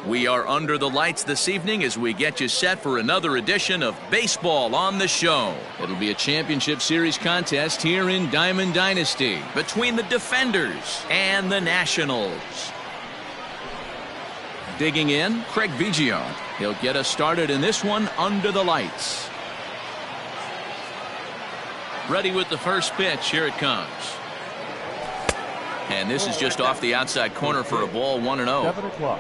We are under the lights this evening as we get you set for another edition of Baseball on the Show. It'll be a championship series contest here in Diamond Dynasty between the Defenders and the Nationals. Digging in, Craig Biggio. He'll get us started in this one under the lights. Ready with the first pitch. Here it comes. And this is just off the outside corner for a ball, 1-0. 7 o'clock.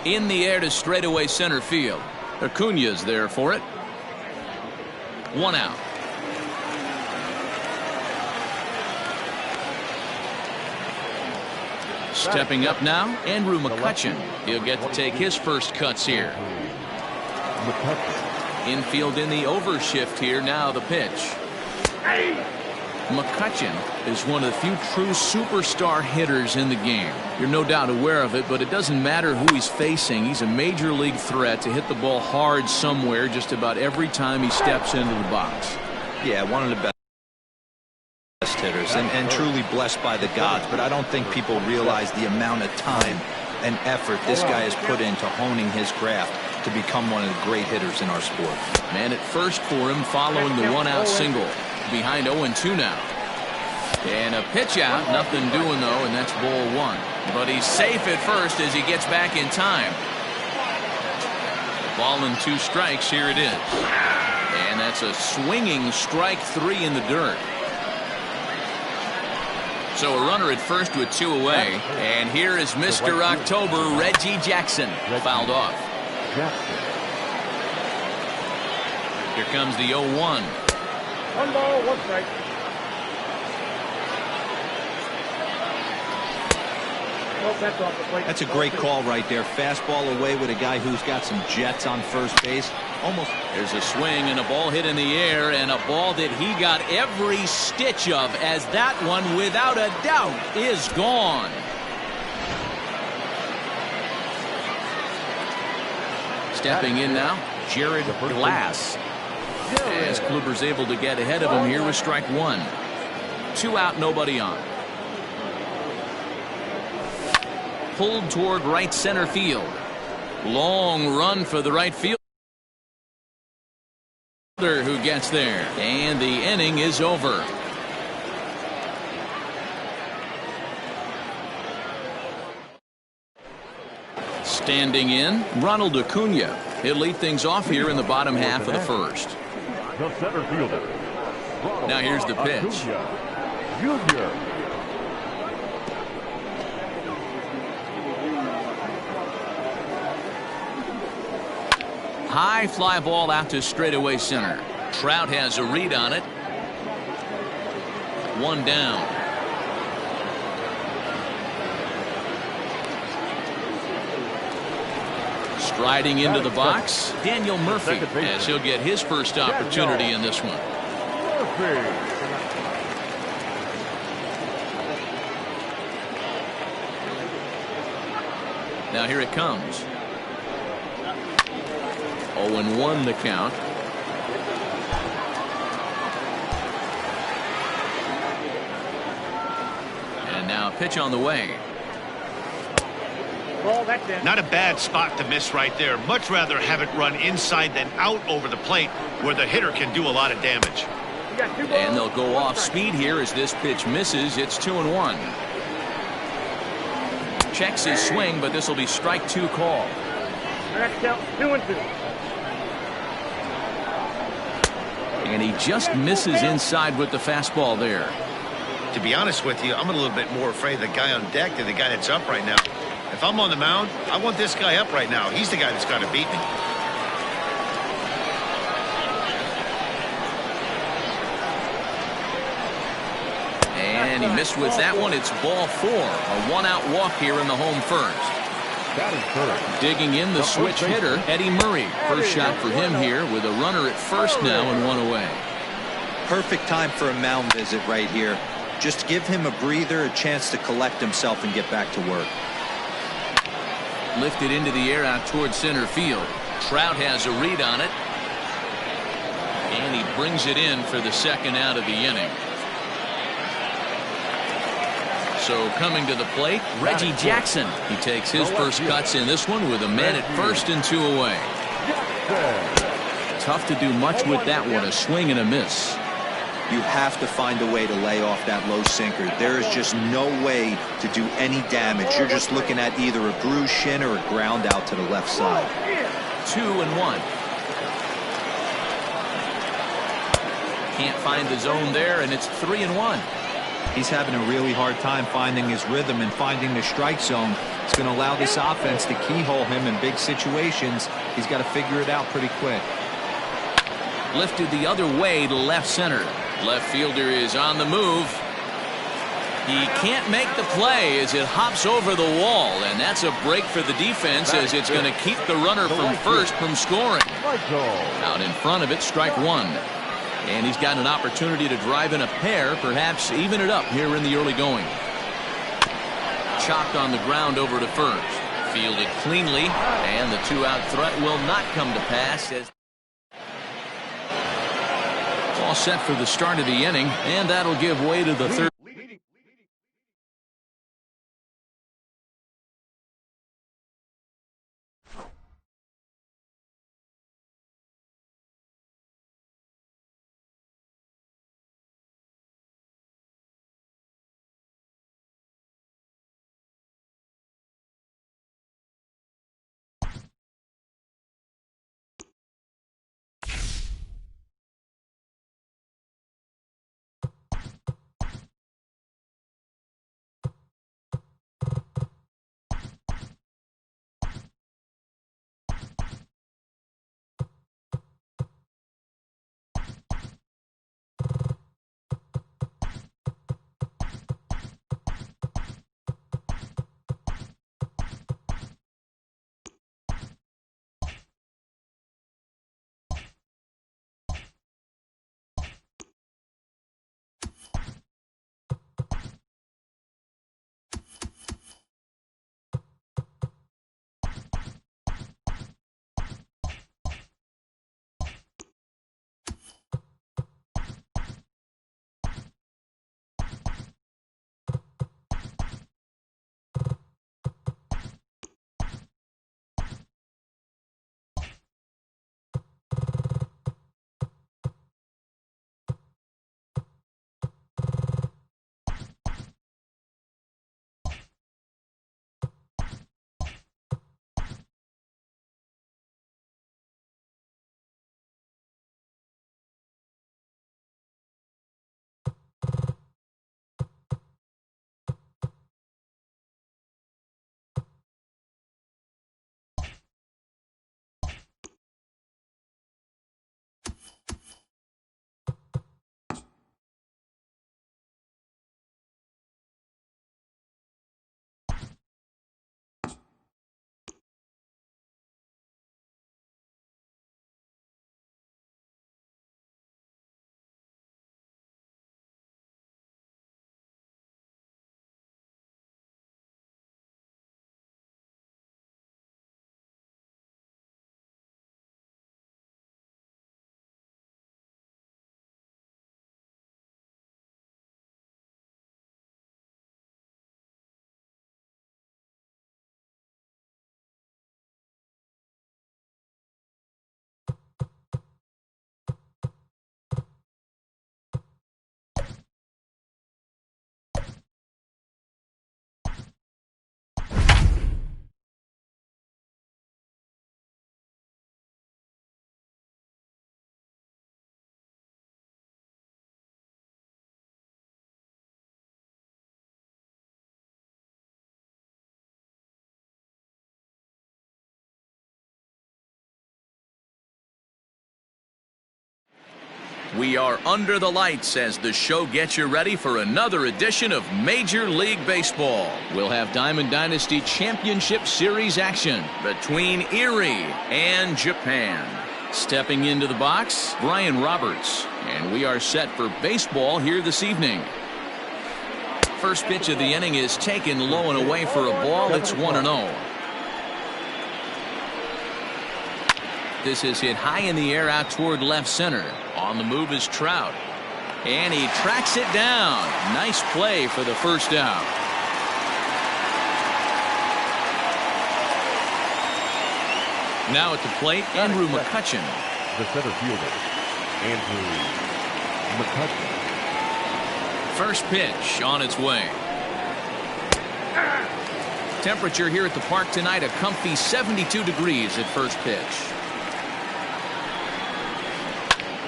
In the air to straightaway center field. Acuña's there for it. 1 out. Stepping up now, Andrew McCutchen. He'll get to take his first cuts here. Infield in the overshift here. Now the pitch. McCutchen is one of the few true superstar hitters in the game. You're no doubt aware of it, but it doesn't matter who he's facing. He's a major league threat to hit the ball hard somewhere just about every time he steps into the box. Yeah, one of the best hitters and truly blessed by the gods, but I don't think people realize the amount of time and effort this guy has put into honing his craft to become one of the great hitters in our sport. Man at first for him following the 1-out single. Behind 0-2 now. And a pitch out. Nothing doing though, and that's ball 1. But he's safe at first as he gets back in time. Ball and 2 strikes. Here it is. And that's a swinging strike 3 in the dirt. So a runner at first with 2 away. And here is Mr. October, Reggie Jackson. Fouled off. Here comes the 0-1. 1 ball, 1 strike. That's a great call right there. Fastball away with a guy who's got some jets on first base. Almost. There's a swing and a ball hit in the air, and a ball that he got every stitch of, as that one without a doubt is gone. Stepping in now, Jared Glass. As Kluber's able to get ahead of him here with strike 1. 2 out, nobody on. Pulled toward right center field. Long run for the right fielder who gets there. And the inning is over. Standing in, Ronald Acuña. He'll lead things off here in the bottom half of the first. The center fielder. Now here's the pitch. Junior. High fly ball out to straightaway center. Trout has a read on it. 1 down. Striding into the box, Daniel Murphy, as he'll get his first opportunity in this one. Now here it comes. 0-1 the count. And now a pitch on the way. Not a bad spot to miss right there. Much rather have it run inside than out over the plate where the hitter can do a lot of damage. And they'll go off speed here as this pitch misses. It's 2-1. Checks his swing, but this will be strike 2 call. Next count, 2-2. And he just misses inside with the fastball there. To be honest with you, I'm a little bit more afraid of the guy on deck than the guy that's up right now. If I'm on the mound, I want this guy up right now. He's the guy that's got to beat me. And he missed with that one. It's ball 4. A 1-out walk here in the home first. Digging in the switch hitter, Eddie Murray. First shot for him here with a runner at first now and 1 away. Perfect time for a mound visit right here. Just give him a breather, a chance to collect himself and get back to work. Lifted into the air out towards center field. Trout has a read on it. And he brings it in for the second out of the inning. So coming to the plate, Reggie Jackson. He takes his first cuts in this one with a man at first and 2 away. Tough to do much with that one, a swing and a miss. You have to find a way to lay off that low sinker. There is just no way to do any damage. You're just looking at either a bruised shin or a ground out to the left side. 2-1. Can't find the zone there, and it's 3-1. He's having a really hard time finding his rhythm and finding the strike zone. It's going to allow this offense to keyhole him in big situations. He's got to figure it out pretty quick. Lifted the other way to left center. Left fielder is on the move. He can't make the play as it hops over the wall, and that's a break for the defense as it's going to keep the runner from first from scoring. Out in front of it, strike one. And he's got an opportunity to drive in a pair, perhaps even it up here in the early going. Chopped on the ground over to first. Fielded cleanly, and the 2-out threat will not come to pass. As all set for the start of the inning, and that'll give way to the third. We are under the lights as the show gets you ready for another edition of Major League Baseball. We'll have Diamond Dynasty Championship Series action between Erie and Japan. Stepping into the box, Brian Roberts. And we are set for baseball here this evening. First pitch of the inning is taken low and away for a ball. It's 1-0. This is hit high in the air out toward left center. On the move is Trout. And he tracks it down. Nice play for the first out. Now at the plate, Andrew McCutchen. The center fielder, Andrew McCutchen. First pitch on its way. Temperature here at the park tonight, a comfy 72 degrees at first pitch.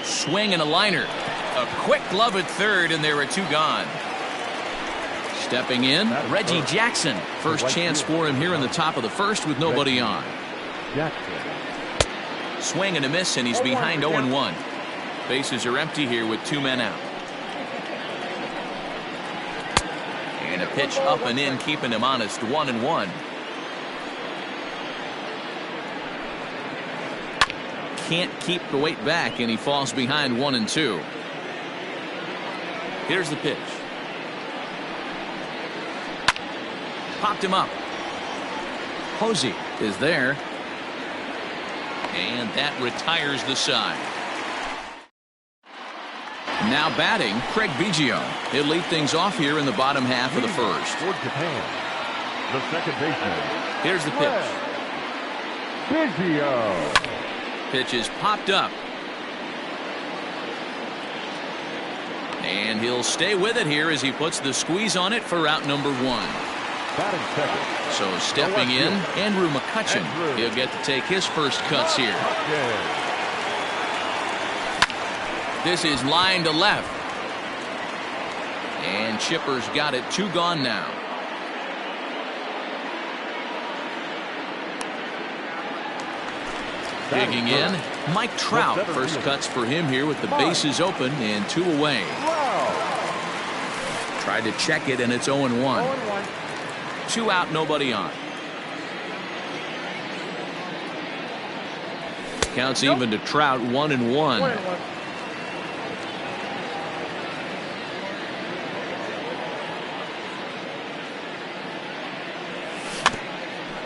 Swing and a liner. A quick glove at third, and there are two gone. Stepping in, Reggie Jackson. First chance for him here in the top of the first with nobody on. Jackson. Swing and a miss, and he's behind 0-1. Bases are empty here with two men out. And a pitch up and in, keeping him honest, 1-1. Can't keep the weight back, and he falls behind 1-2. Here's the pitch. Popped him up. Posey is there. And that retires the side. Now batting, Craig Biggio. He'll lead things off here in the bottom half of the first. For Japan, the second baseman. Here's the pitch. Biggio. Pitch is popped up. And he'll stay with it here as he puts the squeeze on it for out number 1. Batting second. So stepping in, Andrew McCutchen. He'll get to take his first cuts here. This is line to left. And Chipper's got it, 2 gone now. Digging in, Mike Trout. First cuts for him here with the bases open and 2 away. Tried to check it, and it's 0-1. 2 out, nobody on. Counts even to Trout, 1-1.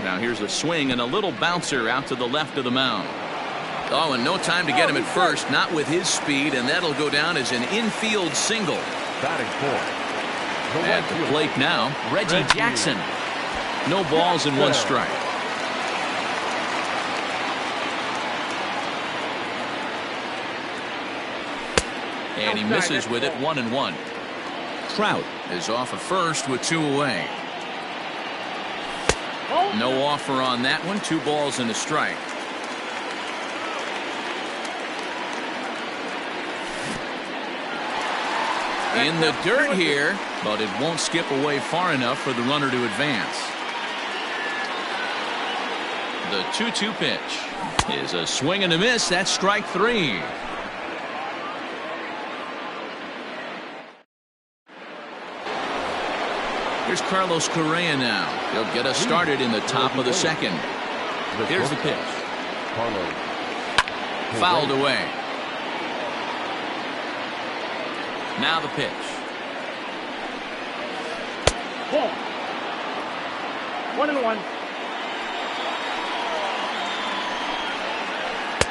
Now here's a swing and a little bouncer out to the left of the mound. Oh, and no time to get him at first, not with his speed, and that'll go down as an infield single. Batting fourth. At the plate now, Reggie Jackson. No balls and 1 strike. And he misses with it, 1-1. Trout is off at first with 2 away. No offer on that one. 2 balls and a strike. In the dirt here, but it won't skip away far enough for the runner to advance. The 2-2 pitch is a swing and a miss. That's strike 3. Here's Carlos Correa now. He'll get us started in the top of the second. Here's the pitch. Fouled away. Now the pitch. 1-1.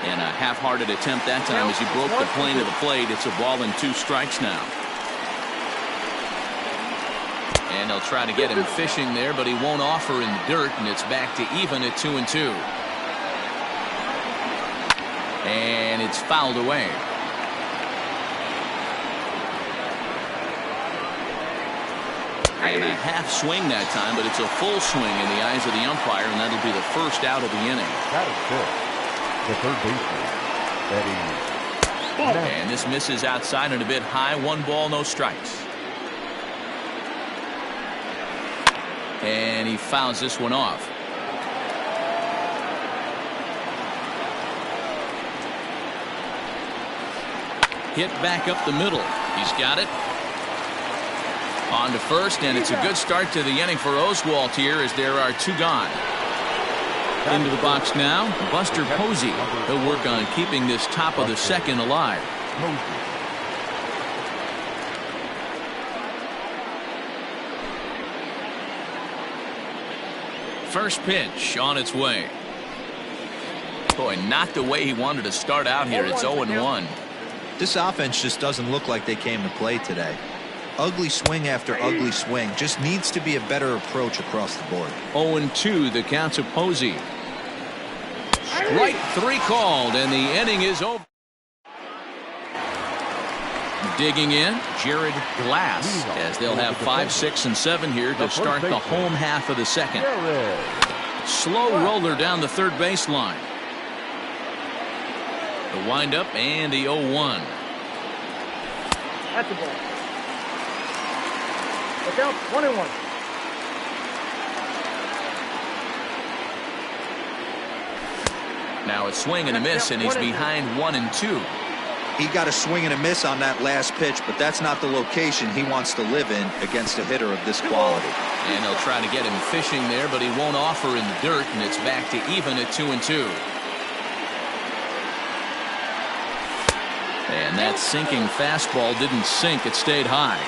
And a half-hearted attempt that time as he broke the plane of the plate. It's a ball and 2 strikes now. And they'll try to get him fishing there, but he won't offer in the dirt, and it's back to even at 2-2. And it's fouled away. And a half swing that time, but it's a full swing in the eyes of the umpire, and that'll be the first out of the inning. That is good. The third baseman, Eddie. And this misses outside and a bit high. 1 ball, no strikes. And he fouls this one off. Hit back up the middle. He's got it. On to first, and it's a good start to the inning for Oswalt here as there are 2 gone. Into the box now, Buster Posey. He'll work on keeping this top of the second alive. First pitch on its way. Boy, not the way he wanted to start out here. It's 0-1. This offense just doesn't look like they came to play today. Ugly swing after ugly swing. Just needs to be a better approach across the board. 0-2, the count to Posey. Strike 3 called, and the inning is over. Digging in, Jared Glass, as they'll have 5, 6, and 7 here to start the home half of the second. Slow roller down the third baseline. The windup and the 0-1. That's the ball. Look out, 1-1. Now it's swing and a miss, and he's behind 1-2. He got a swing and a miss on that last pitch, but that's not the location he wants to live in against a hitter of this quality. And they'll try to get him fishing there, but he won't offer in the dirt, and it's back to even at 2-2. And that sinking fastball didn't sink. It stayed high.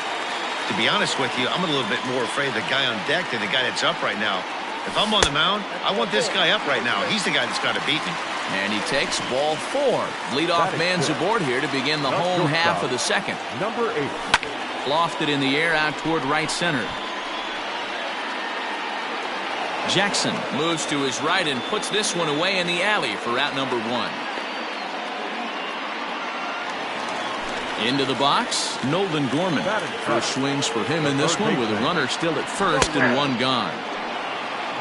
To be honest with you, I'm a little bit more afraid of the guy on deck than the guy that's up right now. If I'm on the mound, I want this guy up right now. He's the guy that's got to beat me. And he takes ball 4. Leadoff man's aboard here to begin the home half of the second. Number 8. Lofted in the air out toward right center. Jackson moves to his right and puts this one away in the alley for out number 1. Into the box, Nolan Gorman. First swings for him in this one with a runner still at first and 1 gone.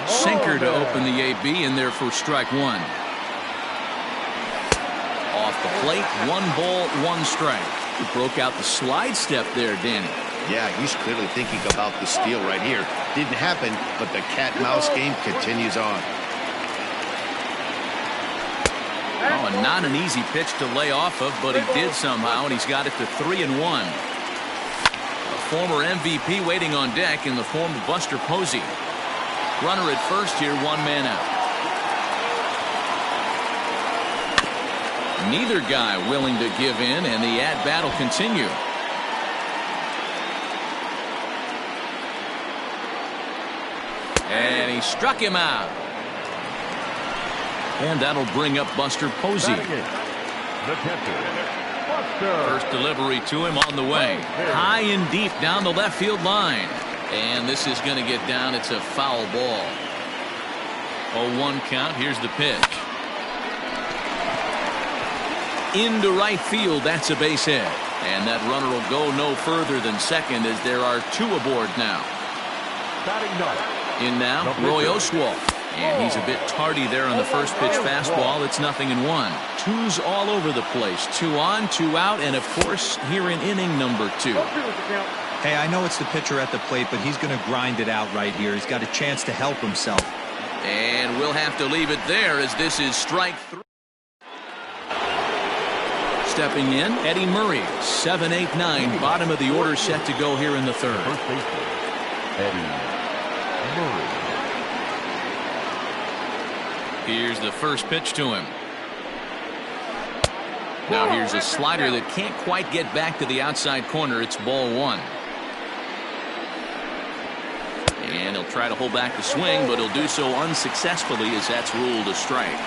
Sinker to open the AB in there for strike 1. Off the plate, 1 ball, 1 strike. He broke out the slide step there, Danny. Yeah, he's clearly thinking about the steal right here. Didn't happen, but the cat-mouse game continues on. Oh, and not an easy pitch to lay off of, but he did somehow, and he's got it to 3-1. A former MVP waiting on deck in the form of Buster Posey. Runner at first here, 1 man out. Neither guy willing to give in, and the at-bat will continue. And he struck him out. And that'll bring up Buster Posey. The catcher, Buster. First delivery to him on the way. High and deep down the left field line. And this is going to get down. It's a foul ball. 0-1 count. Here's the pitch. Into right field. That's a base hit. And that runner will go no further than second as there are 2 aboard now. In now, Roy Oswalt. And he's a bit tardy there on the first pitch fastball. It's 0-1. 2's all over the place. 2 on, 2 out, and of course here in inning number 2. Hey, I know it's the pitcher at the plate, but he's going to grind it out right here. He's got a chance to help himself. And we'll have to leave it there as this is strike 3. Stepping in, Eddie Murray, 7, 8, 9, bottom of the order set to go here in the third. First baseman, Eddie Murray. Here's the first pitch to him. Now here's a slider that can't quite get back to the outside corner. It's ball 1. And he'll try to hold back the swing, but he'll do so unsuccessfully as that's ruled a strike.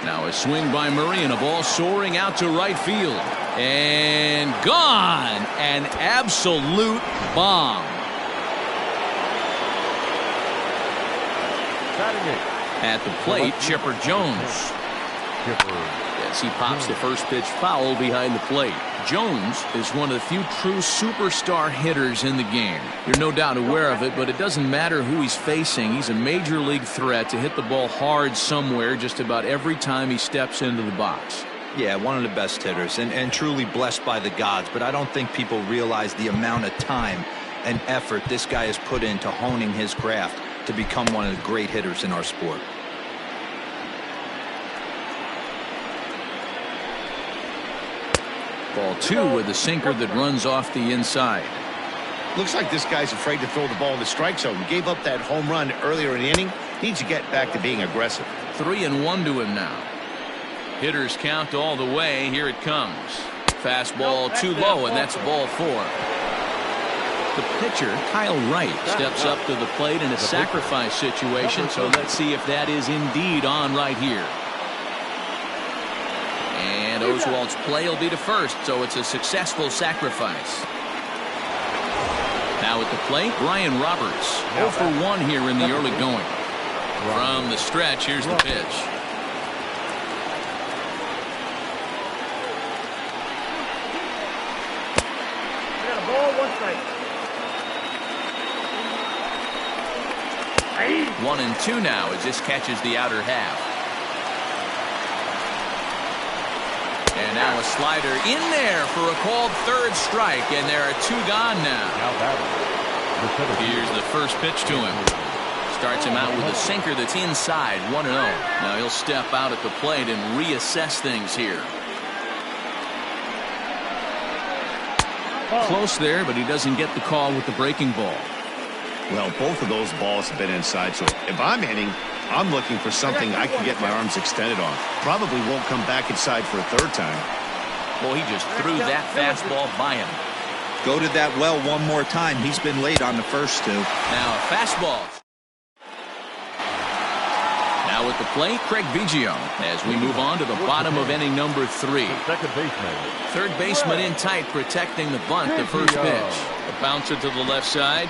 Now a swing by Murray and a ball soaring out to right field. And gone. An absolute bomb. At the plate, Chipper Jones. Yes, he pops the first pitch foul behind the plate. Jones is one of the few true superstar hitters in the game. You're no doubt aware of it, but it doesn't matter who he's facing. He's a major league threat to hit the ball hard somewhere just about every time he steps into the box. Yeah, one of the best hitters and truly blessed by the gods, but I don't think people realize the amount of time and effort this guy has put into honing his craft to become one of the great hitters in our sport. Ball 2 with a sinker that runs off the inside. Looks like this guy's afraid to throw the ball in the strike zone. Gave up that home run earlier in the inning. Needs to get back to being aggressive. 3-1 to him now. Hitters count all the way. Here it comes. Fastball too low, and that's ball 4. The pitcher, Kyle Wright, steps up to the plate in a sacrifice situation, so let's see if that is indeed on right here. And Oswalt's play will be to first, so it's a successful sacrifice. Now at the plate, Brian Roberts, 0 for 1 here in the early going. From the stretch, here's the pitch. Got a ball, 1 strike. 1-2 now as this catches the outer half. And now a slider in there for a called third strike, and there are 2 gone now. Here's the first pitch to him. Starts him out with a sinker that's inside, 1-0. Now he'll step out at the plate and reassess things here. Close there, but he doesn't get the call with the breaking ball. Well, both of those balls have been inside, so if I'm hitting, I'm looking for something I can get my arms extended on. Probably won't come back inside for a third time. Well, he just threw that fastball by him. Go to that well one more time. He's been late on the first 2. Now a fastball. Now at the plate, Craig Biggio as we move on to the bottom of inning number 3. Second baseman. Third baseman in tight, protecting the bunt, the first pitch. A bouncer to the left side.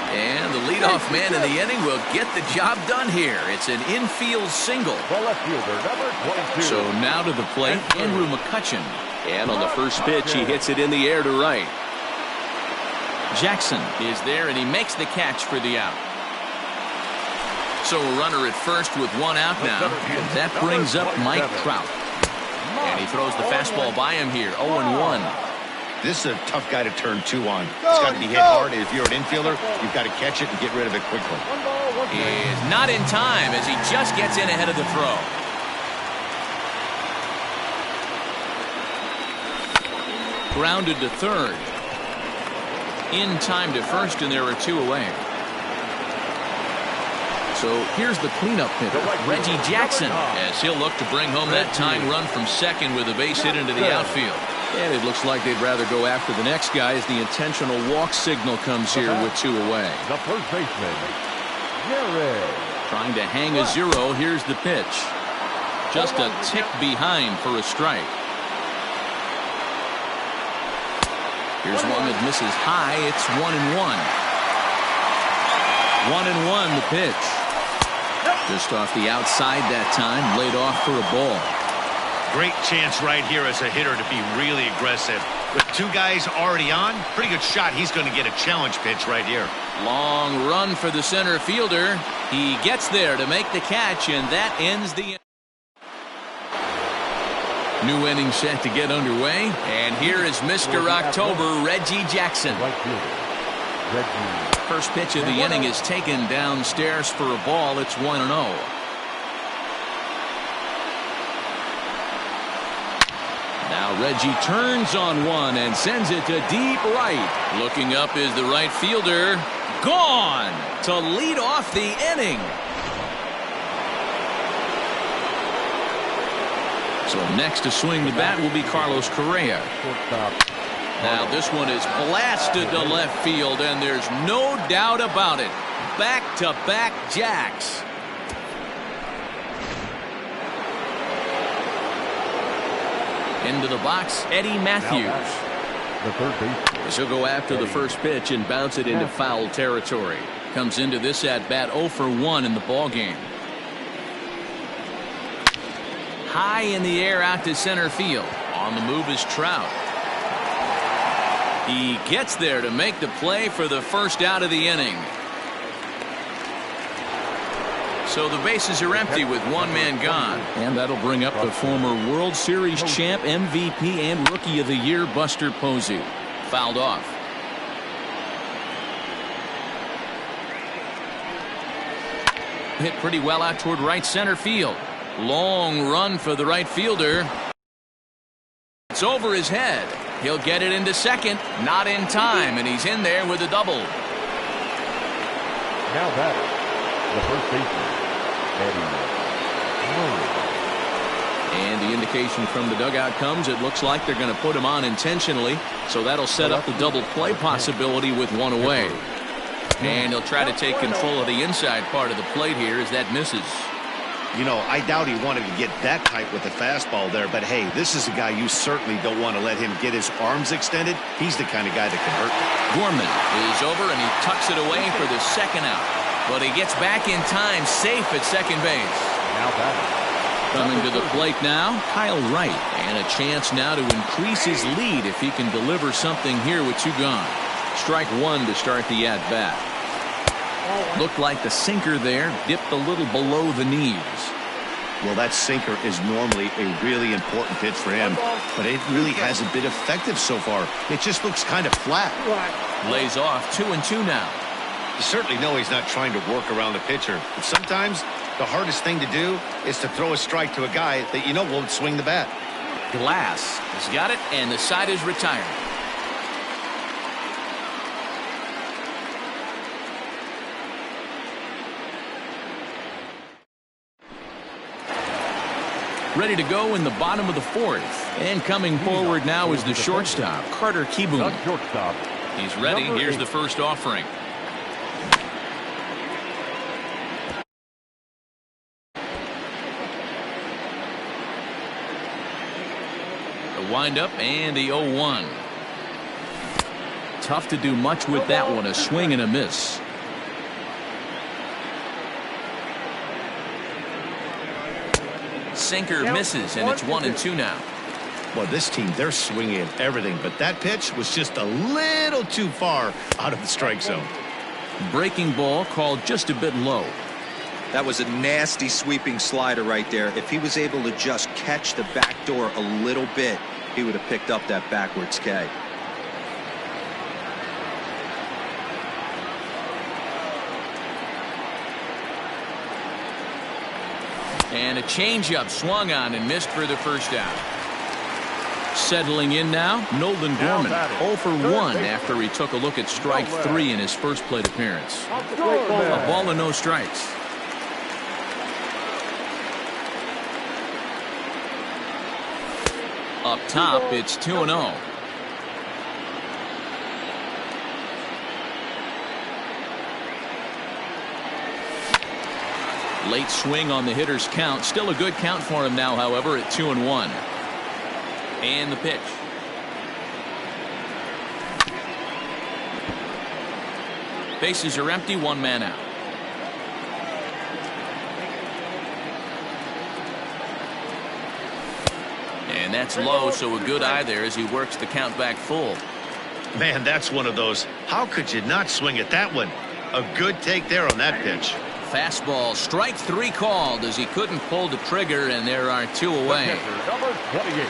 And the leadoff man in the inning will get the job done here. It's an infield single. The left fielder, number 22. So now to the plate, Andrew McCutchen. And on the first pitch, he hits it in the air to right. Jackson is there, and he makes the catch for the out. So a runner at first with 1 out now. And that brings up Mike Trout. And he throws the fastball by him here, 0-1. This is a tough guy to turn 2 on. It's got to be hit hard. If you're an infielder, you've got to catch it and get rid of it quickly. Is not in time as he just gets in ahead of the throw. Grounded to third. In time to first, and there are 2 away. So here's the cleanup hitter, Reggie Jackson, as he'll look to bring home that tying run from second with a base hit into the outfield. And it looks like they'd rather go after the next guy as the intentional walk signal comes here with 2 away. The first baseman, Jerry. Trying to hang a 0. Here's the pitch. Just a tick behind for a strike. Here's one that misses high. It's 1-1. 1-1 the pitch. Just off the outside that time, laid off for a ball. Great chance right here as a hitter to be really aggressive. With 2 guys already on, pretty good shot. He's going to get a challenge pitch right here. Long run for the center fielder. He gets there to make the catch, and that ends the inning. New inning set to get underway, and here is Mr. October, Reggie Jackson. Right fielder, Reggie. First pitch of the inning is taken downstairs for a ball. It's 1-0. Now Reggie turns on one and sends it to deep right. Looking up is the right fielder. Gone to lead off the inning. So next to swing the bat will be Carlos Correa. Now this one is blasted to left field, and there's no doubt about it. Back-to-back jacks. Into the box, Eddie Matthews. The third baseman. She'll go after the first pitch and bounce it into foul territory. Comes into this at-bat 0 for 1 in the ballgame. High in the air out to center field. On the move is Trout. He gets there to make the play for the first out of the inning. So the bases are empty with 1 man gone. And that'll bring up the former World Series champ, MVP, and Rookie of the Year, Buster Posey. Fouled off. Hit pretty well out toward right center field. Long run for the right fielder. It's over his head. He'll get it into second. Not in time, and he's in there with a double. Now batter, the first baseman, Eddie Murray. And the indication from the dugout comes, it looks like they're going to put him on intentionally. So that'll set up the double play possibility with 1 away. And he'll try to take control of the inside part of the plate here as that misses. You know, I doubt he wanted to get that tight with the fastball there, but hey, this is a guy you certainly don't want to let him get his arms extended. He's the kind of guy that can hurt you. Gorman is over, and he tucks it away for the second out. But he gets back in time, safe at second base. Now batting. Coming to the plate now, Kyle Wright. And a chance now to increase his lead if he can deliver something here with 2 gone. Strike 1 to start the at-bat. Looked like the sinker there dipped a little below the knees. Well, that sinker is normally a really important pitch for him, but it really hasn't been effective so far. It just looks kind of flat. Lays off 2-2 now. You certainly know he's not trying to work around the pitcher, but sometimes the hardest thing to do is to throw a strike to a guy that you know won't swing the bat. Glass has got it, and the side is retired. Ready to go in the bottom of the 4th. And coming forward now is the shortstop, Carter Kieboom. The shortstop. He's ready. Here's the first offering. The windup and the 0-1. Tough to do much with that one. A swing and a miss. Sinker misses, and it's 1-2 now. Well, this team, they're swinging at everything, but that pitch was just a little too far out of the strike zone. Breaking ball called just a bit low. That was a nasty sweeping slider right there. If he was able to just catch the back door a little bit, he would have picked up that backwards K. And a changeup swung on and missed for the first out. Settling in now, Nolan Gorman, 0 for 1 after he took a look at strike 3 in his first plate appearance. A ball and no strikes. Up top, it's 2-0. Late swing on the hitter's count. Still a good count for him now, however, at 2-1. And the pitch. Bases are empty, 1 man out. And that's low, so a good eye there as he works the count back full. Man, that's one of those. How could you not swing at that one? A good take there on that pitch. Fastball, strike 3 called as he couldn't pull the trigger, and there are 2 away. Number 28.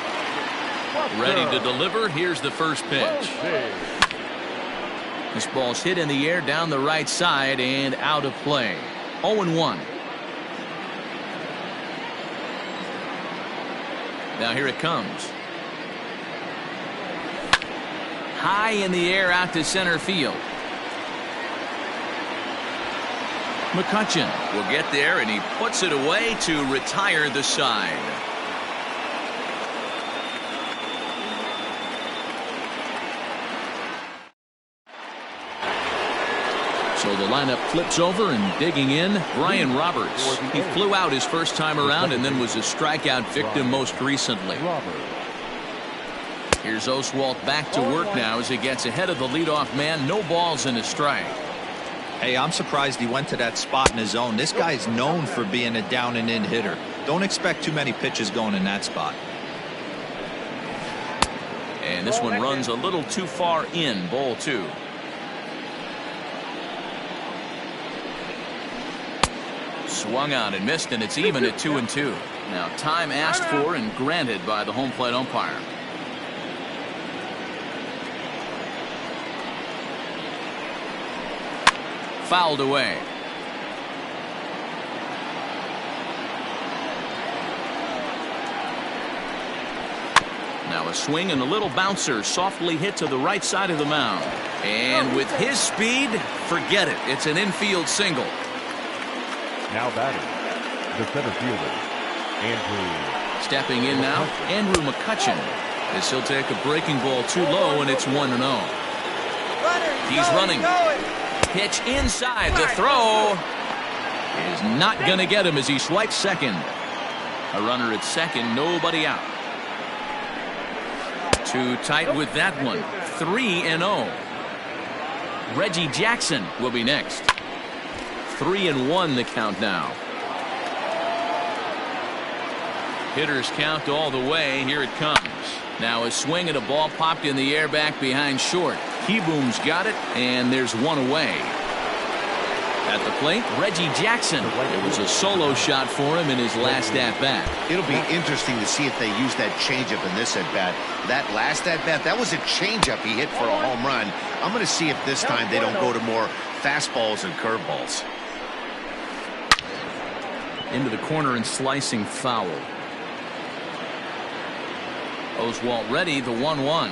Ready to deliver. Here's the first pitch. This ball's hit in the air down the right side and out of play. 0-1. Now here it comes. High in the air out to center field. McCutchen will get there, and he puts it away to retire the side. So the lineup flips over, and digging in, Brian Roberts. He flew out his first time around and then was a strikeout victim most recently. Here's Oswalt back to work now as he gets ahead of the leadoff man. No balls and a strike. Hey, I'm surprised he went to that spot in his zone. This guy's known for being a down and in hitter. Don't expect too many pitches going in that spot. And this one runs a little too far in. Ball 2. Swung on and missed, and it's even at 2-2. Now time asked for and granted by the home plate umpire. Fouled away. Now a swing and a little bouncer softly hit to the right side of the mound. And with his speed, forget it. It's an infield single. Now batting, the center fielder, Andrew. Stepping in now, Andrew McCutchen. As he'll take a breaking ball too low, and it's 1-0. He's running. Pitch inside. The throw is not going to get him as he swipes second. A runner at second, nobody out. Too tight with that one. 3-0. Reggie Jackson will be next. 3-1 the count now. Hitters count all the way. Here it comes. Now a swing and a ball popped in the air back behind short. Kieboom's got it, and there's one away. At the plate, Reggie Jackson. It was a solo shot for him in his last at-bat. It'll be interesting to see if they use that changeup in this at-bat. That last at-bat, that was a changeup he hit for a home run. I'm going to see if this time they don't go to more fastballs and curveballs. Into the corner and slicing foul. Oswalt ready, the 1-1.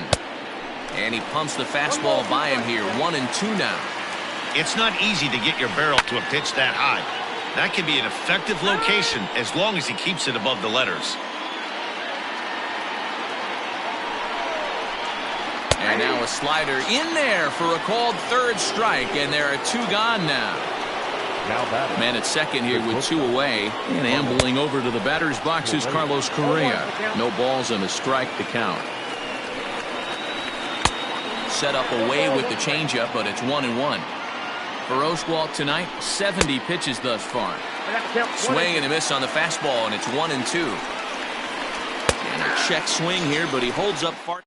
And he pumps the fastball by him here. 1-2 now. It's not easy to get your barrel to a pitch that high. That can be an effective location as long as he keeps it above the letters. And now a slider in there for a called third strike, and there are 2 gone now. Man at second here with 2 away, and ambling over to the batter's box is Carlos Correa. No balls and a strike to count. Set up away with the changeup, but it's 1-1. For Oswalt tonight, 70 pitches thus far. Swing and a miss on the fastball, and it's 1-2. And a check swing here, but he holds up far.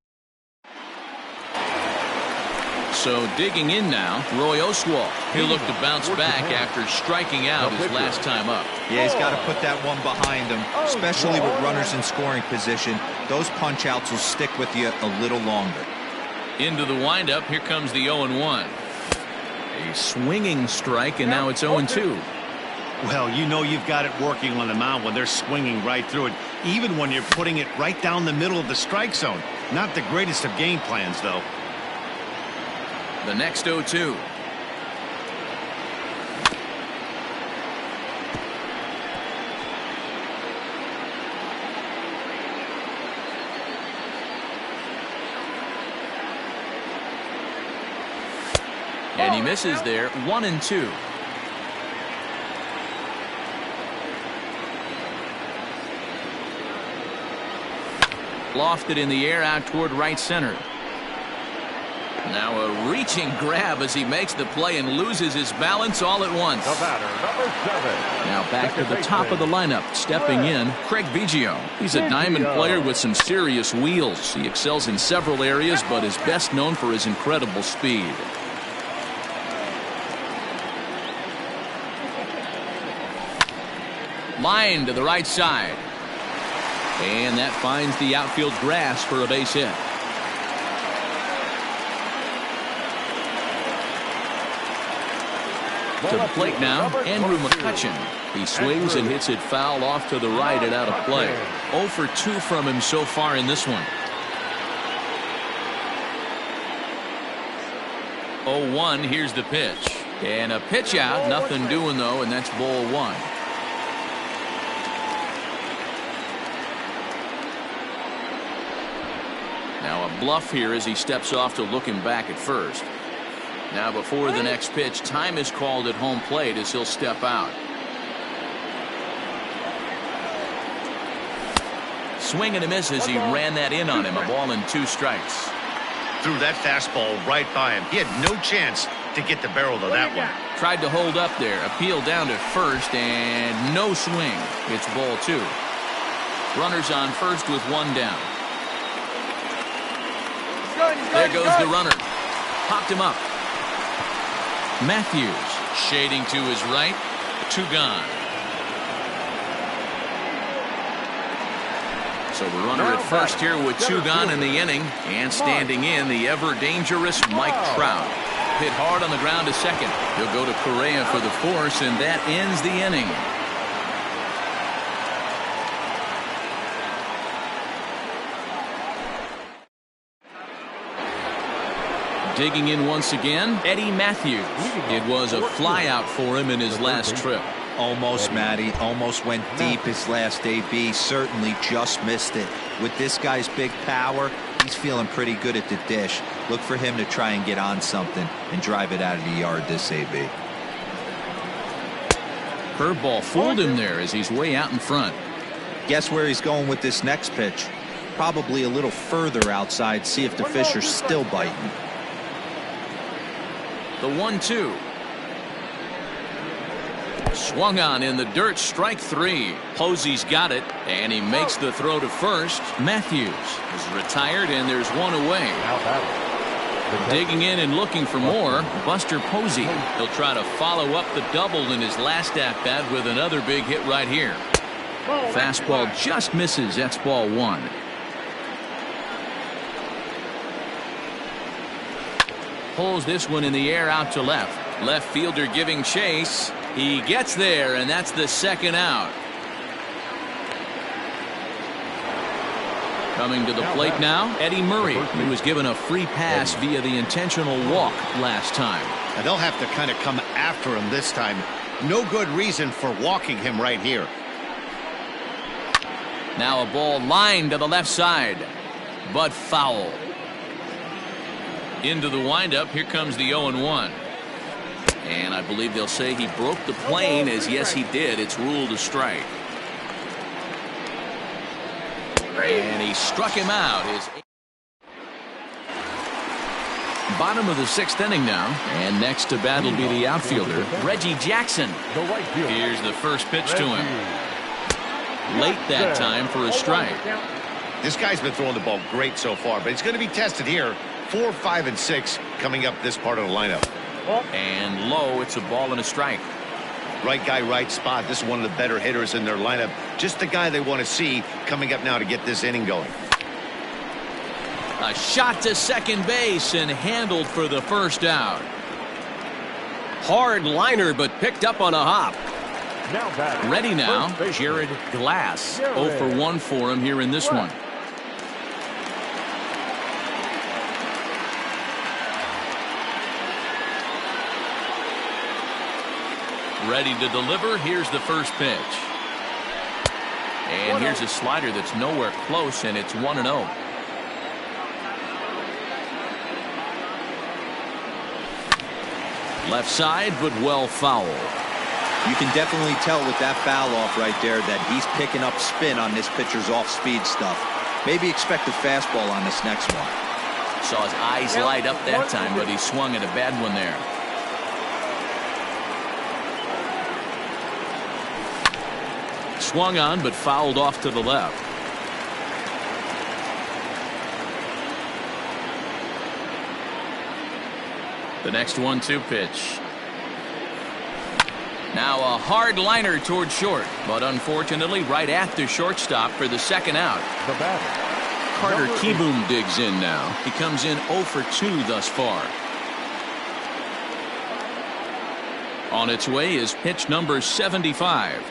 So digging in now, Roy Oswalt. He'll look to bounce back after striking out his last time up. Yeah, he's got to put that one behind him, especially with runners in scoring position. Those punch outs will stick with you a little longer. Into the windup, here comes the 0-1. A swinging strike, and now it's 0-2. Well, you know you've got it working on the mound when they're swinging right through it, even when you're putting it right down the middle of the strike zone. Not the greatest of game plans, though. The next 0-2. And he misses there. 1-2. Lofted in the air out toward right center. Now a reaching grab as he makes the play and loses his balance all at once. The batter, number 7. Now back to the top of the lineup. Stepping in, Craig Biggio. He's a diamond player with some serious wheels. He excels in several areas, but is best known for his incredible speed. Line to the right side. And that finds the outfield grass for a base hit. To the plate now, Andrew McCutchen. He swings and hits it foul off to the right and out of play. 0 for 2 from him so far in this one. 0-1, here's the pitch. And a pitch out, nothing doing though, and that's ball 1. Now a bluff here as he steps off to look him back at first. Now before the next pitch, time is called at home plate as he'll step out. Swing and a miss as he ran that in on him. A ball and 2 strikes. Threw that fastball right by him. He had no chance to get the barrel to that one. Tried to hold up there. Appeal down to first and no swing. It's ball 2. Runners on first with 1 down. There goes the runner. Popped him up. Matthews shading to his right. 2 gone. So the runner at first here with 2 gone in the inning. And standing in, the ever-dangerous Mike Trout. Hit hard on the ground to second. He'll go to Correa for the force, and that ends the inning. Digging in once again, Eddie Matthews. It was a flyout for him in his last trip. Almost, Matty. Almost went deep his last AB. Certainly just missed it. With this guy's big power, he's feeling pretty good at the dish. Look for him to try and get on something and drive it out of the yard this AB. Curveball fooled him there as he's way out in front. Guess where he's going with this next pitch? Probably a little further outside. See if the fish are still biting. The 1-2. Swung on in the dirt, strike 3. Posey's got it, and he makes the throw to first. Matthews is retired, and there's one away. Digging in and looking for more, Buster Posey. He'll try to follow up the double in his last at-bat with another big hit right here. Fastball just misses. That's ball 1. Pulls this one in the air out to left. Left fielder giving chase. He gets there, and that's the second out. Coming to the plate now, Eddie Murray. He was given a free pass via the intentional walk last time. And they'll have to kind of come after him this time. No good reason for walking him right here. Now a ball lined to the left side, but foul. Into the windup. Here comes the 0-1. And I believe they'll say he broke the plane, as yes he did. It's ruled a strike. And he struck him out. Bottom of the 6th inning now. And next to bat will be the outfielder, Reggie Jackson. Here's the first pitch to him. Late that time for a strike. This guy's been throwing the ball great so far, but he's going to be tested here. 4, 5, and 6 coming up this part of the lineup. And low, it's a ball and a strike. Right guy, right spot. This is one of the better hitters in their lineup. Just the guy they want to see coming up now to get this inning going. A shot to second base and handled for the first out. Hard liner, but picked up on a hop. Ready now, Jared Glass. 0 for 1 for him here in this one. Ready to deliver. Here's the first pitch. And here's a slider that's nowhere close, and it's 1-0. Left side, but well foul. You can definitely tell with that foul off right there that he's picking up spin on this pitcher's off-speed stuff. Maybe expect a fastball on this next one. Saw his eyes light up that time, but he swung at a bad one there. Swung on, but fouled off to the left. The next 1-2 pitch. Now a hard liner toward short, but unfortunately right at the shortstop for the second out. The batter, Carter Kieboom digs in now. He comes in 0 for 2 thus far. On its way is pitch number 75.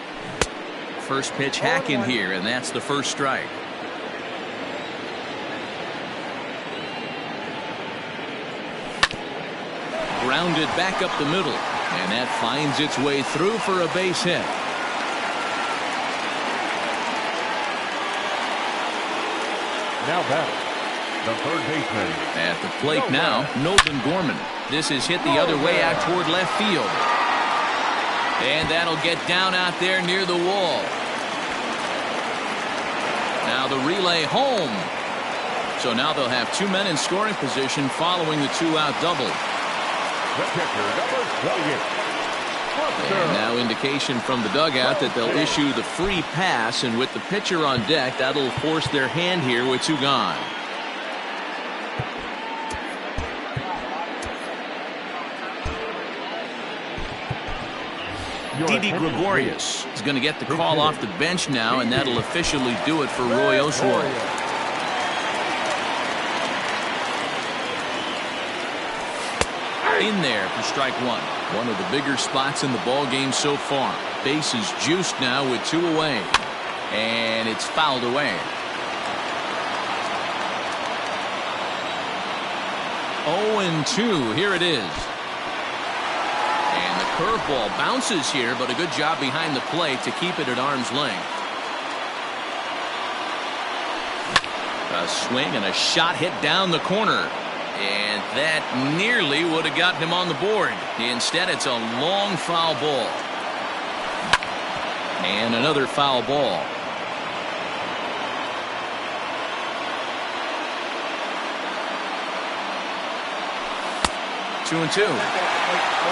First pitch hack in here, and that's the first strike. Grounded back up the middle, and that finds its way through for a base hit. now batting, the third baseman. At the plate now, Nolan Gorman. This is hit the other way out toward left field. And that'll get down out there near the wall. Now the relay home. So now they'll have 2 men in scoring position following the 2-out double. The pitcher, number 28. And now indication from the dugout that they'll issue the free pass, and with the pitcher on deck, that'll force their hand here with 2 gone. Didi Gregorius is going to get the call off the bench now, and that'll officially do it for Roy Oswalt. In there for strike 1. One of the bigger spots in the ball game so far. Base is juiced now with 2 away, and it's fouled away. 0-2. Here it is. And the curveball bounces here, but a good job behind the plate to keep it at arm's length. A swing and a shot hit down the corner. And that nearly would have gotten him on the board. Instead, it's a long foul ball. And another foul ball. 2-2.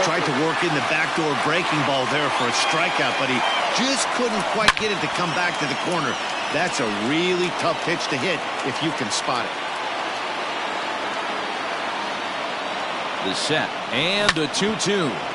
Tried to work in the backdoor breaking ball there for a strikeout, but he just couldn't quite get it to come back to the corner. That's a really tough pitch to hit if you can spot it. The set and the 2-2.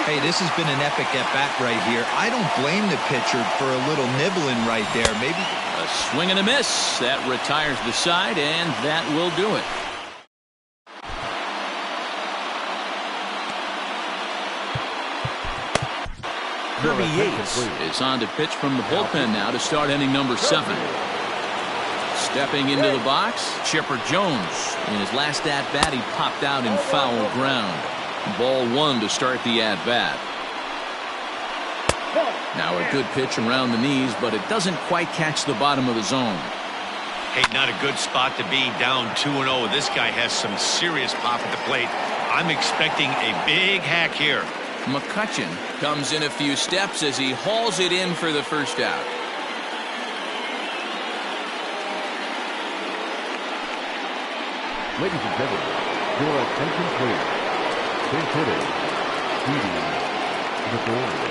Hey, this has been an epic at-bat right here. I don't blame the pitcher for a little nibbling right there. Maybe a swing and a miss. That retires the side, and that will do it. Kirby Yates is on to pitch from the bullpen now to start inning number 7. Stepping into the box, Chipper Jones. In his last at-bat, he popped out in foul ground. Ball 1 to start the at-bat. Now a good pitch around the knees, but it doesn't quite catch the bottom of the zone. Hey, not a good spot to be, down 2-0. This guy has some serious pop at the plate. I'm expecting a big hack here. McCutchen comes in a few steps as he hauls it in for the first out. Ladies and gentlemen, your attention please. Big hitting, Speedy Gregorius.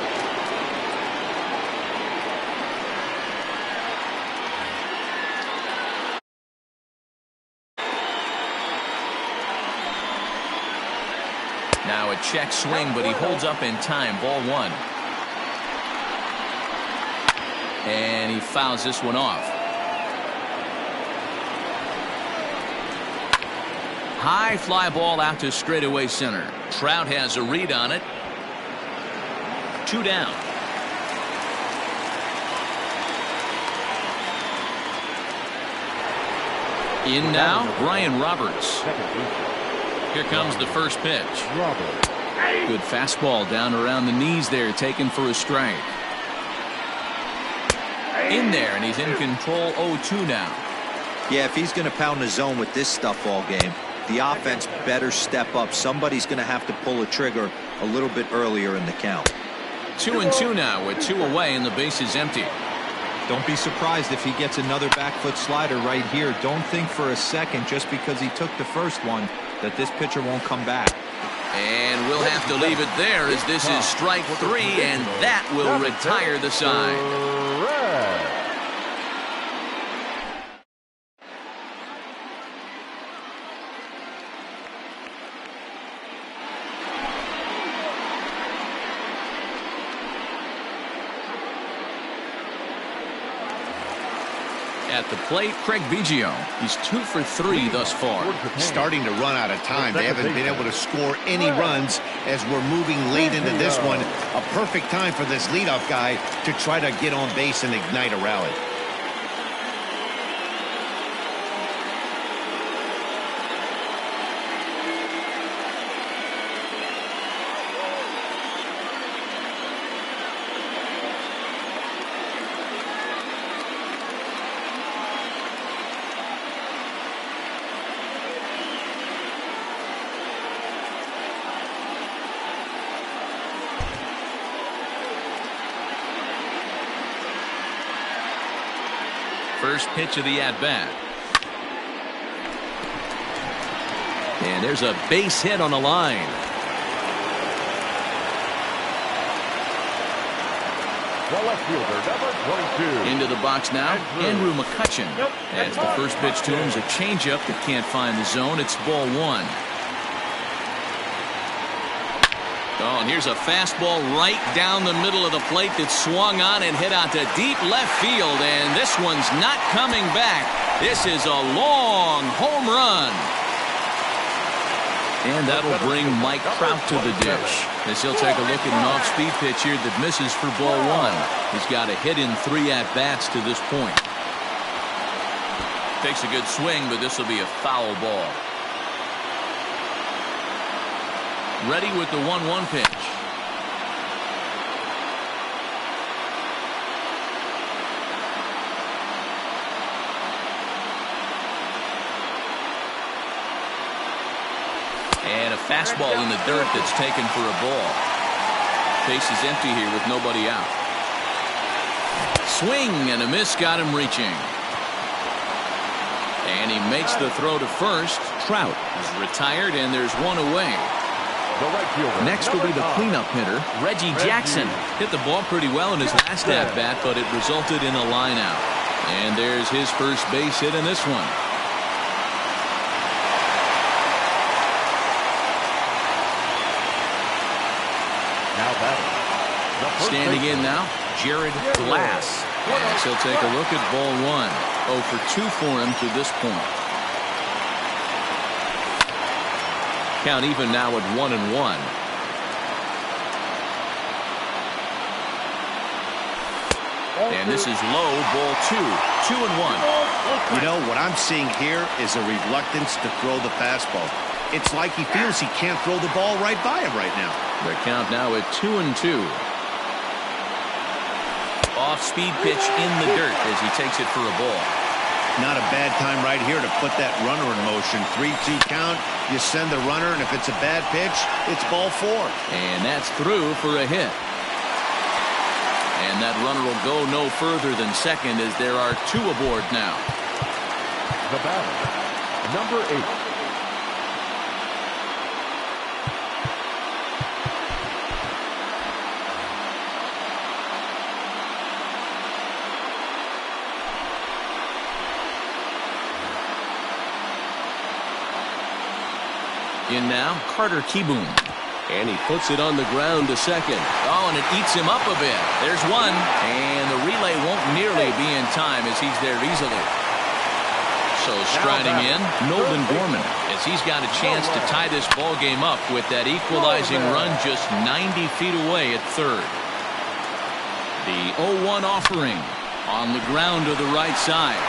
Now a check swing, but he holds up in time. Ball 1. And he fouls this one off. High fly ball out to straightaway center. Trout has a read on it. 2 down. In now, Brian Roberts. Here comes the first pitch. Good fastball down around the knees there, taken for a strike. In there, and he's in control. 0-2 now. Yeah, if he's going to pound the zone with this stuff all game, the offense better step up. Somebody's going to have to pull a trigger a little bit earlier in the count. 2-2 now with 2 away and the base is empty. Don't be surprised if he gets another back foot slider right here. Don't think for a second, just because he took the first one, that this pitcher won't come back. And we'll have to leave it there as this is strike 3, and that will retire the side. At the plate, Craig Biggio. He's 2 for 3 thus far. Starting to run out of time. They haven't been able to score any runs as we're moving late into this one. A perfect time for this leadoff guy to try to get on base and ignite a rally. First pitch of the at-bat. And there's a base hit on the line. The left fielder, number 22. Into the box now, Andrew McCutchen. As the first pitch to him is a changeup that can't find the zone. It's ball 1. Oh, and here's a fastball right down the middle of the plate that swung on and hit out to deep left field, and this one's not coming back. This is a long home run. And that'll bring Mike Trout to the dish, as he'll take a look at an off-speed pitch here that misses for ball 1. He's got a hit in 3 at-bats to this point. Takes a good swing, but this will be a foul ball. Ready with the 1-1 pitch. And a fastball in the dirt that's taken for a ball. Base is empty here with nobody out. Swing and a miss got him reaching. And he makes the throw to first. Trout is retired, and there's one away. Next will be the cleanup hitter, Reggie Jackson. Hit the ball pretty well in his last at-bat, but it resulted in a line out. And there's his first base hit in this one. Standing in now, Jared Glass. And he'll take a look at ball 1. 0 for 2 for him to this point. Count even now at 1-1. And this is low, ball 2. 2-1. You know, what I'm seeing here is a reluctance to throw the fastball. It's like he feels he can't throw the ball right by him right now. The count now at 2-2. Off-speed pitch in the dirt as he takes it for a ball. Not a bad time right here to put that runner in motion. 3-2 count. You send the runner, and if it's a bad pitch, it's ball 4. And that's through for a hit. And that runner will go no further than second as there are 2 aboard now. The batter, number 8. In now, Carter Kieboom. And he puts it on the ground to second. Oh, and it eats him up a bit. There's one. And the relay won't nearly be in time as he's there easily. So striding in, Nolan Gorman, as he's got a chance to tie this ball game up with that equalizing run just 90 feet away at third. The 0-1 offering on the ground to the right side.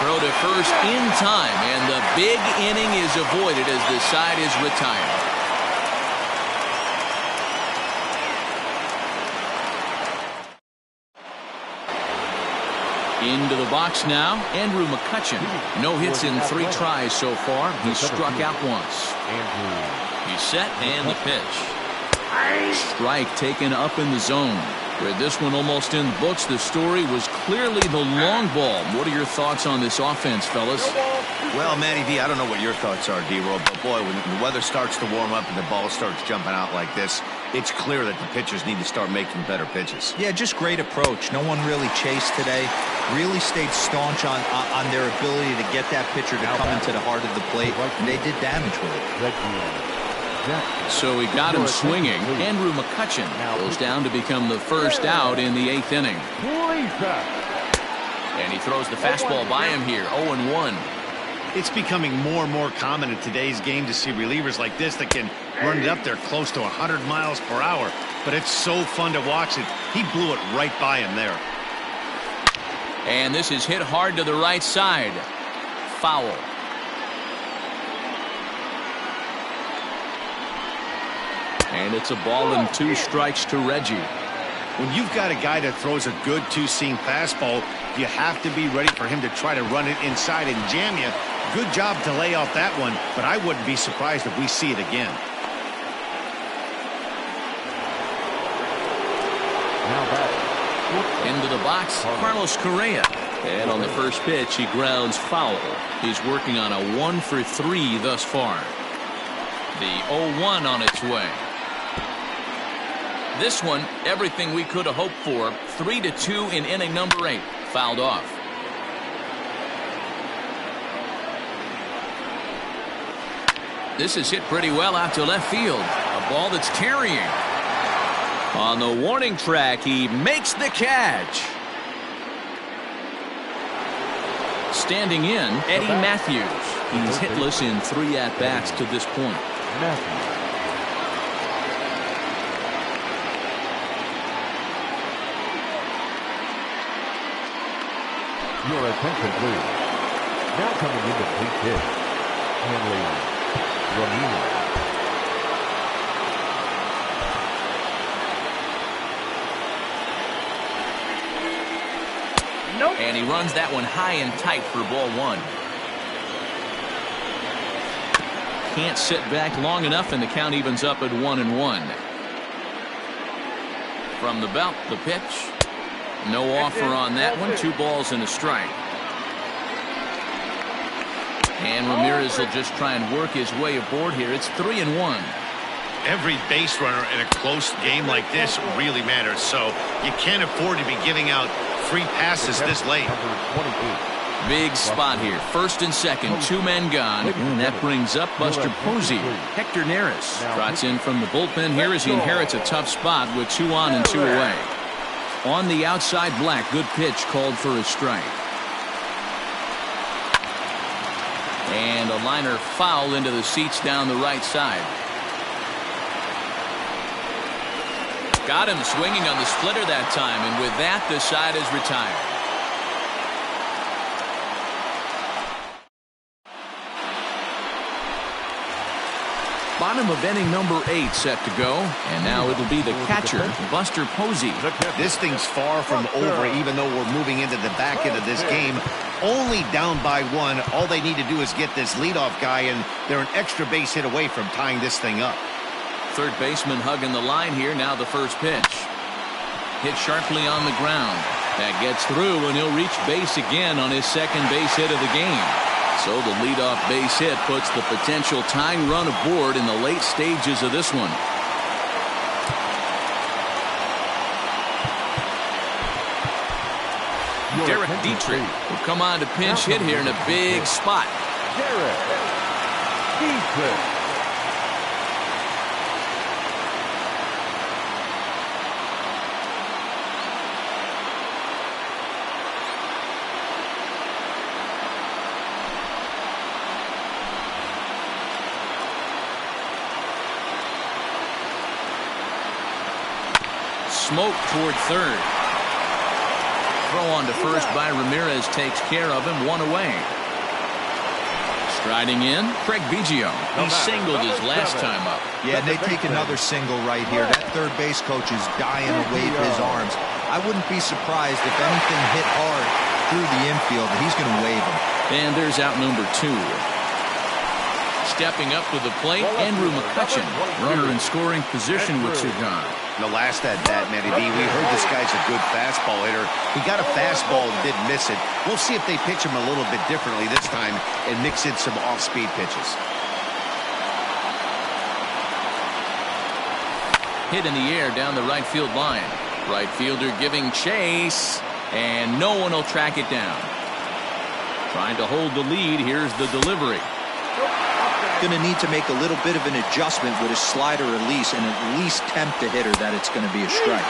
Throw to first in time, and the big inning is avoided as the side is retired. Into the box now, Andrew McCutchen. No hits in 3 tries so far. He's struck out once. He's set, and the pitch. Strike taken up in the zone. With this one almost in the books, the story was clearly the long ball. What are your thoughts on this offense, fellas? Well, Manny V, I don't know what your thoughts are, D-Roll, but boy, when the weather starts to warm up and the ball starts jumping out like this, it's clear that the pitchers need to start making better pitches. Yeah, just great approach. No one really chased today. Really stayed staunch on their ability to get that pitcher to come into the heart of the plate, and they did damage with it. So he got him swinging. Andrew McCutchen goes down to become the first out in the 8th inning. And he throws the fastball by him here, 0-1. It's becoming more and more common in today's game to see relievers like this that can run it up there close to 100 miles per hour. But it's so fun to watch it. He blew it right by him there. And this is hit hard to the right side. Foul. And it's a ball and 2 strikes to Reggie. When you've got a guy that throws a good 2-seam fastball, you have to be ready for him to try to run it inside and jam you. Good job to lay off that one, but I wouldn't be surprised if we see it again. Into the box, Carlos Correa. And on the first pitch, he grounds foul. He's working on a 1 for 3 thus far. The 0-1 on its way. This one, everything we could have hoped for. 3-2 in inning number 8. Fouled off. This is hit pretty well out to left field. A ball that's carrying. On the warning track, he makes the catch. Standing in, Eddie Matthews. He's hitless in 3 at-bats to this point. Matthews. Your attention, please. Now coming in the plate hit, Hanley Ramirez. Nope. And he runs that one high and tight for ball 1. Can't sit back long enough, and the count evens up at 1-1. From the belt, the pitch. No offer on that one. 2 balls and a strike. And Ramirez will just try and work his way aboard here. It's 3-1. Every base runner in a close game like this really matters, so you can't afford to be giving out free passes this late. Big spot here. First and second, 2 men gone. And that brings up Buster Posey. Hector Neris trots in from the bullpen here as he inherits a tough spot with 2 on and 2 away. On the outside, Black. Good pitch called for a strike. And a liner foul into the seats down the right side. Got him swinging on the splitter that time, and with that, the side is retired. Bottom of inning number 8 set to go, and now it'll be the catcher, Buster Posey. This thing's far from over, even though we're moving into the back end of this game. Only down by 1. All they need to do is get this leadoff guy, and they're an extra base hit away from tying this thing up. Third baseman hugging the line here. Now the first pitch. Hit sharply on the ground. That gets through, and he'll reach base again on his second base hit of the game. So the leadoff base hit puts the potential tying run aboard in the late stages of this one. Derek Dietrich will come on to pinch hit here in a big spot. Derek Dietrich. Smoke toward third. Throw on to first by Ramirez takes care of him. 1 away. Striding in, Craig Biggio. He singled his last time up. Yeah, and they take another single right here. That third base coach is dying to wave his arms. I wouldn't be surprised if anything hit hard through the infield, and he's going to wave him. And there's out number 2. Stepping up to the plate, Andrew McCutchen. Runner in scoring position with 2 gone. The last at bat, Matty B, we heard this guy's a good fastball hitter. He got a fastball and didn't miss it. We'll see if they pitch him a little bit differently this time and mix in some off-speed pitches. Hit in the air down the right field line. Right fielder giving chase, and no one will track it down. Trying to hold the lead. Here's the delivery. Going to need to make a little bit of an adjustment with his slider release and at least tempt the hitter that it's going to be a strike.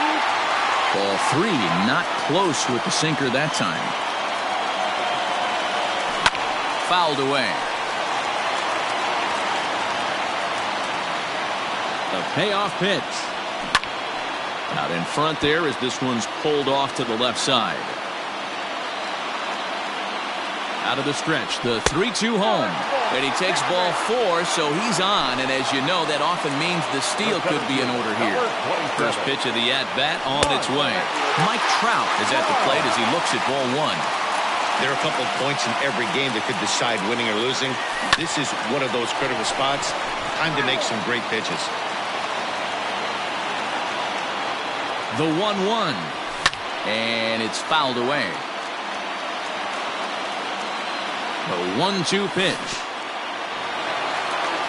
Ball 3, not close with the sinker that time. Fouled away. A payoff pitch. Out in front there as this one's pulled off to the left side. Out of the stretch, the 3-2 home. And he takes ball 4, so he's on. And as you know, that often means the steal could be in order here. First pitch of the at-bat on its way. Mike Trout is at the plate as he looks at ball 1. There are a couple of points in every game that could decide winning or losing. This is one of those critical spots. Time to make some great pitches. The 1-1. And it's fouled away. The 1-2 pitch.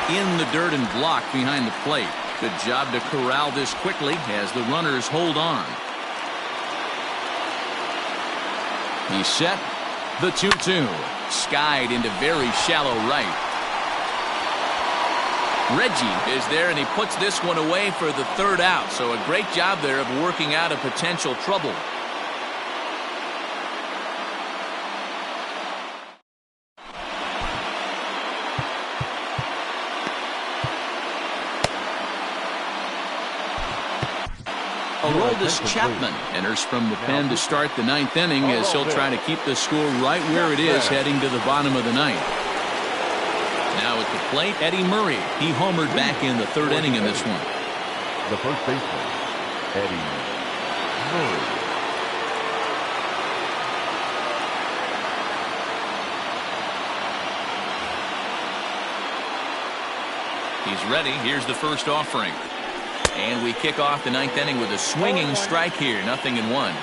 In the dirt and blocked behind the plate. Good job to corral this quickly as the runners hold on. He's set. The 2-2. Skied into very shallow right. Reggie is there, and he puts this one away for the 3rd out. So a great job there of working out a potential trouble. Aroldis Chapman enters from the pen to start the ninth inning as he'll try to keep the score right where it is heading to the bottom of the ninth. Now at the plate, Eddie Murray. He homered back in the third inning in this one. The first baseman, Eddie Murray. He's ready. Here's the first offering. And we kick off the ninth inning with a swinging strike here. 0-1.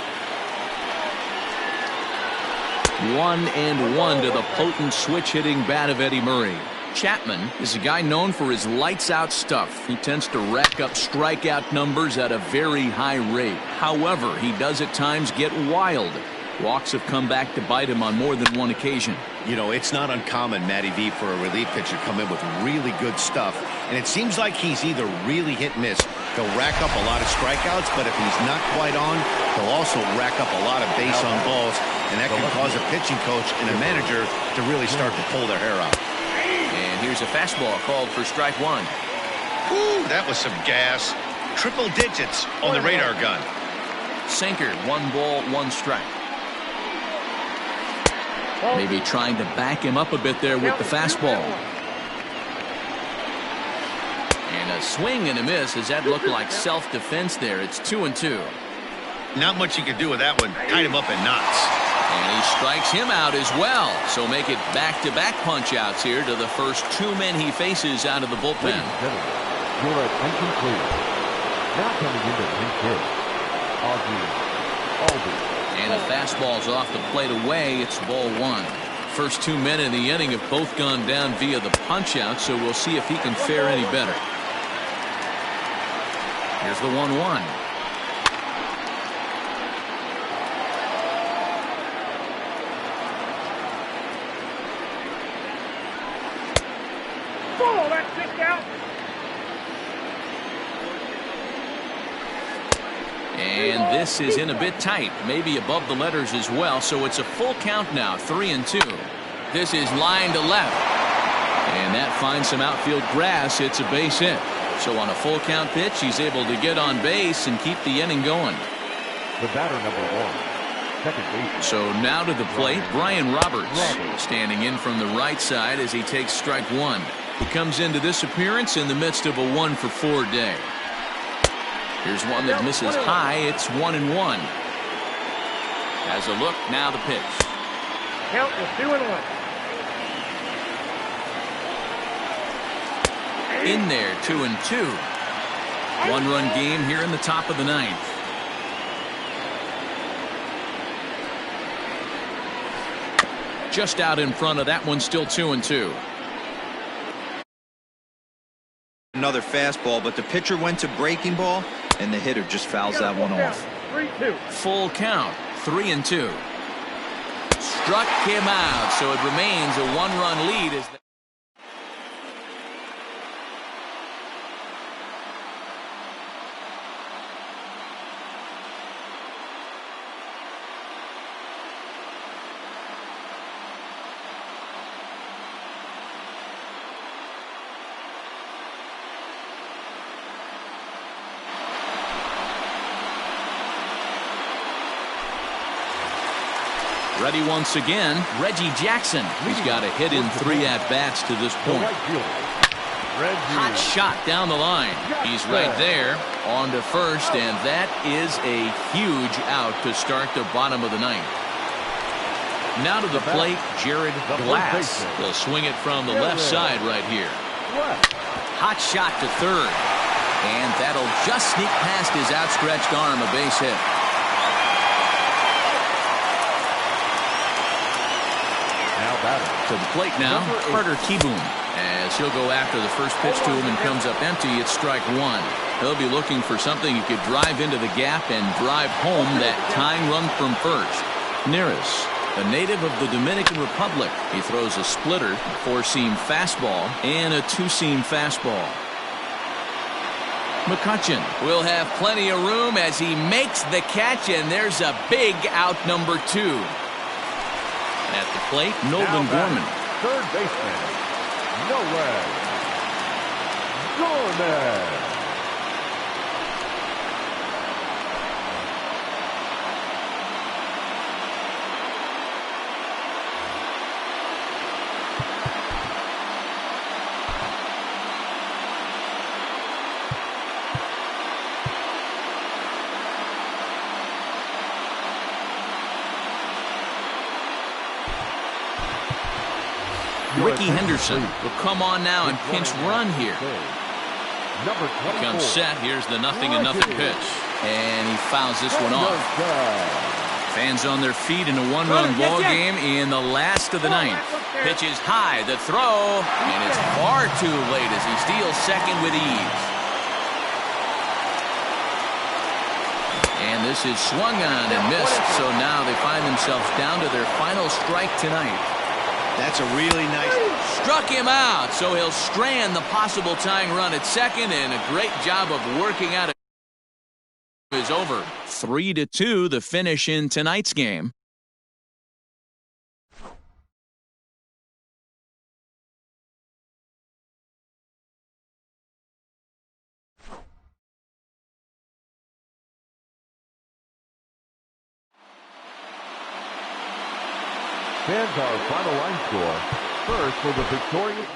1-1 to the potent switch-hitting bat of Eddie Murray. Chapman is a guy known for his lights-out stuff. He tends to rack up strikeout numbers at a very high rate. However, he does at times get wild. Walks have come back to bite him on more than one occasion. You know, it's not uncommon, Matty V, for a relief pitcher to come in with really good stuff. And it seems like he's either really hit-miss. He'll rack up a lot of strikeouts, but if he's not quite on, he'll also rack up a lot of base on balls. And that can cause a pitching coach and a manager to really start to pull their hair out. And here's a fastball called for strike one. Ooh, that was some gas. Triple digits on the radar gun. Sinker, 1 ball, 1 strike. Maybe trying to back him up a bit there with the fastball. And a swing and a miss. Does that look like self-defense there? It's 2-2. Not much you can do with that one. Tied him up in knots. And he strikes him out as well. So make it back-to-back punch-outs here to the first 2 men he faces out of the bullpen. Your attention please. Now coming into pinch hit, Ozzie Albies. And the fastball's off the plate away. It's ball 1. First 2 men in the inning have both gone down via the punch-out, so we'll see if he can fare any better. Here's the 1-1. And this is in a bit tight, maybe above the letters as well, so it's a full count now, 3-2. This is line to left. And that finds some outfield grass. It's a base hit. So on a full count pitch, he's able to get on base and keep the inning going. The batter number 1, second baseman. So now to the plate, Brian Roberts, standing in from the right side as he takes strike 1. He comes into this appearance in the midst of a 1-for-4 day. Here's one that misses high. It's 1-1. Has a look. Now the pitch. Count is 2-1. In there, 2-2. 1-run game here in the top of the ninth. Just out in front of that one, still 2-2. Another fastball, but the pitcher went to breaking ball, and the hitter just fouls that one off. 3-2. Full count, 3-2. Struck him out, so it remains a 1-run lead as ready once again, Reggie Jackson. He's got a hit in 3 at-bats to this point. Hot shot down the line. He's right there on to first, and that is a huge out to start the bottom of the ninth. Now to the plate, Jared Glass. He'll swing it from the left side right here. Hot shot to third, and that'll just sneak past his outstretched arm, a base hit. To the plate now, Carter Kieboom, as he'll go after the first pitch to him and comes up empty. It's strike 1. He'll be looking for something he could drive into the gap and drive home that tying run from first. Neris, a native of the Dominican Republic. He throws a splitter, a 4-seam fastball, and a 2-seam fastball. McCutchen will have plenty of room as he makes the catch, and there's a big out, number 2. At the plate, Nolan Gorman. Third baseman, Nolan Gorman. Ricky Henderson will come on now and pinch run here. Number 24. Comes set. Here's the 0-0 pitch. And he fouls this one off. Fans on their feet in a one-run ball game in the last of the ninth. Pitch is high, the throw, and it's far too late as he steals second with ease. And this is swung on and missed, so now they find themselves down to their final strike tonight. That's a really nice... Struck him out, so he'll strand the possible tying run at second, and a great job of working out is over. 3-2 the finish in tonight's game. Fans, our final line score. First for the victorious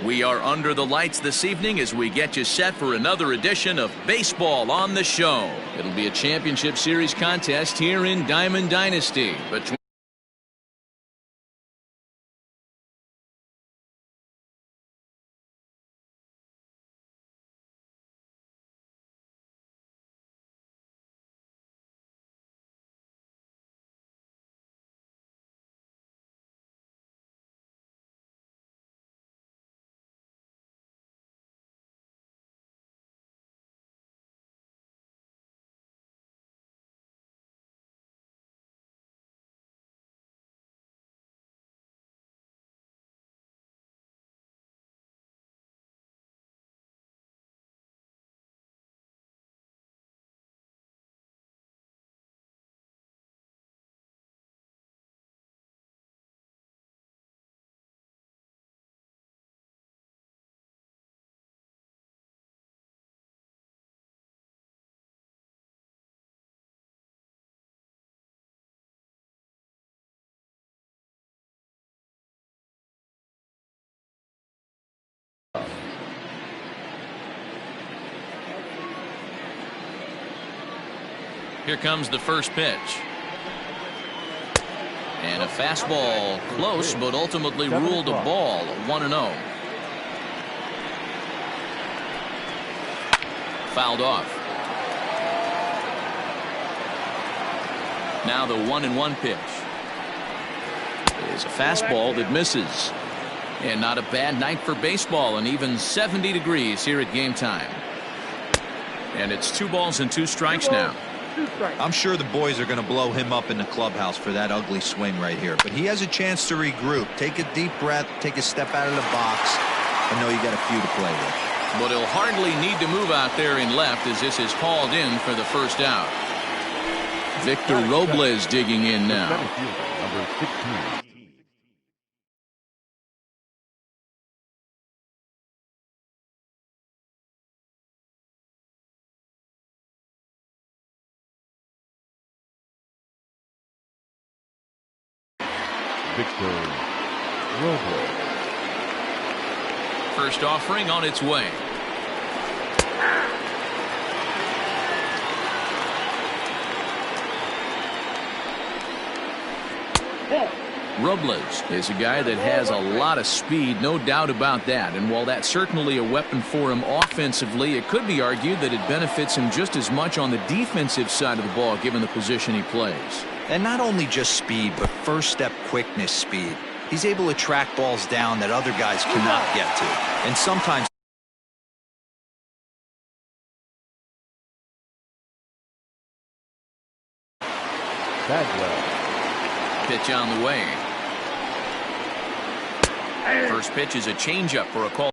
We are under the lights this evening as we get you set for another edition of Baseball on the Show. It'll be a championship series contest here in Diamond Dynasty between Here comes the first pitch. And a fastball close, but ultimately ruled a ball. 1-0. Fouled off. Now the 1-1 pitch. Is a fastball that misses. And not a bad night for baseball, and even 70 degrees here at game time. And it's 2 balls and 2 strikes now. I'm sure the boys are going to blow him up in the clubhouse for that ugly swing right here. But he has a chance to regroup. Take a deep breath. Take a step out of the box. I know you got a few to play with. But he'll hardly need to move out there in left as this is hauled in for the first out. Victor Robles digging in now. Number 16. Victor Robles. First offering on its way. Robles is a guy that has a lot of speed, no doubt about that. And while that's certainly a weapon for him offensively, it could be argued that it benefits him just as much on the defensive side of the ball given the position he plays. And not only just speed, but first step quickness speed. He's able to track balls down that other guys cannot get to. And sometimes Bagwell. Pitch on the way. First pitch is a changeup for a call.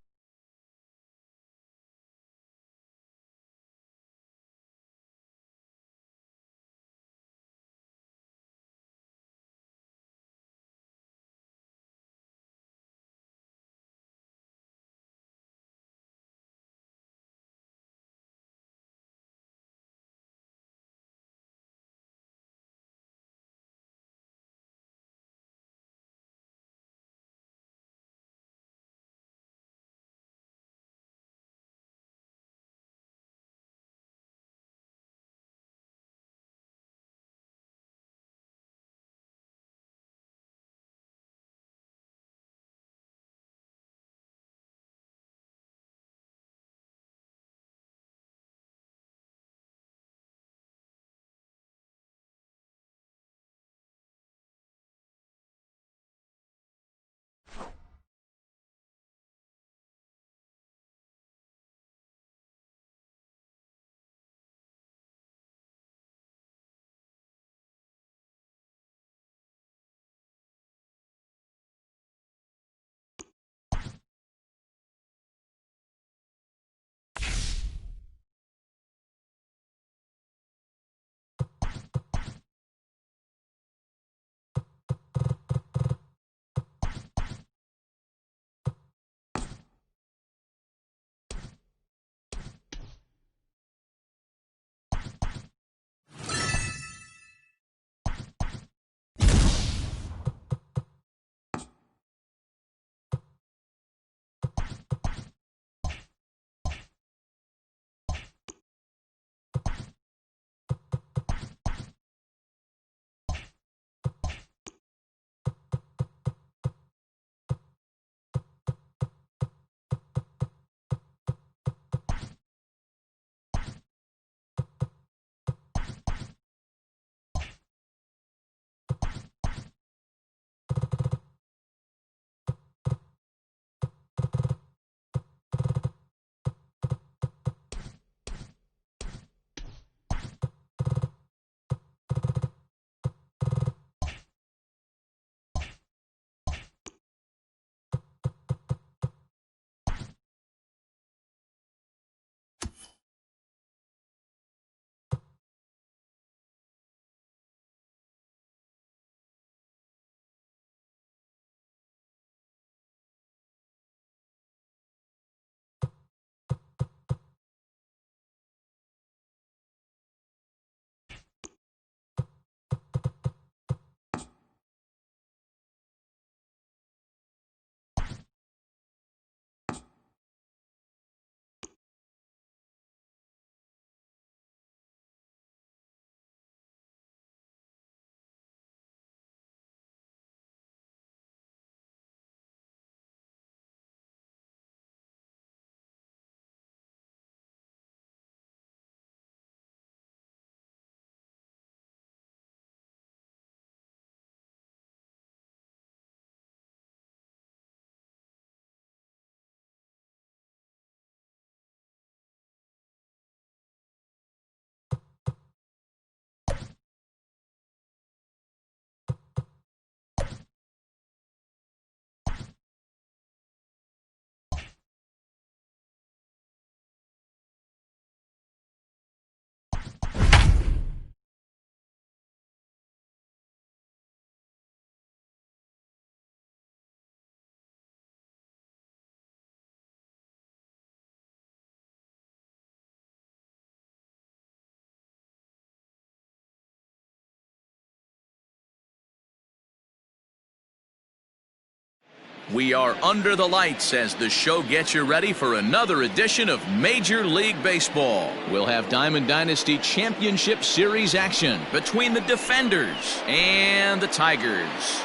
We are under the lights as the show gets you ready for another edition of Major League Baseball. We'll have Diamond Dynasty Championship Series action between the Defenders and the Tigers.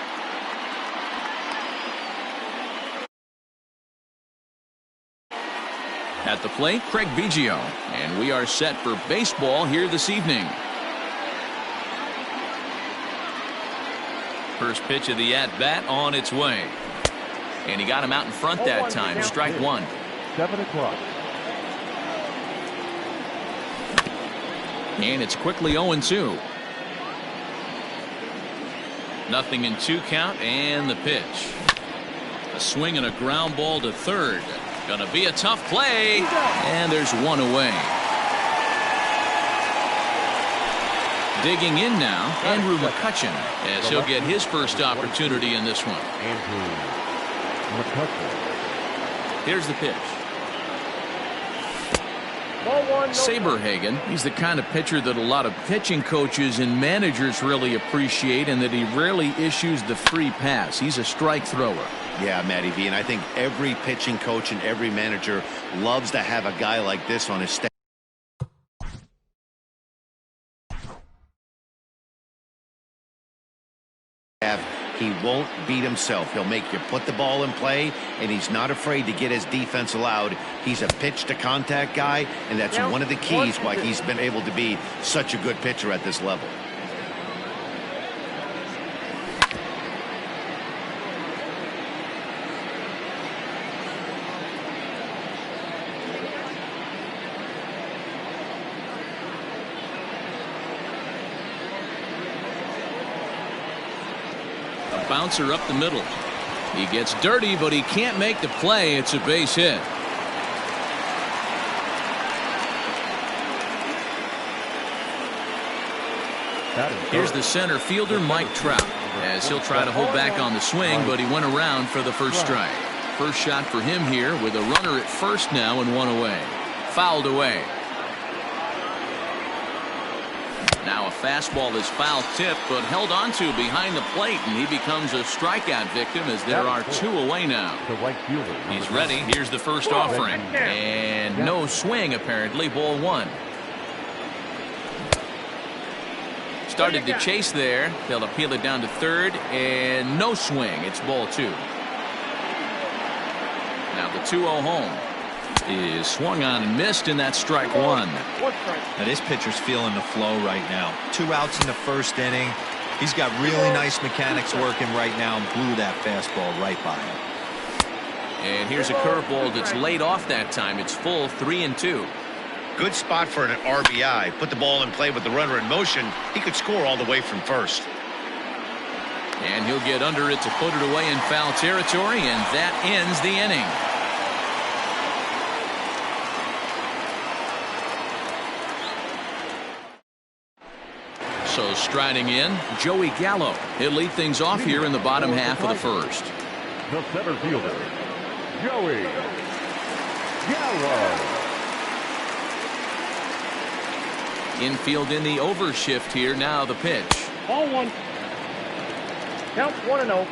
At the plate, Craig Biggio, and we are set for baseball here this evening. First pitch of the at-bat on its way. And he got him out in front that time. Strike one. 7 o'clock. And it's quickly 0-2. Nothing in 2 count, and the pitch. A swing and a ground ball to third. Gonna be a tough play, and there's one away. Digging in now, Andrew McCutchen, as he'll get his first opportunity in this one. Andrew McCutchen. Here's the pitch. Ball one, no Saberhagen, he's the kind of pitcher that a lot of pitching coaches and managers really appreciate, and that he rarely issues the free pass. He's a strike thrower. Yeah, Matty V, and I think every pitching coach and every manager loves to have a guy like this on his staff. He won't beat himself. He'll make you put the ball in play, and he's not afraid to get his defense allowed. He's a pitch-to-contact guy, and that's one of the keys why he's been able to be such a good pitcher at this level. Bouncer up the middle. He gets dirty, but he can't make the play. It's a base hit. Here's the center fielder, Mike Trout, as he'll try to hold back on the swing, but he went around for the first strike. First shot for him here with a runner at first now and one away. Fouled away. Now a fastball is foul tipped, but held onto behind the plate, and he becomes a strikeout victim as there are 2 away now. He's ready. Here's the first offering. And no swing, apparently. Ball 1. Started to chase there. They'll appeal it down to third, and no swing. It's ball 2. Now the 2-0 home is swung on and missed, and that's strike 1. Now this pitcher's feeling the flow right now. 2 outs in the first inning. He's got really nice mechanics working right now and blew that fastball right by him. And here's a curveball that's laid off that time. It's full 3-2. Good spot for an RBI. Put the ball in play with the runner in motion. He could score all the way from first. And he'll get under it to put it away in foul territory, and that ends the inning. So striding in, Joey Gallo. He'll lead things off here in the bottom half of the first. The center fielder, Joey Gallo. Infield in the overshift here. Now the pitch. Ball 1. Count 1-0.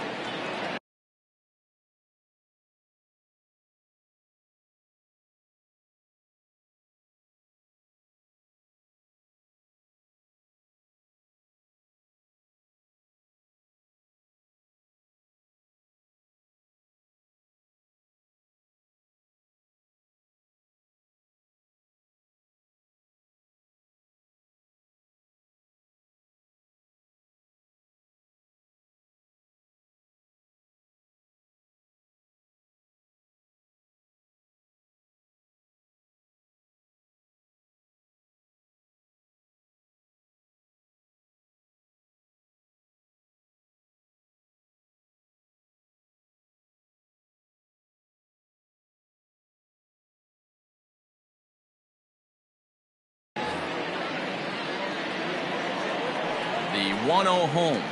The 1-0 home.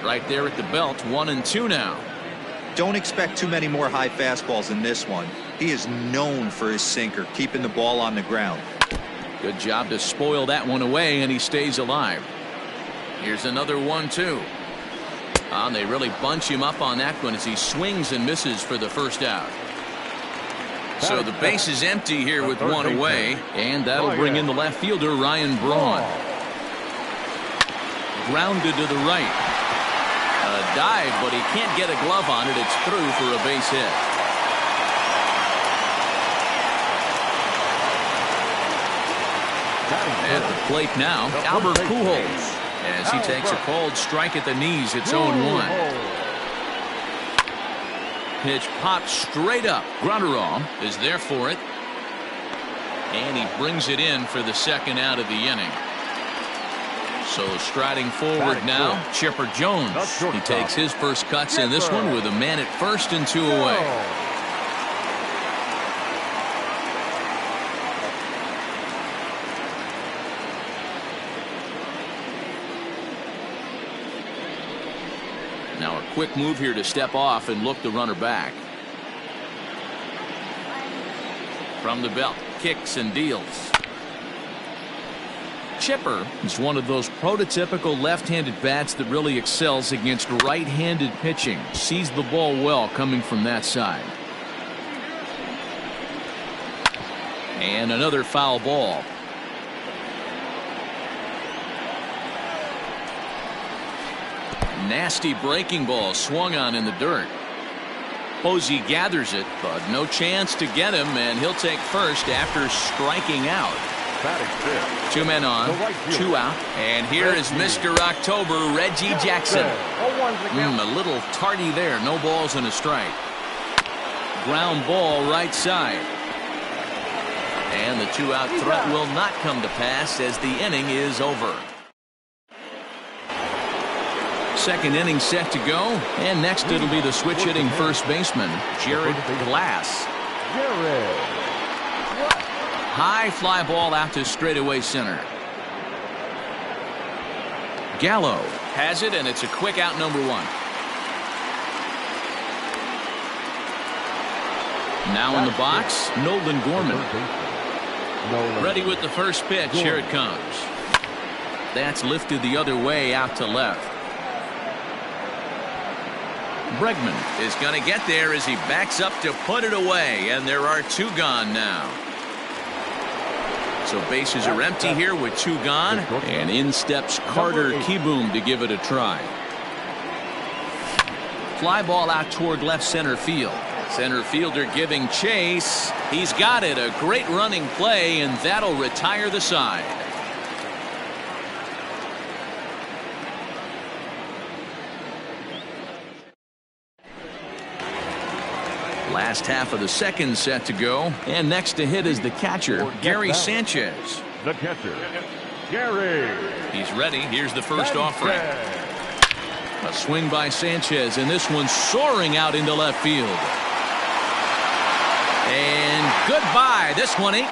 Right there at the belt. 1-2 now. Don't expect too many more high fastballs in this one. He is known for his sinker, keeping the ball on the ground. Good job to spoil that one away, and he stays alive. Here's another 1-2. And they really bunch him up on that one as he swings and misses for the first out. So the base is empty here with one away, and that'll bring in the left fielder, Ryan Braun. Grounded to the right. A dive, but he can't get a glove on it. It's through for a base hit. At the plate now, Albert Pujols, as he takes a called strike at the knees. It's 0-1. Pitch popped straight up. Gronderall is there for it, and he brings it in for the second out of the inning. So striding forward now, Chipper Jones. He takes his first cuts in this one with a man at first and 2 away. Now a quick move here to step off and look the runner back. From the belt, kicks and deals. Chipper is one of those prototypical left-handed bats that really excels against right-handed pitching. Sees the ball well coming from that side. And another foul ball. Nasty breaking ball swung on in the dirt. Posey gathers it, but no chance to get him, and he'll take first after striking out. 2 men on, 2 out, and here is Mr. October, Reggie Jackson. A little tardy there, no balls and a strike. Ground ball right side. And the 2-out threat will not come to pass as the inning is over. Second inning set to go, and next it'll be the switch-hitting first baseman, Jared Glass. High fly ball out to straightaway center. Gallo has it, and it's a quick out, number 1. Now in the box, Nolan Gorman. Ready with the first pitch. Here it comes. That's lifted the other way out to left. Bregman is going to get there as he backs up to put it away, and there are 2 gone now. So bases are empty here with 2 gone, and in steps Carter Kieboom to give it a try. Fly ball out toward left center field. Center fielder giving chase. He's got it. A great running play, and that'll retire the side. Last half of the second set to go, and next to hit is the catcher, Gary Sanchez. The catcher, Gary. He's ready. Here's the first offering. A swing by Sanchez, and this one soaring out into left field. And goodbye. This one ain't.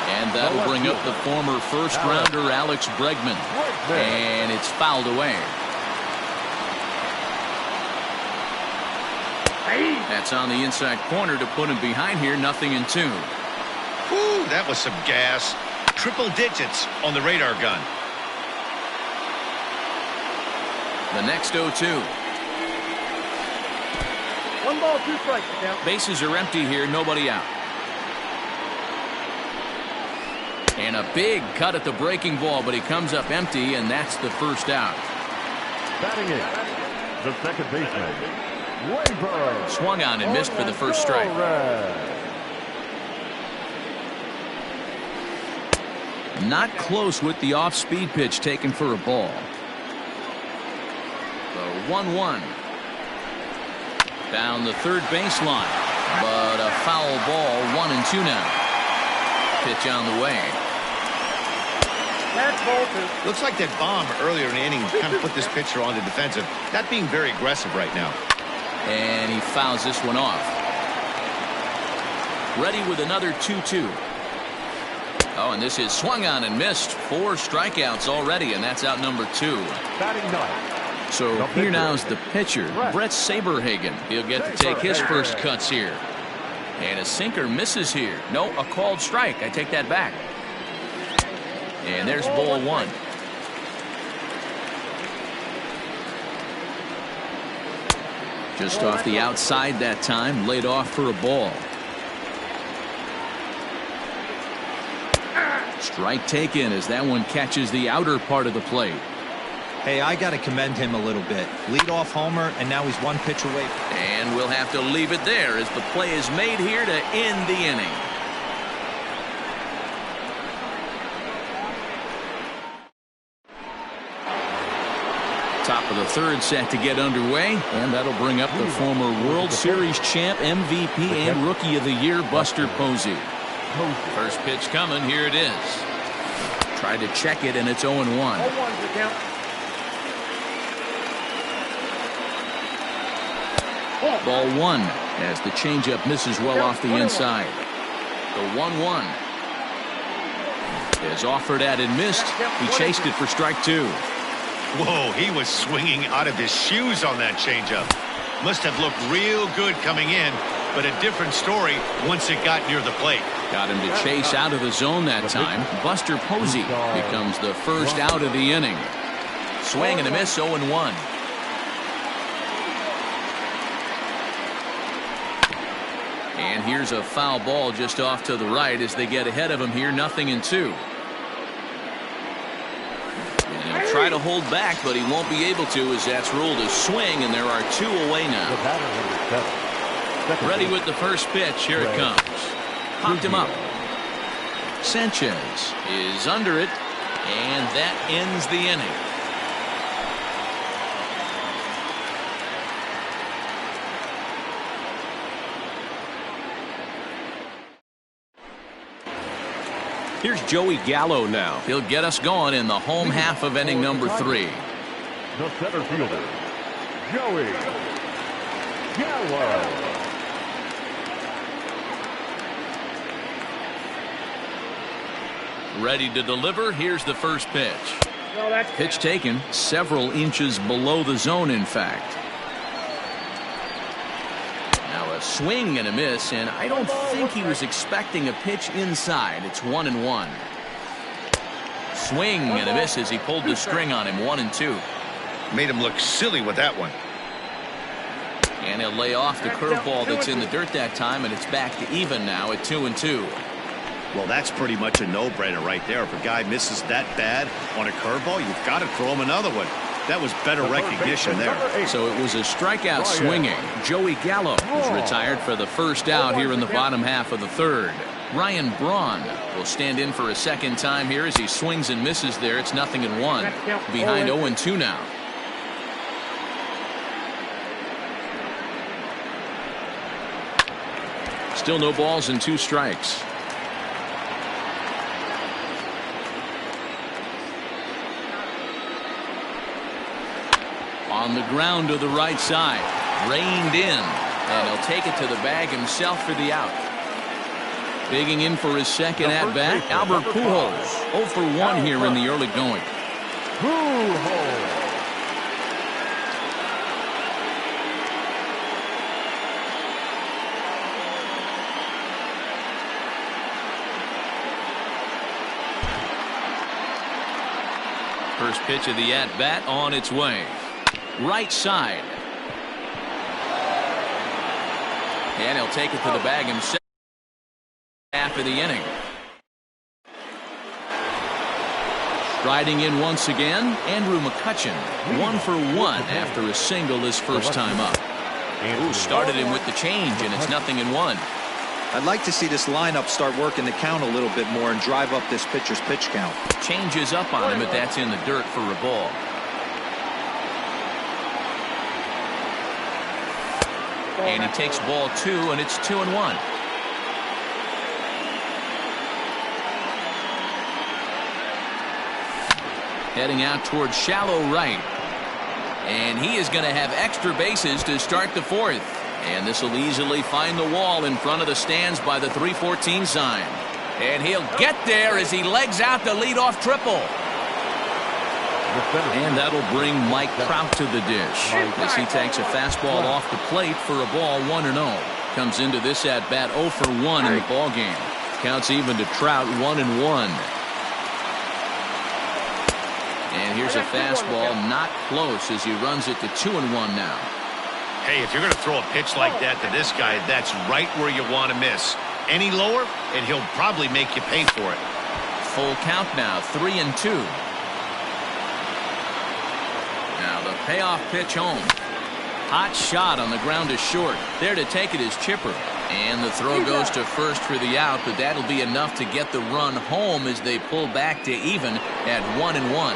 And that'll bring up the former first-rounder Alex Bregman. And it's fouled away. That's on the inside corner to put him behind here. 0-2. Ooh, that was some gas. Triple digits on the radar gun. The next 0-2. 1 ball, 2 strikes. Bases are empty here. Nobody out. And a big cut at the breaking ball, but he comes up empty, and that's the first out. Batting it, the second baseman, Labor. Swung on and missed for the first strike. Not close with the off-speed pitch taken for a ball. The 1-1. Down the third baseline, but a foul ball. 1-2 now. Pitch on the way. That's ball 2. Looks like that bomb earlier in the inning kind of put this pitcher on the defensive. Not being very aggressive right now. And he fouls this one off. Ready with another 2-2. Oh, and this is swung on and missed. 4 strikeouts already, and that's out number 2. Batting ninth, So here now's the pitcher, Brett Saberhagen. He'll get to take his first cuts here. And a sinker misses here. No, a called strike. I take that back. And there's ball one. Just off the outside that time, laid off for a ball. Strike taken as that one catches the outer part of the plate. Hey, I got to commend him a little bit. Lead off homer, and now he's one pitch away. And we'll have to leave it there as the play is made here to end the inning. Top of the third set to get underway, and that'll bring up the former World Series champ, MVP, and Rookie of the Year, Buster Posey. First pitch coming, here it is. Tried to check it, and it's 0-1. Ball one as the changeup misses well off the inside. The 1-1 is offered at and missed. He chased it for strike two. Whoa, he was swinging out of his shoes on that changeup. Must have looked real good coming in, but a different story once it got near the plate. Got him to chase out of the zone that time. Buster Posey becomes the first out of the inning. Swing and a miss, 0-1. And here's a foul ball just off to the right as they get ahead of him here, 0-2. And he'll try to hold back, but he won't be able to as that's ruled a swing, and there are two away now. Ready with the first pitch. Here it comes. Popped him up. Sanchez is under it, and that ends the inning. Here's Joey Gallo now. He'll get us going in the home half of inning number 3. The center fielder, Joey Gallo. Ready to deliver. Here's the first pitch. Pitch taken several inches below the zone, in fact. Now a swing and a miss, and I don't think he was expecting a pitch inside. It's 1-1. Swing and a miss as he pulled the string on him. 1-2. Made him look silly with that one. And he'll lay off the curveball that's in the dirt that time, and it's back to even now at 2-2. Well, that's pretty much a no-brainer right there. If a guy misses that bad on a curveball, you've got to throw him another one. That was better recognition there. So it was a strikeout swinging. Joey Gallo is retired for the first out here in the bottom half of the third. Ryan Braun will stand in for a second time here as he swings and misses there. It's 0-1. Behind 0-2 now. Still no balls and 2 strikes. On the ground to the right side. Reined in. And he'll take it to the bag himself for the out. Digging in for his second at-bat, Albert Pujols. 0 for 1 here in the early going. Pujols. First pitch of the at-bat on its way. Right side. And he'll take it to the bag himself after the inning. Striding in once again, Andrew McCutchen. 1 for 1 after a single his first time up. Ooh, started him with the change, and it's 0-1. I'd like to see this lineup start working the count a little bit more and drive up this pitcher's pitch count. Changes up on him, but that's in the dirt for a ball. And he takes ball 2, and it's 2-1. Heading out towards shallow right. And he is going to have extra bases to start the 4th. And this will easily find the wall in front of the stands by the 314 sign. And he'll get there as he legs out the leadoff triple. And that'll bring Mike Trout to the dish as he takes a fastball off the plate for a ball 1-0. Comes into this at bat 0 for 1 in the ball game. Counts even to Trout 1-1. And here's a fastball not close as he runs it to 2-1 now. Hey, if you're going to throw a pitch like that to this guy, that's right where you want to miss. Any lower, and he'll probably make you pay for it. Full count now, 3-2. Now the payoff pitch home. Hot shot on the ground to short. There to take it is Chipper. And the throw goes to first for the out, but that'll be enough to get the run home as they pull back to even at 1-1.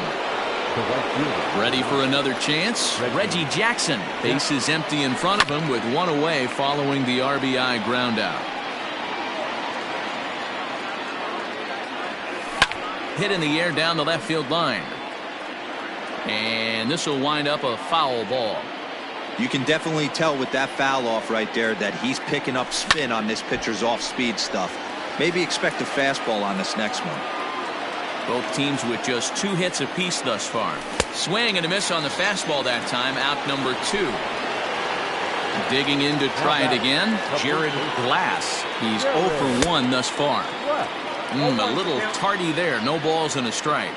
Ready for another chance? Reggie Jackson. Base is empty in front of him with one away following the RBI ground out. Hit in the air down the left field line. And this will wind up a foul ball. You can definitely tell with that foul off right there that he's picking up spin on this pitcher's off-speed stuff. Maybe expect a fastball on this next one. Both teams with just 2 hits apiece thus far. Swing and a miss on the fastball that time. Out number 2. Digging in to try it again. Jared Glass. He's 0 for 1 thus far. A little tardy there. No balls and a strike.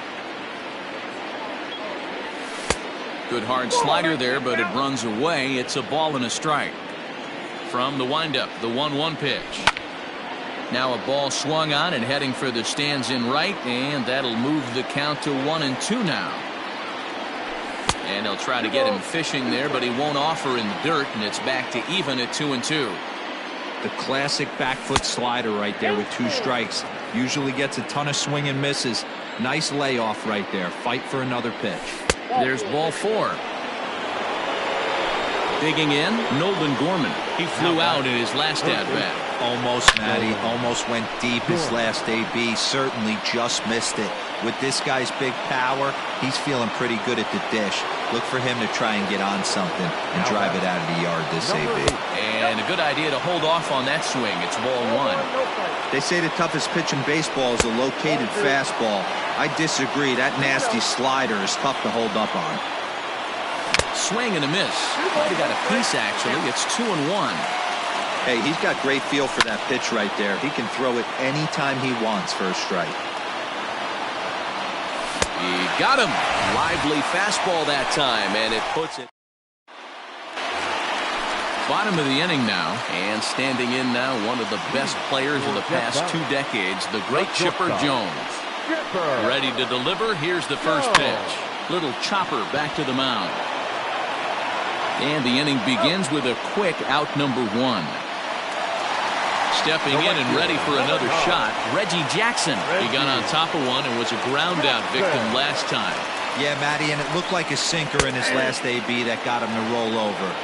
Good hard slider there, but it runs away. It's a ball and a strike. From the windup, the 1-1 pitch. Now a ball swung on and heading for the stands in right, and that'll move the count to 1-2 now. And they'll try to get him fishing there, but he won't offer in the dirt, and it's back to even at 2-2. The classic back foot slider right there with 2 strikes. Usually gets a ton of swing and misses. Nice layoff right there. Fight for another pitch. There's ball 4. Digging in, Nolan Gorman. He flew out in his last at-bat. Almost, Matty. Almost went deep his last AB. Certainly just missed it. With this guy's big power, he's feeling pretty good at the dish. Look for him to try and get on something and drive it out of the yard this AB. And a good idea to hold off on that swing. It's ball 1. They say the toughest pitch in baseball is a located fastball. I disagree. That nasty slider is tough to hold up on. Swing and a miss. Might have got a piece, actually. It's 2-1. Hey, he's got great feel for that pitch right there. He can throw it anytime he wants for a strike. He got him. Lively fastball that time, and it puts it. Bottom of the inning now, and standing in now, one of the best players of the past 2 decades, the great Chipper Jones. Ready to deliver. Here's the first pitch. Little chopper back to the mound. And the inning begins with a quick out number 1. Stepping in and ready for another shot, Reggie Jackson. He got on top of one and was a ground out victim last time. Yeah, Matty, and it looked like a sinker in his last AB that got him to roll over.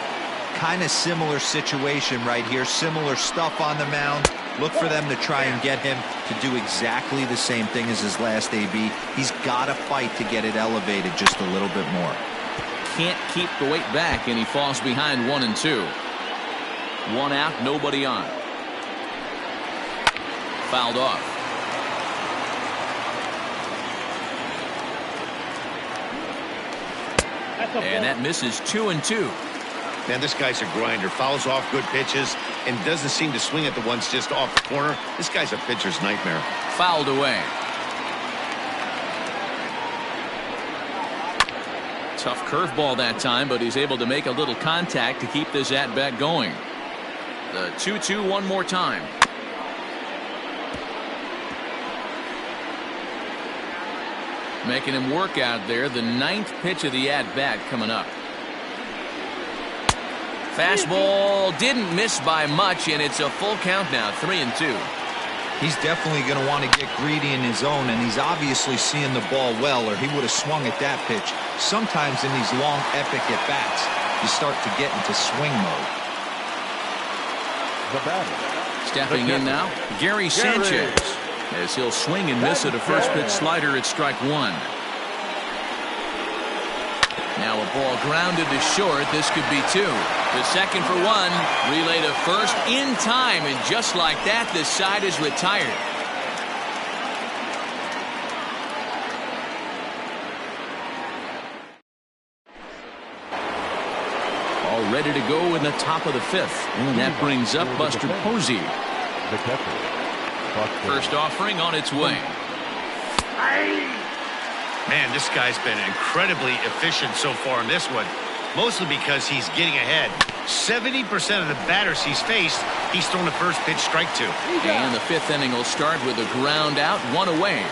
Kind of similar situation right here. Similar stuff on the mound. Look for them to try and get him to do exactly the same thing as his last AB. He's got to fight to get it elevated just a little bit more. Can't keep the weight back, and he falls behind 1-2. 1 out, nobody on. Fouled off. And that misses 2-2. Man, this guy's a grinder. Fouls off good pitches and doesn't seem to swing at the ones just off the corner. This guy's a pitcher's nightmare. Fouled away. Tough curveball that time, but he's able to make a little contact to keep this at-bat going. The 2-2 one more time. Making him work out there. The 9th pitch of the at-bat coming up. Fastball didn't miss by much, and it's a full count now, 3-2. He's definitely going to want to get greedy in his own, and he's obviously seeing the ball well, or he would have swung at that pitch. Sometimes in these long, epic at-bats, you start to get into swing mode. Stepping in now, Gary Sanchez, as he'll swing and miss at a first pitch slider at strike 1. Now a ball grounded to short. This could be 2. The second for 1. Relay to first in time, and just like that, the side is retired. All ready to go in the top of the 5th. And that brings up Buster Posey. The catcher, Buster. First offering on its way. Man, this guy's been incredibly efficient so far in this one, mostly because he's getting ahead. 70% of the batters he's faced, he's thrown the first pitch strike to. And the 5th inning will start with a ground out, 1 away.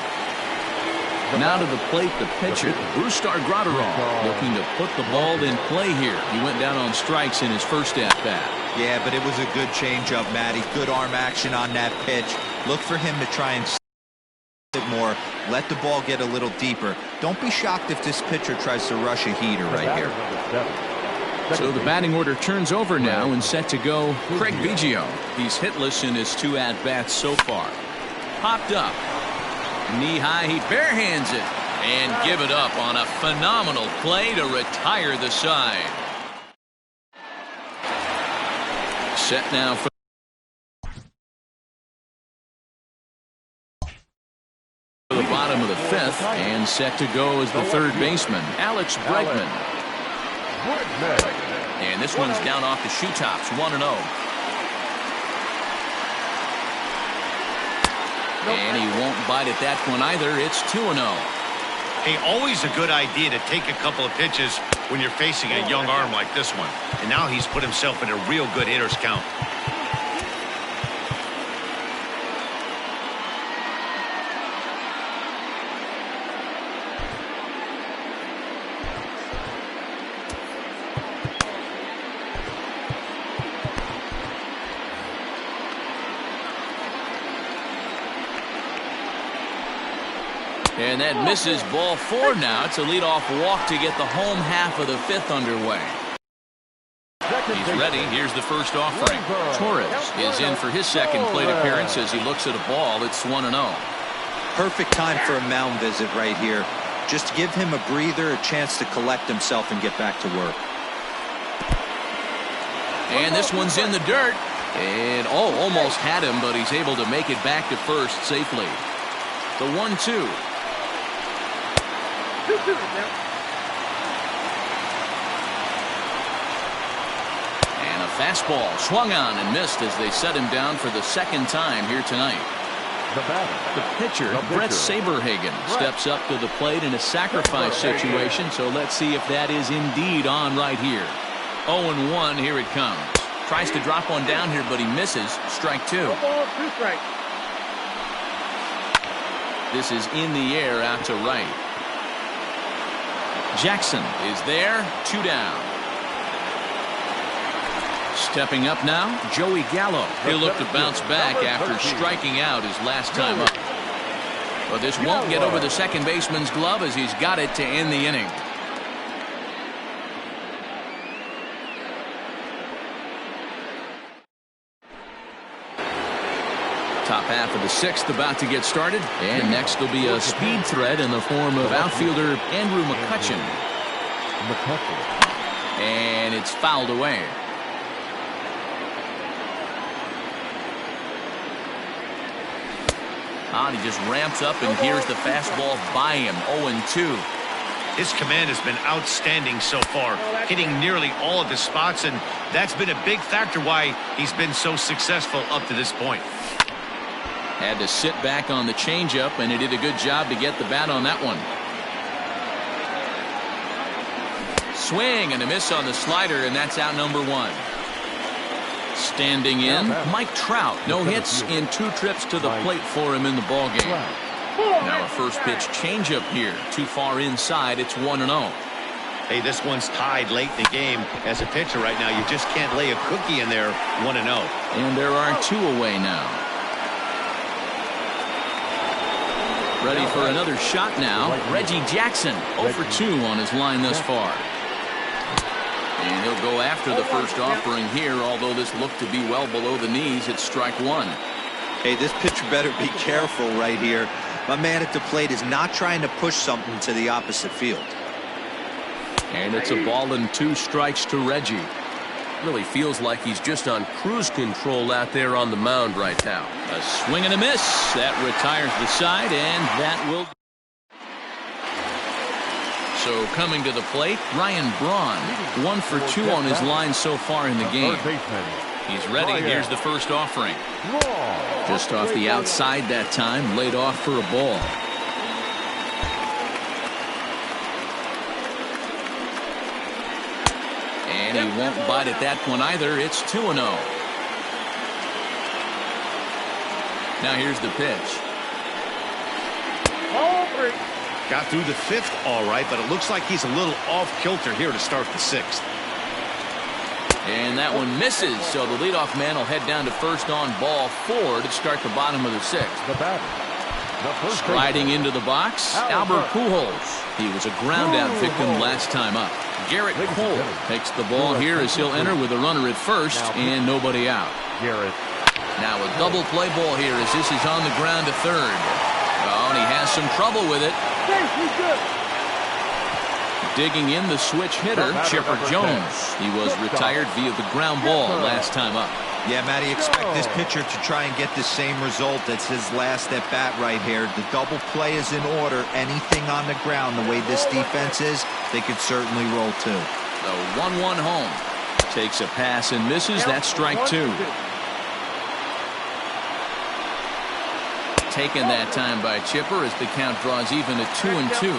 Now to the plate, the pitcher, Brusdar Graterol, looking to put the ball in play here. He went down on strikes in his first at-bat. Yeah, but it was a good changeup, Matty. Good arm action on that pitch. Look for him to try and it more, let the ball get a little deeper. Don't be shocked if this pitcher tries to rush a heater right here. So the batting order turns over now and set to go Craig Biggio. He's hitless in his 2 at-bats so far. Popped up. Knee high, he barehands it and give it up on a phenomenal play to retire the side. Set now for the bottom of the 5th, and set to go as the 3rd baseman, Alex Bregman. And this one's down off the shoe tops, 1-0. And he won't bite at that one either. It's 2-0. Hey, always a good idea to take a couple of pitches when you're facing a young arm like this one. And now he's put himself in a real good hitter's count. And that misses, ball 4 now. It's a leadoff walk to get the home half of the 5th underway. He's ready. Here's the first offering. Torres is in for his 2nd plate appearance as he looks at a ball. It's 1-0. Perfect time for a mound visit right here. Just give him a breather, a chance to collect himself and get back to work. And this one's in the dirt. And almost had him, but he's able to make it back to first safely. The 1-2. And a fastball swung on and missed as they set him down for the 2nd time here tonight. The pitcher, Brett Saberhagen, steps up to the plate in a sacrifice situation, so let's see if that is indeed on right here. 0-1, here it comes. Tries to drop one down here, but he misses. Strike 2. 1 ball, 2 strikes. This is in the air out to right. Jackson is there, 2 down. Stepping up now, Joey Gallo. He'll look to bounce back after striking out his last time up. But this won't get over the 2nd baseman's glove as he's got it to end the inning. Top half of the 6th about to get started, and next will be a speed threat in the form of outfielder Andrew McCutchen. And it's fouled away. He just ramps up and here's the fastball by him. 0-2. His command has been outstanding so far, hitting nearly all of his spots, and that's been a big factor why he's been so successful up to this point. Had to sit back on the changeup, and he did a good job to get the bat on that one. Swing and a miss on the slider, and that's out number 1. Standing in, Mike Trout. No hits in 2 trips to the plate for him in the ballgame. Now a first pitch changeup here. Too far inside. It's 1-0. Hey, this one's tied late in the game. As a pitcher right now, you just can't lay a cookie in there. 1-0. And there are 2 away now. Ready for another shot now. Reggie Jackson, 0 for 2 on his line thus far. And he'll go after the first offering here, although this looked to be well below the knees. It's strike 1. Hey, this pitcher better be careful right here. My man at the plate is not trying to push something to the opposite field. And it's a ball and 2 strikes to Reggie. Really feels like he's just on cruise control out there on the mound right now. A swing and a miss. That retires the side, and that will. So coming to the plate, Ryan Braun, 1 for 2 on his line so far in the game. He's ready. Here's the first offering. Just off the outside that time, laid off for a ball. And he won't bite at that one either. It's 2-0. Now here's the pitch. Got through the 5th all right, but it looks like he's a little off kilter here to start the 6th. And that one misses, so the leadoff man will head down to first on ball 4 to start the bottom of the 6th. Striding into the box, Albert Pujols. He was a ground-out victim last time up. Garrett Cole takes the ball here as he'll enter with a runner at first and nobody out. Now a double play ball here as this is on the ground to third. Oh, and he has some trouble with it. Digging in the switch hitter, Chipper Jones. He was retired via the ground ball last time up. Yeah, Matty, expect this pitcher to try and get the same result as his last at bat right here. The double play is in order. Anything on the ground, the way this defense is, they could certainly roll too. The 1-1 home. Takes a pass and misses. That's strike 2. Taken that time by Chipper as the count draws even at 2-2.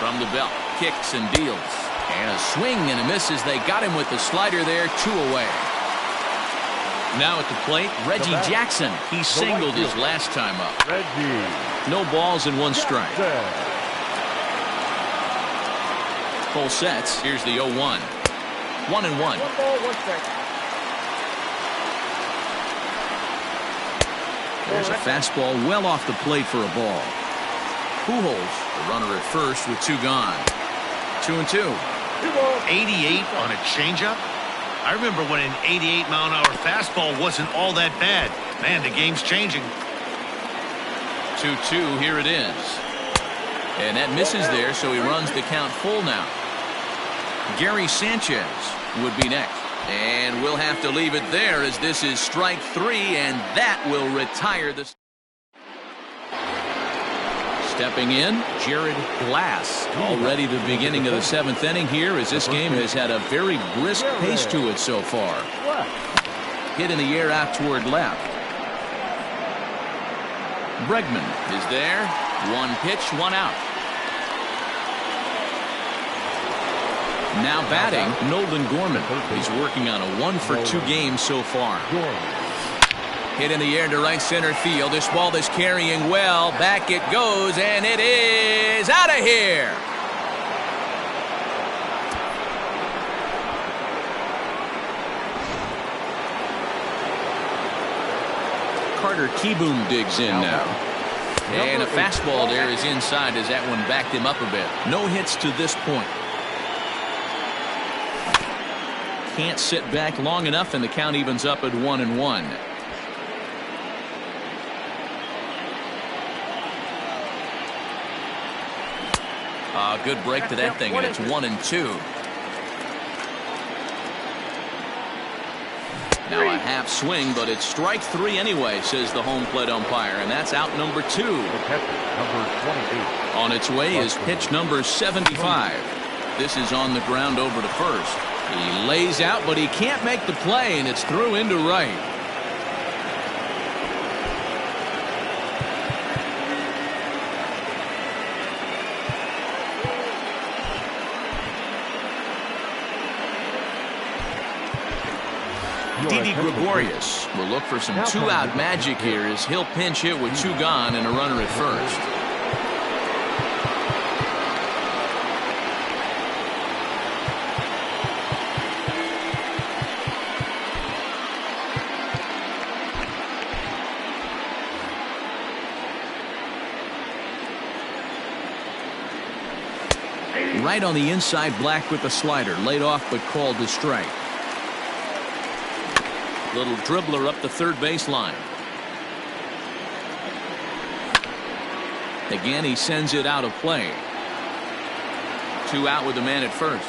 From the belt, kicks and deals. And a swing and a miss as they got him with the slider there, 2 away. Now at the plate, Reggie Jackson. He singled his last time up. No balls and 1 strike. Full sets. Here's the 0-1. 1-1. There's a fastball well off the plate for a ball. Pujols, the runner at first with 2 gone. 2-2. 88 on a changeup? I remember when an 88-mile-an-hour fastball wasn't all that bad. Man, the game's changing. 2-2, here it is. And that misses there, so he runs the count full now. Gary Sanchez would be next. And we'll have to leave it there as this is strike 3, and that will retire the... Stepping in, Jared Glass. Already the beginning of the 7th inning here as this game has had a very brisk pace to it so far. Hit in the air out toward left. Bregman is there. 1 pitch, 1 out. Now batting, Nolan Gorman. He's working on a 1 for 2 game so far. Hit in the air to right center field. This ball is carrying well. Back it goes, and it is out of here. Carter Kieboom digs in now. And a fastball there is inside as that one backed him up a bit. No hits to this point. Can't sit back long enough, and the count evens up at 1-1. Good break to that thing, and it's 1-2. Now a half swing, but it's strike 3 anyway, says the home plate umpire, and that's out number 2. On its way is pitch number 75. This is on the ground over to first. He lays out, but he can't make the play, and it's through into right. Didi Gregorius will look for some 2-out magic here as he'll pinch hit with 2 gone and a runner at first. Right on the inside, Black with the slider, laid off but called to strike. Little dribbler up the third baseline. Again, he sends it out of play. 2 out with the man at first.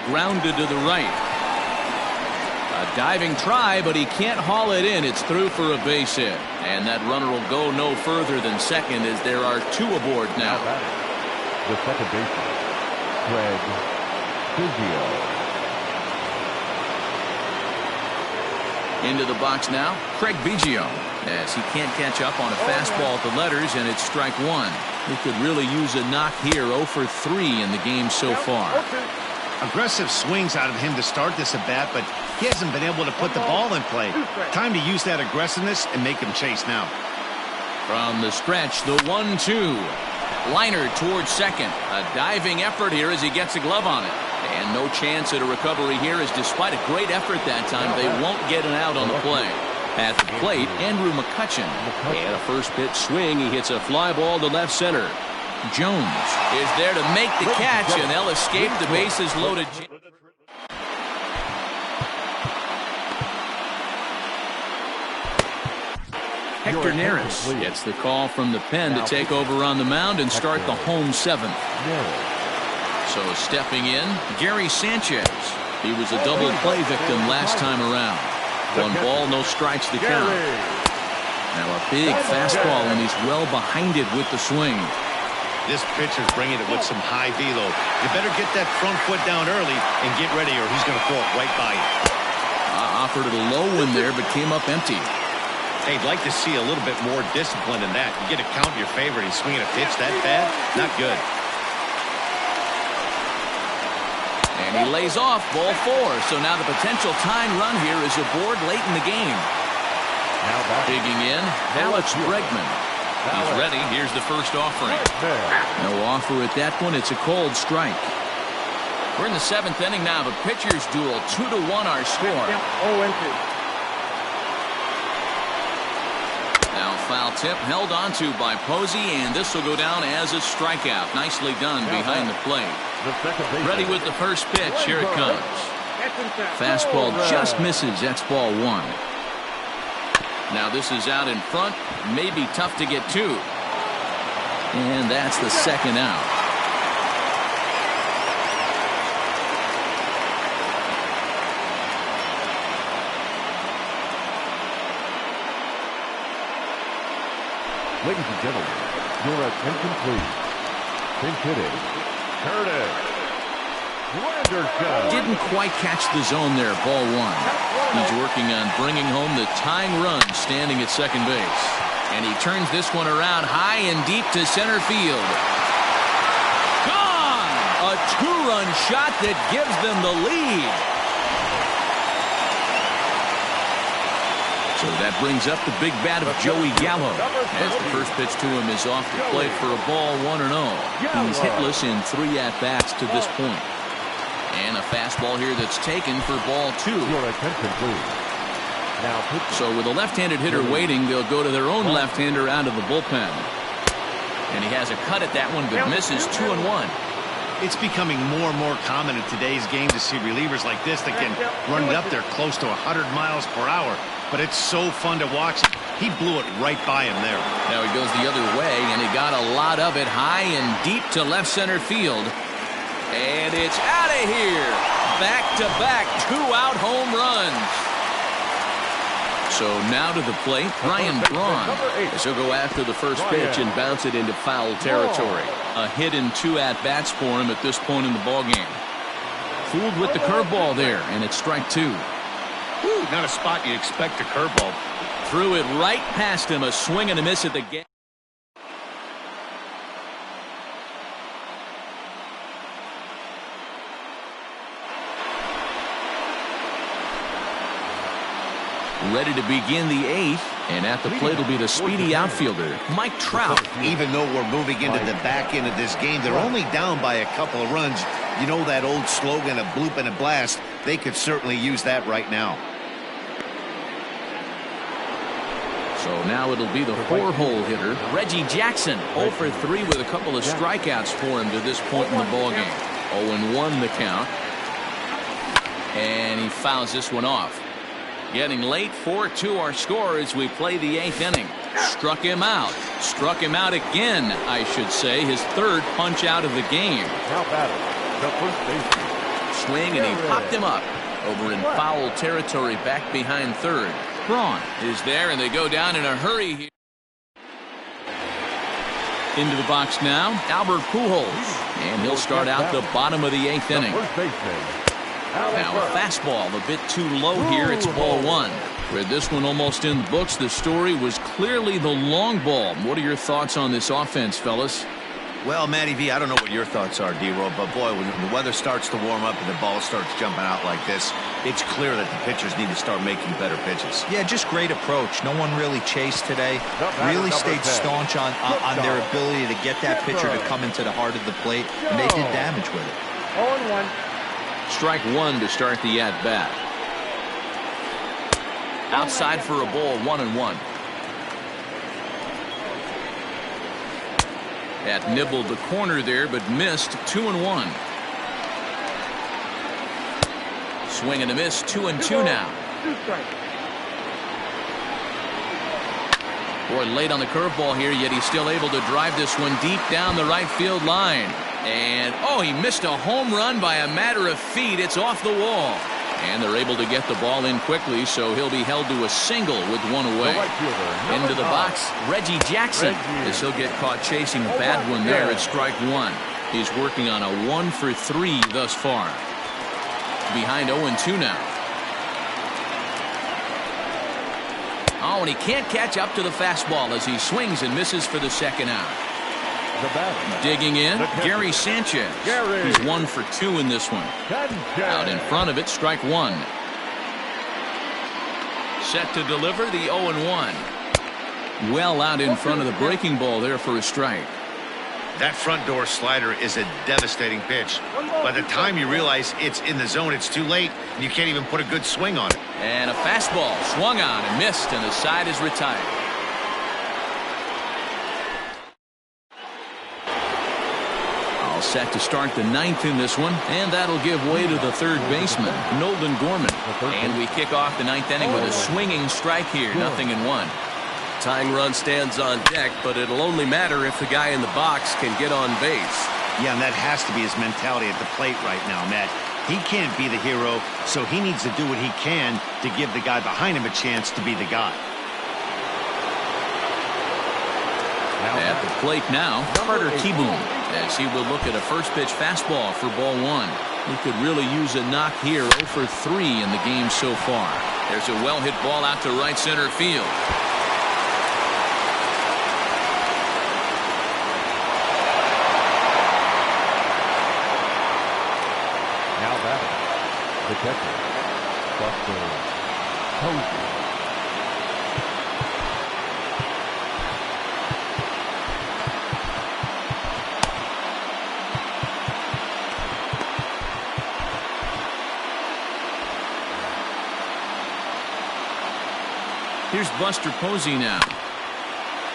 Grounded to the right. A A diving try, but he can't haul it in. It's through for a base hit. And that runner will go no further than second as there are two aboard now. The second baseman, Craig Biggio. Into the box now, Craig Biggio, as he can't catch up on a fastball at the letters, and it's strike one. He could really use a knock here. 0 for 3 in the game so far. Aggressive swings out of him to start this at bat, but he hasn't been able to put the ball in play. Time to use that aggressiveness and make him chase now. From the stretch, the 1-2. Liner towards second. A diving effort here as he gets a glove on it. And no chance at a recovery here, as despite a great effort that time, they won't get an out on the play. At the plate, Andrew McCutchen. And a first pitch swing. He hits a fly ball to left center. Jones is there to make the catch, and they'll escape the bases loaded. Hector Neris gets the call from the pen to take over on the mound and start the home seventh. So stepping in, Gary Sanchez. He was a double play victim last time around. 1 ball, no strikes to count. Now a big fastball, and he's well behind it with the swing. This pitcher's bringing it with some high velo. You better get that front foot down early and get ready, or he's going to throw it right by you. Offered it a low one there, but came up empty. Hey, I'd like to see a little bit more discipline in that. You get a count in your favor, and he's swinging a pitch that bad? Not good. And he lays off ball 4. So now the potential tying run here is aboard late in the game. Digging in, Alex Bregman. He's ready. Here's the first offering. No offer at that one. It's a cold strike. We're in the 7th inning now. The pitchers duel. 2-1 our score. Now foul tip held onto by Posey, and this will go down as a strikeout. Nicely done behind the plate. Ready with the first pitch. Here it comes. Fastball just misses. That's ball 1. Now this is out in front. Maybe tough to get to. And that's the second out. Ladies and gentlemen, your attention please. Pinch hitting, Curtis Granderson. Didn't quite catch the zone there, ball 1. He's working on bringing home the tying run, standing at second base. And he turns this one around high and deep to center field. Gone! A 2-run shot that gives them the lead. So that brings up the big bat of Joey Gallo, as the first pitch to him is off the plate for a ball 1-0. He's hitless in 3 at-bats to this point. And a fastball here that's taken for ball 2. Your attention, please. Now, so with a left-handed hitter waiting, they'll go to their own left-hander out of the bullpen. And he has a cut at that one, but misses 2-1. It's becoming more and more common in today's game to see relievers like this that can run it up there close to 100 miles per hour. But it's so fun to watch. He blew it right by him there. Now he goes the other way, and he got a lot of it high and deep to left center field. And it's out of here. Back-to-back 2-out home runs. So now to the plate, Ryan Braun, as he'll go after the first pitch and bounce it into foul territory. A hit in 2 at-bats for him at this point in the ballgame. Fooled with the curveball there, and it's strike 2. Whew, not a spot you'd expect a curveball. Threw it right past him, a swing and a miss at the gap. Ready to begin the 8th, and at the plate will be the speedy outfielder, Mike Trout. Even though we're moving into the back end of this game, they're only down by a couple of runs. You know that old slogan, a bloop and a blast. They could certainly use that right now. So now it'll be the 4-hole hitter, Reggie Jackson. 0 for 3 with a couple of strikeouts for him to this point in the ballgame. 0-1 the count. And he fouls this one off. Getting late, 4-2 our score as we play the 8th inning. Struck him out. Struck him out again, I should say. His 3rd punch out of the game. Now batting, the first baseman. Swing, and he popped him up. Over in foul territory back behind third. Braun is there, and they go down in a hurry here. Into the box now, Albert Pujols. And he'll start out the bottom of the 8th inning. Now a fastball a bit too low here. It's ball 1. With this one almost in the books, the story was clearly the long ball. What are your thoughts on this offense, fellas? Well, Matty V, I don't know what your thoughts are, D-Roll, but boy, when the weather starts to warm up and the ball starts jumping out like this, it's clear that the pitchers need to start making better pitches. Yeah, just great approach. No one really chased today. Really stayed staunch on their ability to get that pitcher to come into the heart of the plate, and they did damage with it. 0-1. Strike 1 to start the at-bat. Outside for a ball, 1-1. That nibbled the corner there, but missed. 2-1. Swing and a miss. 2-2 now. 2 strikes. Boy, late on the curveball here, yet he's still able to drive this one deep down the right field line. And, oh, he missed a home run by a matter of feet. It's off the wall. And they're able to get the ball in quickly, so he'll be held to a single with one away. Into the box, Reggie Jackson, as he'll get caught chasing a bad one there at strike 1. He's working on a 1 for 3 thus far. Behind 0-2 now. Oh, and he can't catch up to the fastball as he swings and misses for the second out. Digging in, Gary Sanchez. He's 1 for 2 in this one. Out in front of it, strike 1. Set to deliver the 0-1. Well out in front of the breaking ball there for a strike. That front door slider is a devastating pitch. By the time you realize it's in the zone, it's too late, and you can't even put a good swing on it. And a fastball swung on and missed, and the side is retired. Set to start the 9th in this one, and that'll give way to the third baseman, Nolan Gorman. And we kick off the 9th inning with a swinging strike here, 0-1. Tying run stands on deck, but it'll only matter if the guy in the box can get on base. Yeah, and that has to be his mentality at the plate right now, Matt. He can't be the hero, so he needs to do what he can to give the guy behind him a chance to be the guy. At the plate now, Carter Kieboom, as he will look at a first pitch fastball for ball 1. He could really use a knock here. 0 for 3 in the game so far. There's a well-hit ball out to right center field. Now batting, the catcher, Buster Posey. Here's Buster Posey now,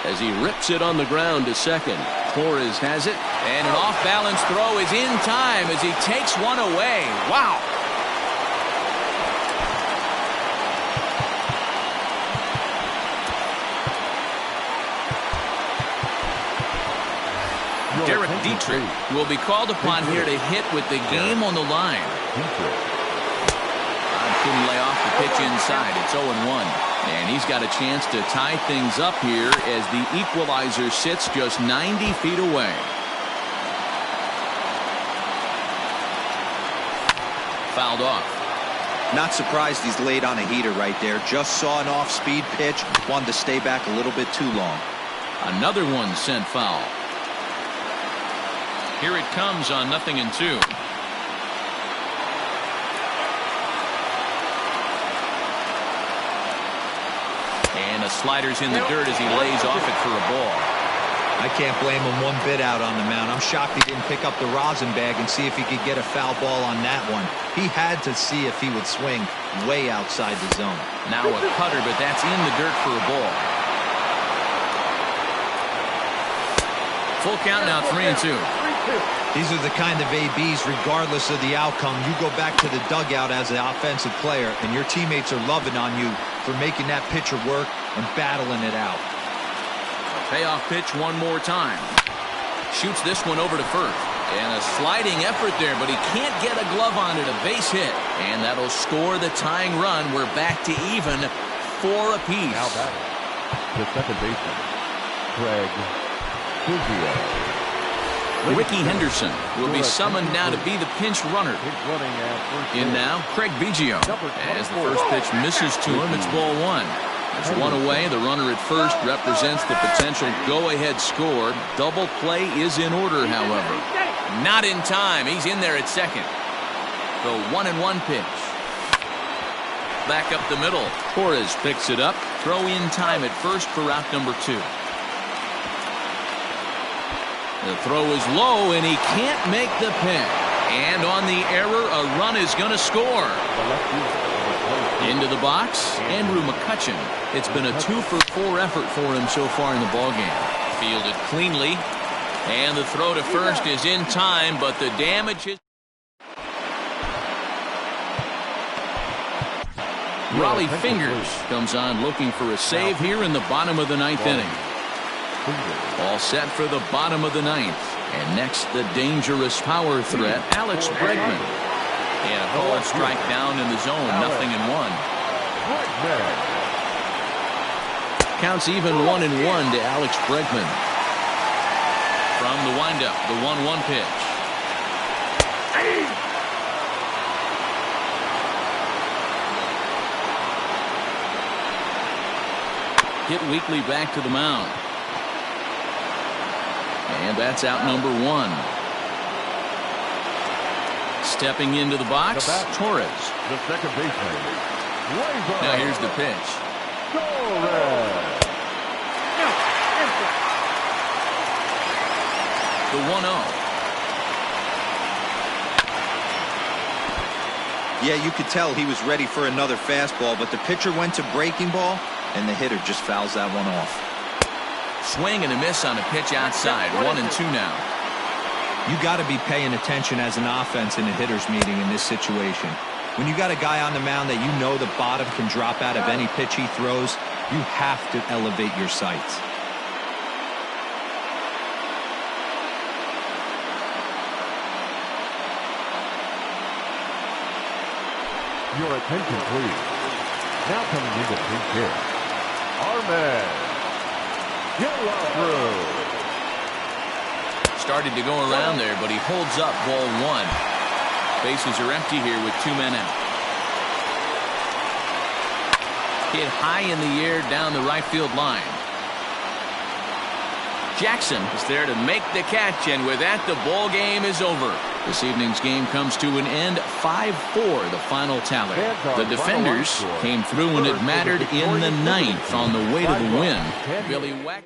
as he rips it on the ground to second. Torres has it, and an off-balance throw is in time as he takes one away. Wow. Derek Dietrich will be called upon here to hit with the game on the line. Couldn't lay off the pitch inside. It's 0-1. And he's got a chance to tie things up here as the equalizer sits just 90 feet away. Fouled off. Not surprised he's laid on a heater right there. Just saw an off-speed pitch. Wanted to stay back a little bit too long. Another one sent foul. Here it comes on 0-2. And the slider's in the dirt as he lays off it for a ball. I can't blame him one bit out on the mound. I'm shocked he didn't pick up the rosin bag and see if he could get a foul ball on that one. He had to see if he would swing way outside the zone. Now a cutter, but that's in the dirt for a ball. Full count now, 3-2. These are the kind of ABs, regardless of the outcome, you go back to the dugout as an offensive player, and your teammates are loving on you for making that pitcher work and battling it out. Payoff pitch one more time. Shoots this one over to first. And a sliding effort there, but he can't get a glove on it. A base hit. And that'll score the tying run. We're back to even 4 apiece. Now batting, the second baseman, Craig Biggio. Ricky Henderson will be summoned now to be the pinch runner. In now, Craig Biggio. As the first pitch misses to him, it's ball 1. There's one away. The runner at first represents the potential go-ahead score. Double play is in order, however. Not in time. He's in there at second. The 1-1 pitch. Back up the middle. Torres picks it up. Throw in time at first for out number 2. The throw is low, and he can't make the pick. And on the error, a run is going to score. Into the box, Andrew McCutchen. It's been a 2-for-4 effort for him so far in the ballgame. Fielded cleanly, and the throw to first is in time, but the damage is... Raleigh Fingers comes on looking for a save here in the bottom of the 9th inning. All set for the bottom of the 9th. And next, the dangerous power threat, Alex Bregman. And a called strike down in the zone, 0-1. Counts even 1-1 to Alex Bregman. From the windup, the 1-1 pitch. Hit weakly back to the mound. And that's out number 1. Stepping into the box, Torres. The second baseman. Now here's the pitch. Torres. The 1-0. Yeah, you could tell he was ready for another fastball, but the pitcher went to breaking ball, and the hitter just fouls that one off. Swing and a miss on a pitch outside. 1-2 now. You got to be paying attention as an offense in a hitter's meeting in this situation. When you got a guy on the mound that you know the bottom can drop out of any pitch he throws, you have to elevate your sights. Your attention, please. Now coming into pinch hit, Ahmed Yellow. Started to go around there, but he holds up ball 1. Bases are empty here with 2 men out. Hit high in the air down the right field line. Jackson is there to make the catch, and with that, the ball game is over. This evening's game comes to an end, 5-4, the final tally. The defenders came through when it mattered in the 9th on the way to the win. Billy Wack.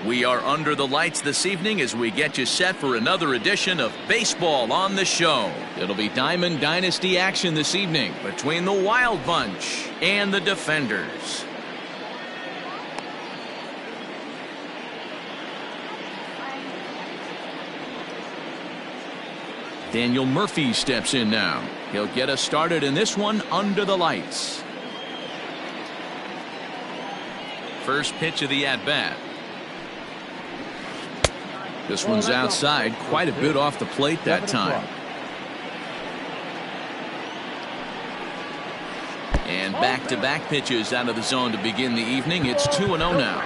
We are under the lights this evening as we get you set for another edition of Baseball on the Show. It'll be Diamond Dynasty action this evening between the Wild Bunch and the Defenders. Daniel Murphy steps in now. He'll get us started in this one under the lights. First pitch of the at-bat. This one's outside, quite a bit off the plate that time. And back-to-back pitches out of the zone to begin the evening. It's 2-0 now.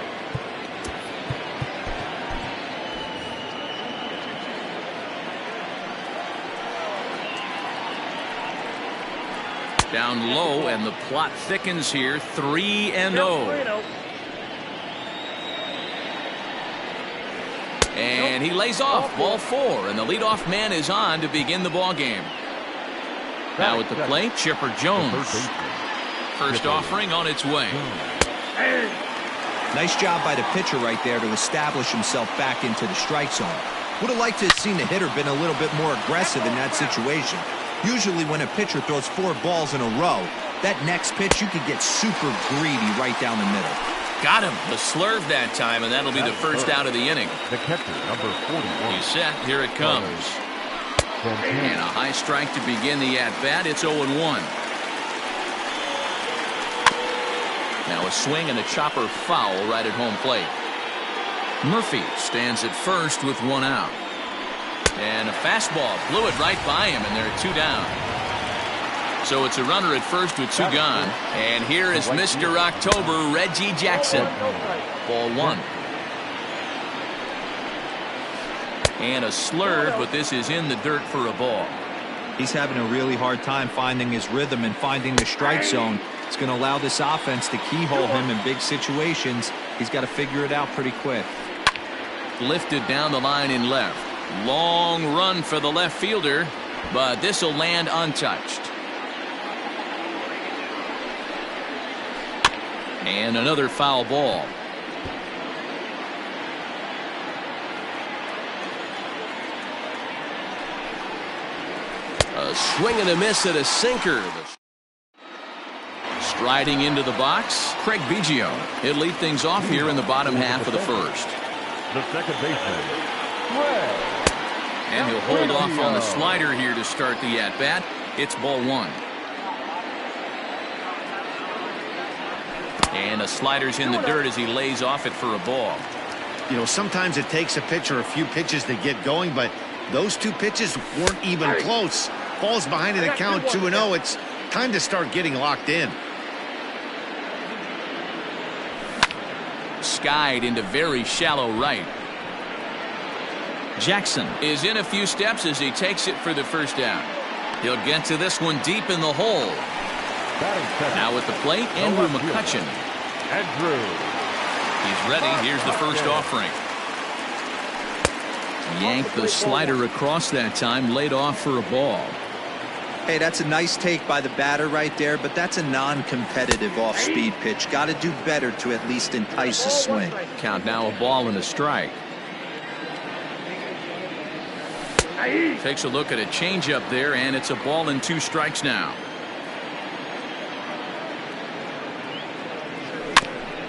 Down low, and the plot thickens here. 3-0. And he lays off, ball 4, and the leadoff man is on to begin the ball game. Now at the plate, Chipper Jones. First offering on its way. Nice job by the pitcher right there to establish himself back into the strike zone. Would have liked to have seen the hitter been a little bit more aggressive in that situation. Usually when a pitcher throws 4 balls in a row, that next pitch you could get super greedy right down the middle. Got him. The slurve that time, and that'll be the first out of the inning. The catcher, number 41. He's set. Here it comes. And a high strike to begin the at-bat. It's 0-1. Now a swing and a chopper foul right at home plate. Murphy stands at first with 1 out. And a fastball blew it right by him, and there are 2 down. So it's a runner at first with 2 gone. And here is Mr. October, Reggie Jackson. Ball 1. And a slurve, but this is in the dirt for a ball. He's having a really hard time finding his rhythm and finding the strike zone. It's going to allow this offense to keyhole him in big situations. He's got to figure it out pretty quick. Lifted down the line in left. Long run for the left fielder, but this will land untouched. And another foul ball. A swing and a miss at a sinker. Striding into the box, Craig Biggio. He'll lead things off here in the bottom half of the first. The second baseman, And he'll hold off on the slider here to start the at-bat. It's ball 1. And a slider's in the dirt as he lays off it for a ball. You know, sometimes it takes a pitcher a few pitches to get going, but those 2 pitches weren't even close. Falls behind in the count 2-0. It's time to start getting locked in. Skied into very shallow right. Jackson is in a few steps as he takes it for the first down. He'll get to this one deep in the hole. Now at the plate, Andrew McCutchen. He's ready. Here's the first offering. Yanked the slider across that time, laid off for a ball. Hey, that's a nice take by the batter right there, but that's a non-competitive off-speed pitch. Got to do better to at least entice a swing. Count now a ball and a strike. Takes a look at a changeup there, and it's a ball and 2 strikes now.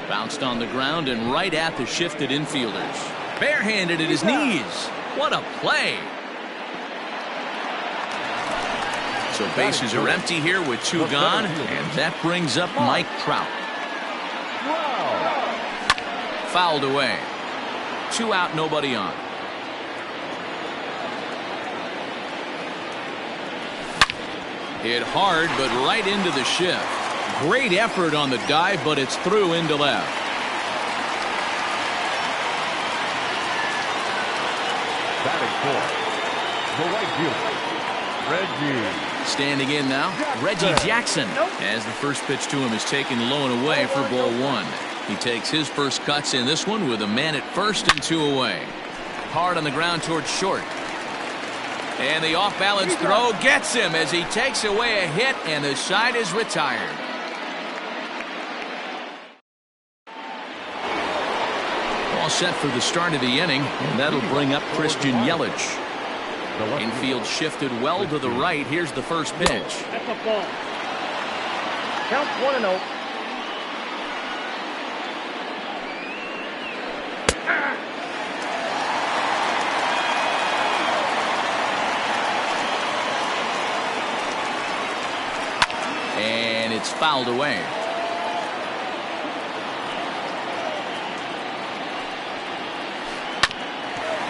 Bounced on the ground and right at the shifted infielders. Barehanded at his knees. What a play. So bases are empty here with 2 gone, and that brings up Mike Trout. Fouled away. 2 out, nobody on. Hit hard, but right into the shift. Great effort on the dive, but it's through into left. batting for the right fielder, Reggie. Standing in now, Reggie Jackson, as the first pitch to him is taken low and away for ball 1. He takes his first cuts in this one with a man at first and 2 away. Hard on the ground towards short. And the off-balance throw gets him as he takes away a hit, and the side is retired. all set for the start of the inning, and that'll bring up Christian Yelich. Infield shifted well to the right. Here's the first pitch. That's a ball. Count 1-0. And it's fouled away.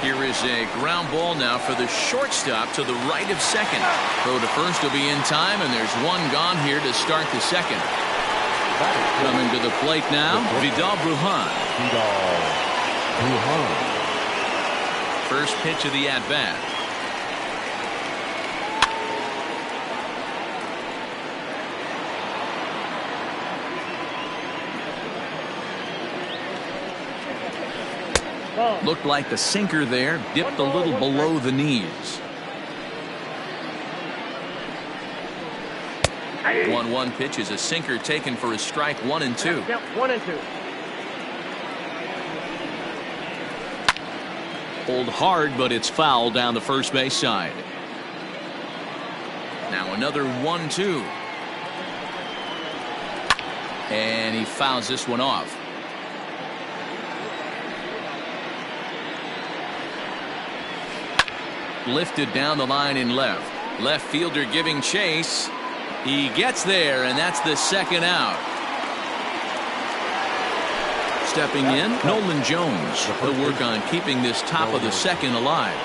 Here is a ground ball now for the shortstop to the right of second. Throw to first will be in time, and there's one gone here to start the second. Coming to the plate now, Vidal Brujan. First pitch of the at-bat. Looked like the sinker there, dipped a little below the knees. 1-1 pitch is a sinker taken for a strike. 1-2. 1-2. Pulled hard, but it's foul down the first base side. Now another 1-2. And he fouls this one off. Lifted down the line in left. Left fielder giving chase. He gets there, and that's the second out. Stepping in, Nolan Jones. He'll work on keeping this top of the second alive.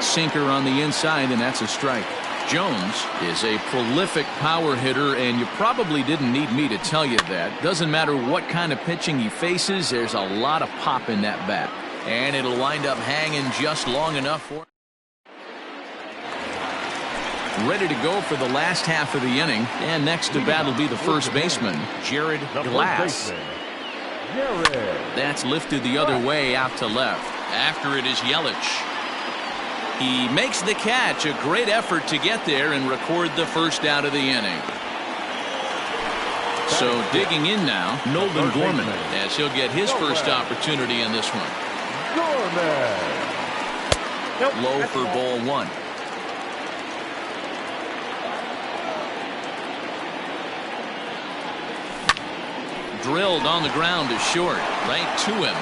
Sinker on the inside, and that's a strike. Jones is a prolific power hitter, and you probably didn't need me to tell you that. Doesn't matter what kind of pitching he faces, there's a lot of pop in that bat. And it'll wind up hanging just long enough for him. Ready to go for the last half of the inning. And next to bat will be the first baseman, Jared Glass. That's lifted the other way out to left. After it is Yelich. He makes the catch. A great effort to get there and record the first out of the inning. So digging in now, Nolan Gorman, as he'll get his first opportunity in this one. Low for ball one. Drilled on the ground to short, right to him.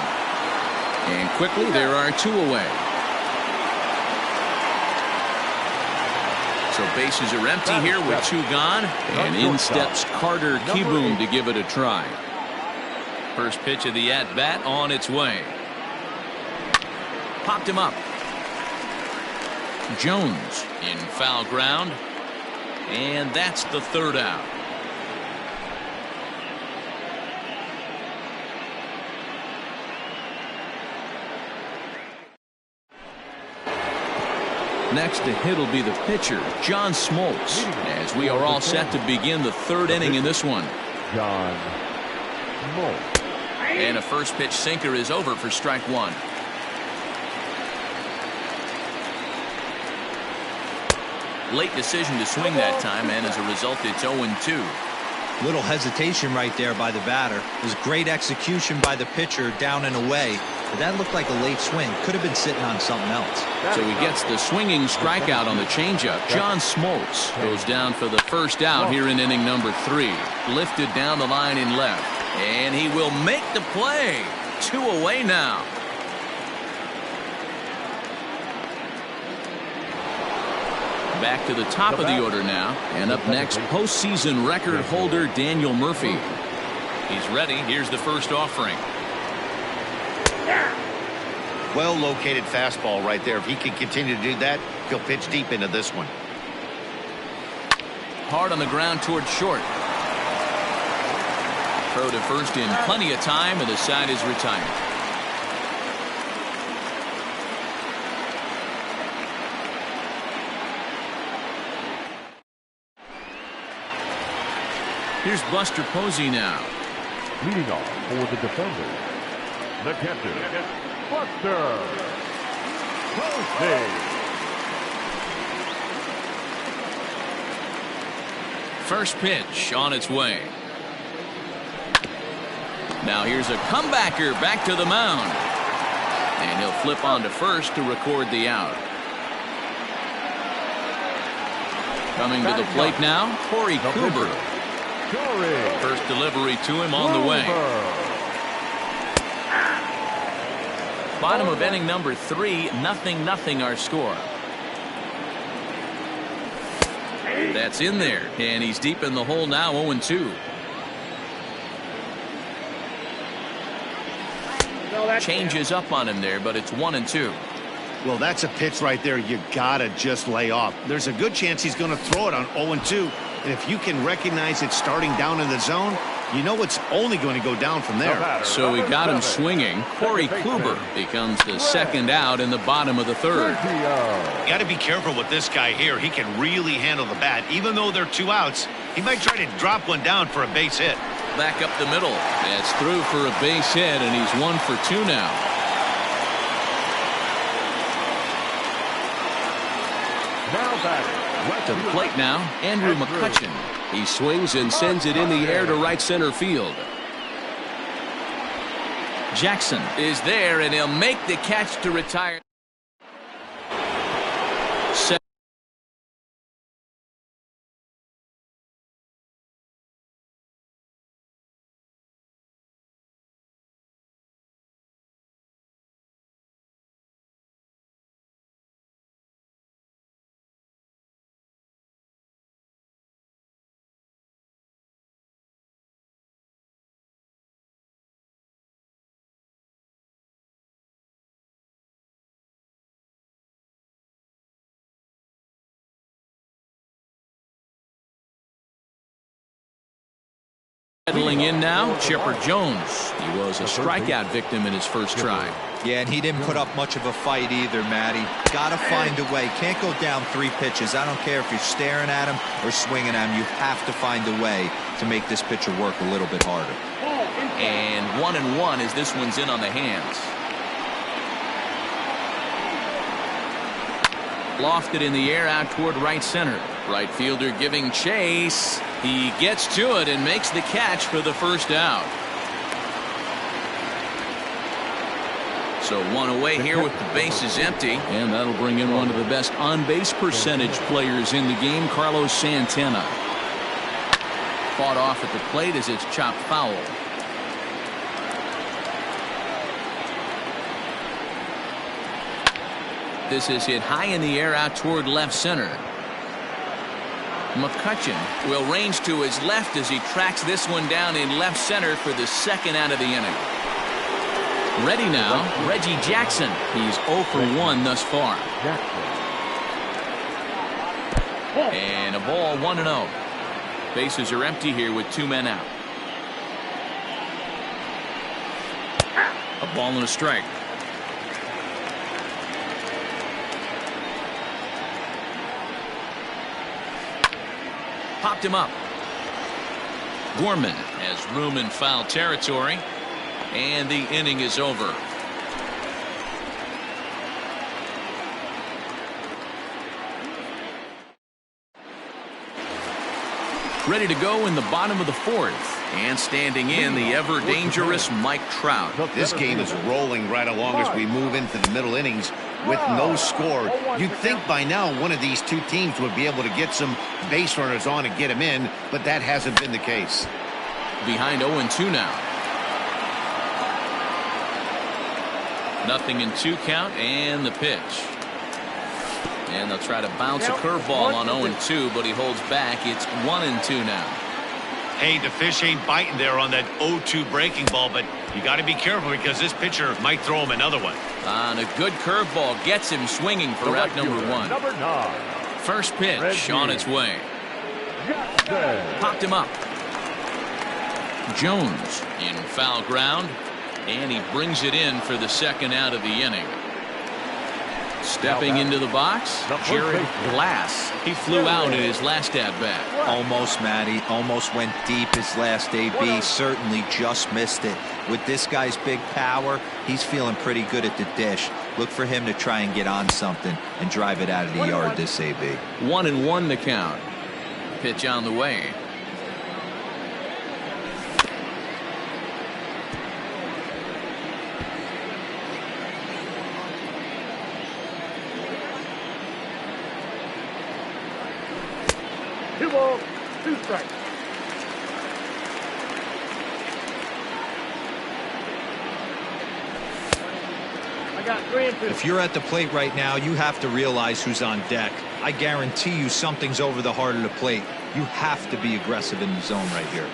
And quickly there are two away. So bases are empty here with two gone. And in steps Carter Kieboom to give it a try. First pitch of the at-bat on its way. Popped him up. Jones in foul ground. And that's the third out. Next to hit will be the pitcher, John Smoltz, as we are all set to begin the third inning in this one. John Smoltz. And a first pitch sinker is over for strike one. Late decision to swing that time, and as a result, it's 0-2. Little hesitation right there by the batter. It was great execution by the pitcher down and away. But that looked like a late swing. Could have been sitting on something else. So he gets the swinging strikeout on the changeup. John Smoltz goes down for the first out here in inning number 3. Lifted down the line in left. And he will make the play. 2 away now. Back to the top of the order now. And up next, postseason record holder Daniel Murphy. He's ready. Here's the first offering. Well located fastball right there. If he can continue to do that, he'll pitch deep into this one. Hard on the ground towards short. Throw to first in plenty of time, and the side is retired. Here's Buster Posey now. Leading off for the defenders, the catcher, Buster Posey. First pitch on its way. Now here's a comebacker back to the mound. And he'll flip on to first to record the out. Coming to the plate now, Corey Kluber. First delivery to him on the way. Bottom of inning number 3, 0-0 our score. That's in there, and he's deep in the hole now, 0-2. Changes up on him there, but it's 1-2. Well, that's a pitch right there you gotta just lay off. There's a good chance he's going to throw it on 0-2, and if you can recognize it starting down in the zone, you know it's only going to go down from there. So we got him swinging. Corey Kluber becomes the second out in the bottom of the 3rd. You got to be careful with this guy here. He can really handle the bat. Even though they're 2 outs, he might try to drop one down for a base hit. Back up the middle. That's through for a base hit, and he's 1 for 2 now. To the plate now, Andrew McCutchen. He swings and sends it in the air to right center field. Jackson is there, and he'll make the catch to retire. Settling in now, Chipper Jones. He was a strikeout victim in his first try. Yeah, and he didn't put up much of a fight either, Matty. Got to find a way. Can't go down 3 pitches. I don't care if you're staring at him or swinging at him. You have to find a way to make this pitcher work a little bit harder. And 1-1 as this one's in on the hands. Lofted in the air out toward right center. Right fielder giving chase. He gets to it and makes the catch for the first out. So 1 away here with the bases empty. And that'll bring in one of the best on-base percentage players in the game, Carlos Santana. Fought off at the plate as it's chopped foul. This is hit high in the air out toward left center. McCutchen will range to his left as he tracks this one down in left center for the second out of the inning. Ready now, Reggie Jackson. He's 0 for 1 thus far. And a ball 1-0. Bases are empty here with 2 men out. A ball and a strike. Popped him up. Gorman has room in foul territory, and the inning is over. Ready to go in the bottom of the 4th, and standing in the ever dangerous Mike Trout. This game is rolling right along as we move into the middle innings with no score. You'd think by now one of these 2 teams would be able to get some base runners on and get them in, but that hasn't been the case. Behind 0-2 now. Nothing in 2 count, and the pitch. And they'll try to bounce a curveball on 0-2, but he holds back. It's 1-2 now. Hey, the fish ain't biting there on that 0-2 breaking ball, but you got to be careful because this pitcher might throw him another one. And a good curveball gets him swinging for out number 1. First pitch on its way. Popped him up. Jones in foul ground, and he brings it in for the second out of the inning. Stepping into the box, Jared Glass. He flew out in his last at-bat. Almost, Matty. Almost went deep his last AB. Certainly just missed it. With this guy's big power, he's feeling pretty good at the dish. Look for him to try and get on something and drive it out of the yard this AB. 1-1 the count. Pitch on the way. 2 strikes. I got 3 and 2. If you're at the plate right now, you have to realize who's on deck. I guarantee you something's over the heart of the plate. You have to be aggressive in the zone right here.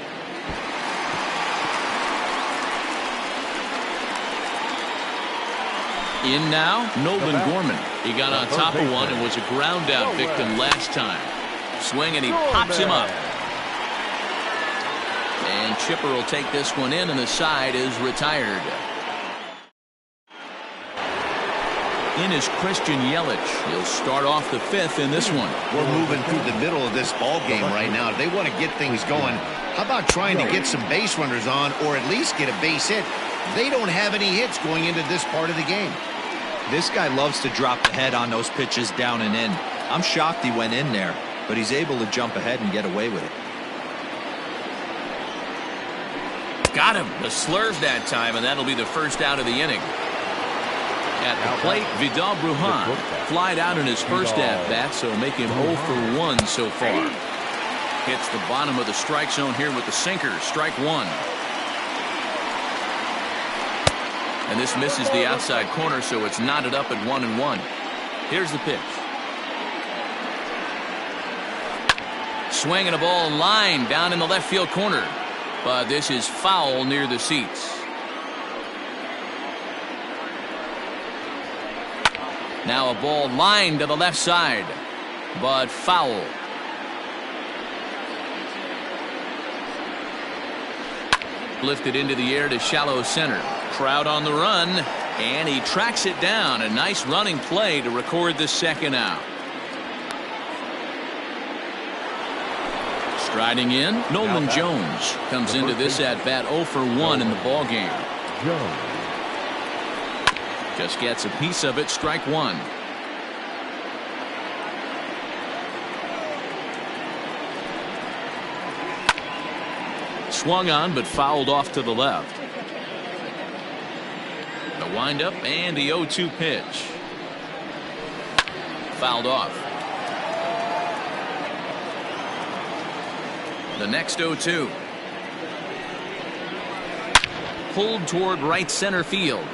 In now, Nolan Gorman. He got on top of one and was a ground out victim last time. Swing and he pops him up. And Chipper will take this one in, and the side is retired. In is Christian Yelich. He'll start off the 5th in this one. We're moving through the middle of this ball game right now. If they want to get things going, how about trying to get some base runners on, or at least get a base hit? They don't have any hits going into this part of the game. This guy loves to drop the head on those pitches down and in. I'm shocked he went in there, but he's able to jump ahead and get away with it. Got him. The slurve that time, and that'll be the first out of the inning. At the plate, Vidal Brujan flied out in his first at-bat, so make him 0 for 1 so far. Hits the bottom of the strike zone here with the sinker. Strike 1. And this misses the outside corner, so it's knotted up at 1-1. Here's the pitch. Swing and a ball line down in the left field corner. But this is foul near the seats. Now a ball lined to the left side, but foul. Lifted into the air to shallow center. Crowd on the run, and he tracks it down. A nice running play to record the second out. Striding in, Nolan Jones comes into this at-bat 0 for 1 in the ballgame. Just gets a piece of it. Strike 1. Swung on, but fouled off to the left. The windup and the 0-2 pitch. Fouled off. The next 0-2. Pulled toward right center field.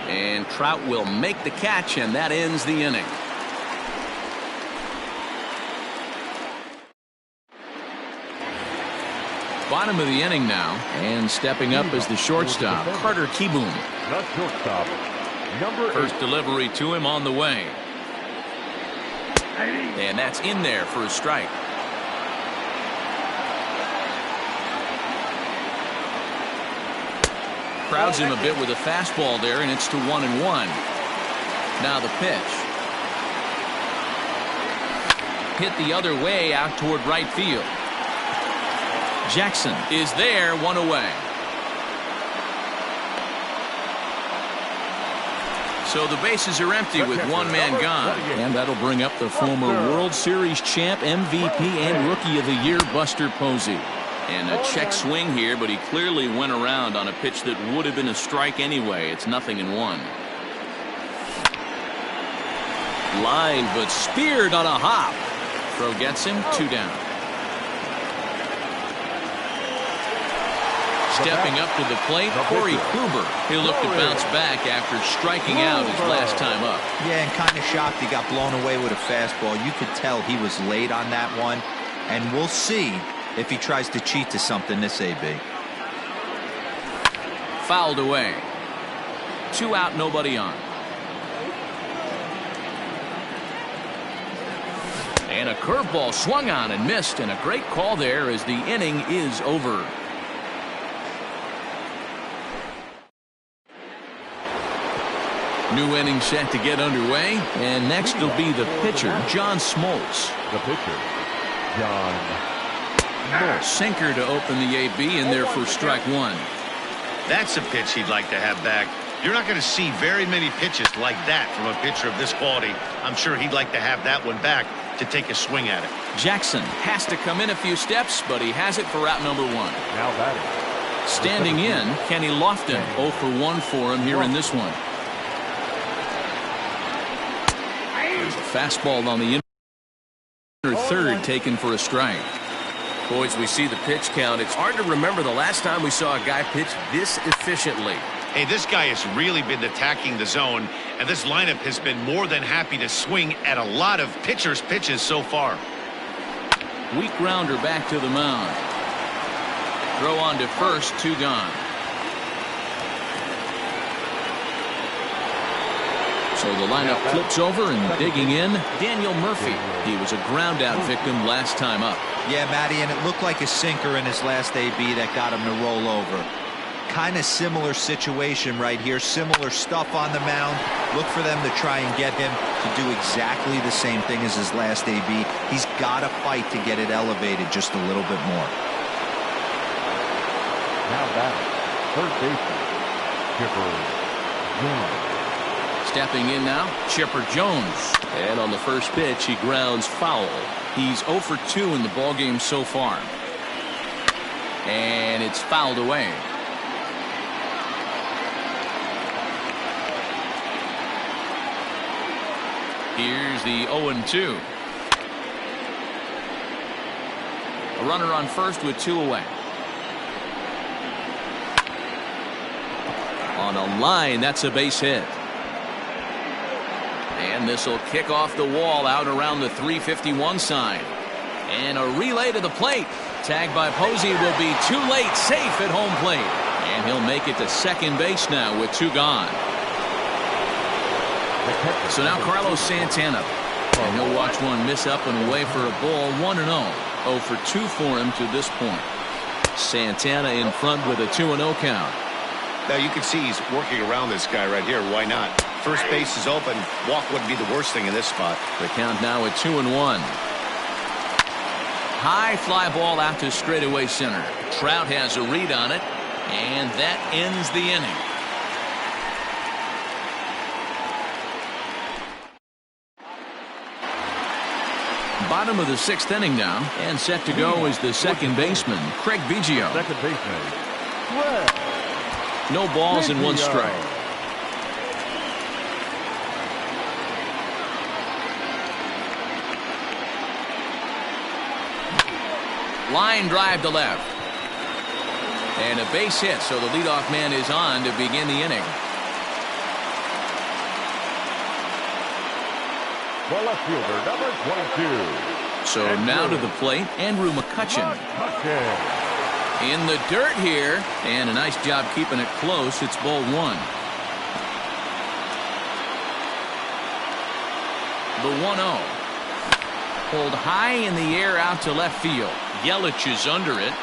And Trout will make the catch, and that ends the inning. Bottom of the inning now, and stepping up is the shortstop, Carter Kieboom. The shortstop, number 8. First delivery to him on the way. And that's in there for a strike. Crowds him a bit with a fastball there, and it's to 1-1. Now the pitch. Hit the other way out toward right field. Jackson is there, 1 away. So the bases are empty with 1 man gone. And that'll bring up the former World Series champ, MVP, and Rookie of the Year, Buster Posey. And a check swing here, but he clearly went around on a pitch that would have been a strike anyway. It's 0-1. Line, but speared on a hop. Throw gets him, 2 down. Stepping up to the plate, Corey Kluber. He'll look to bounce back after striking out his last time up. Yeah, and kind of shocked he got blown away with a fastball. You could tell he was late on that one. And we'll see if he tries to cheat to something this AB. Fouled away. 2 out, nobody on. And a curveball swung on and missed, and a great call there as the inning is over. New inning set to get underway, and next will be the pitcher, John Smoltz. The pitcher, John Smoltz. Sinker to open the AB, in there for strike 1. That's a pitch he'd like to have back. You're not going to see very many pitches like that from a pitcher of this quality. I'm sure he'd like to have that one back to take a swing at it. Jackson has to come in a few steps, but he has it for out number 1. Now batting. Standing in, Kenny Lofton. 0 for 1 for him here in this one. There's a fastball on the Third taken for a strike. Boys, we see the pitch count. It's hard to remember the last time we saw a guy pitch this efficiently. Hey, this guy has really been attacking the zone, and this lineup has been more than happy to swing at a lot of pitchers' pitches so far. Weak grounder back to the mound. Throw on to first, 2 gone. So the lineup flips over, and digging in, Daniel Murphy. He was a ground out victim last time up. Yeah, Matty, and it looked like a sinker in his last AB that got him to roll over. Kind of similar situation right here. Similar stuff on the mound. Look for them to try and get him to do exactly the same thing as his last AB. He's got to fight to get it elevated just a little bit more. Now back, third baseman, Chipper Jones. Stepping in now, Chipper Jones. And on the first pitch, he grounds foul. He's 0 for 2 in the ballgame so far. And it's fouled away. Here's the 0-2. A runner on first with 2 away. On a line, that's a base hit. And this will kick off the wall out around the 351 sign. And a relay to the plate. Tagged by Posey will be too late. Safe at home plate. And he'll make it to second base now with 2 gone. So now Carlos Santana. And he'll watch one miss up and away for a ball. 1-0. 0 for 2 for him to this point. Santana in front with a 2-0 count. Now you can see he's working around this guy right here. Why not? First base is open. Walk wouldn't be the worst thing in this spot. The count now at 2-1. High fly ball out to straightaway center. Trout has a read on it, and that ends the inning. Bottom of the 6th inning now, and set to go is the second baseman, Craig Biggio. Second baseman, Craig. No balls and 1 strike. Line drive to left. And a base hit, so the leadoff man is on to begin the inning. The left fielder, number 22. So now to the plate, Andrew McCutchen. In the dirt here, and a nice job keeping it close. It's ball 1. The 1-0. Pulled high in the air out to left field. Yelich is under it.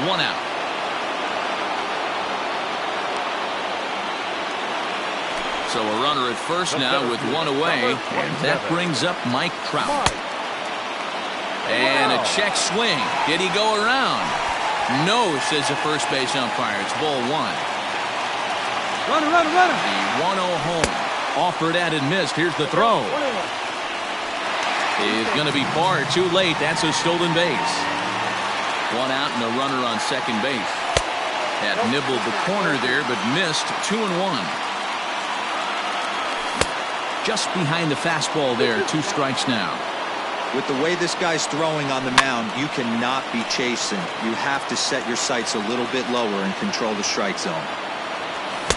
1 out. So a runner at first now with 1 away, and that brings up Mike Trout. And a check swing. Did he go around? No, says the first base umpire. It's ball 1. Runner. The 1-0 home. Offered at and missed. Here's the throw. Is going to be far too late. That's a stolen base. 1 out and a runner on second base. That nibbled the corner there, but missed. 2-1. Just behind the fastball there. 2 strikes now. With the way this guy's throwing on the mound, you cannot be chasing. You have to set your sights a little bit lower and control the strike zone.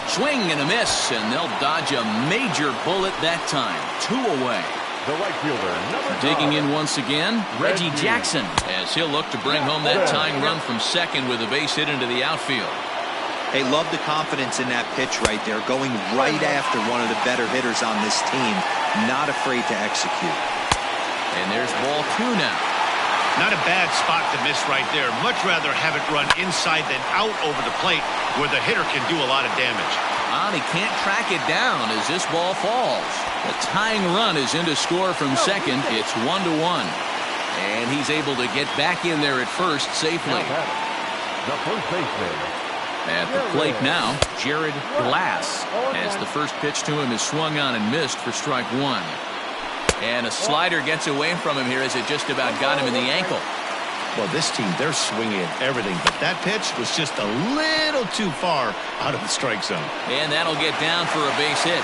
Swing and a miss, and they'll dodge a major bullet that time. 2 away. The right fielder, number 9. Digging in once again, Reggie Jackson, as he'll look to bring home that tying run from second with a base hit into the outfield. Hey, love the confidence in that pitch right there, going right after one of the better hitters on this team, not afraid to execute. And there's ball 2 now. Not a bad spot to miss right there. Much rather have it run inside than out over the plate where the hitter can do a lot of damage. He can't track it down as this ball falls. The tying run is in to score from second. It's 1-1. And he's able to get back in there at first safely. The first baseman. At the plate now, Jared Glass, as the first pitch to him is swung on and missed for strike 1. And a slider gets away from him here as it just about got him in the ankle. Well, this team, they're swinging at everything, but that pitch was just a little too far out of the strike zone. And that'll get down for a base hit.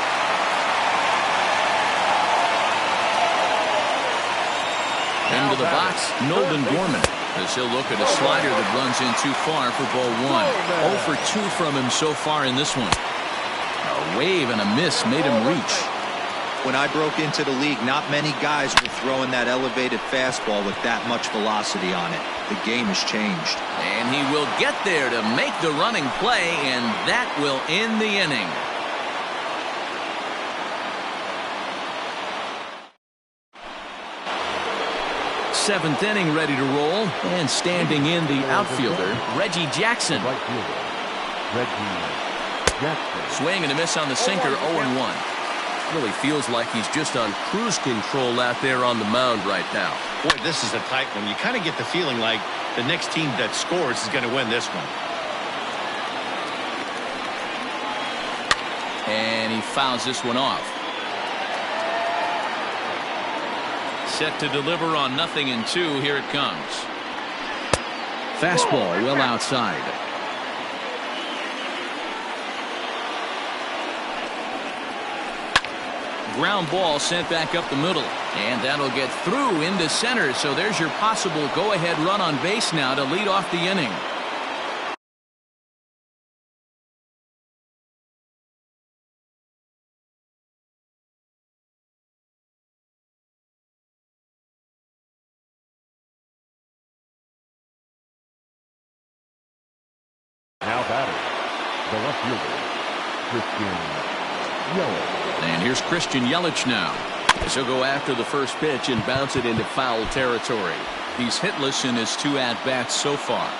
Into the box, Nolan Gorman, as he'll look at a slider that runs in too far for ball one. 0 for 2 from him so far in this one. A wave and a miss made him reach. When I broke into the league, not many guys were throwing that elevated fastball with that much velocity on it. The game has changed. And he will get there to make the running play, and that will end the inning. Seventh inning ready to roll, and standing in the outfielder, Reggie Jackson. Right fielder, Reggie Jackson. Swing and a miss on the sinker, 0-1. Really feels like he's just on cruise control out there on the mound right now. Boy, this is a tight one. You kind of get the feeling like the next team that scores is going to win this one. And he fouls this one off. Set to deliver on 0-2. Here it comes. Fastball well outside. Ground ball sent back up the middle, and that'll get through into center. So there's your possible go-ahead run on base now to lead off the inning. Now batting, the left fielder, Christian Yelich. And here's Christian Yelich now, as he'll go after the first pitch and bounce it into foul territory. He's hitless in his 2 at-bats so far.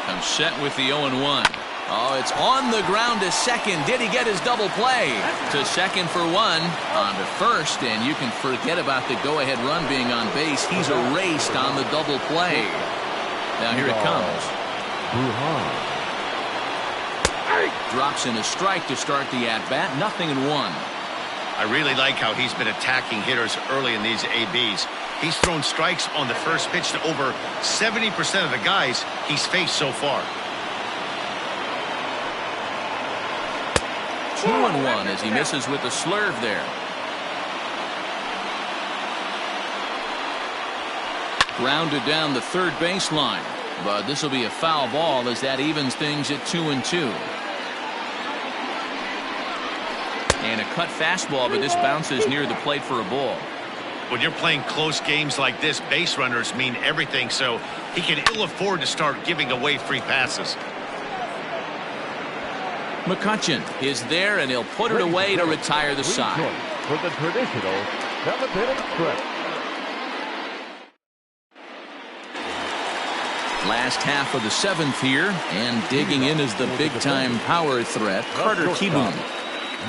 Comes set with the 0-1. Oh, it's on the ground to second. Did he get his double play? To second for 1. On to first, and you can forget about the go-ahead run being on base. He's erased on the double play. Now here it comes. Brujan. Drops in a strike to start the at-bat. 0-1. I really like how he's been attacking hitters early in these ABs. He's thrown strikes on the first pitch to over 70% of the guys he's faced so far. 2-1 as he misses with the slurve there. Grounded down the third baseline, but this will be a foul ball as that evens things at 2-2. And a cut fastball, but this bounces near the plate for a ball. When you're playing close games like this, base runners mean everything, so he can ill afford to start giving away free passes. McCutchen is there, and he'll put it away to retire the side. For the traditional 7th-inning stretch. Last half of the 7th here, and digging in is the big-time power threat, Carter Kieboom.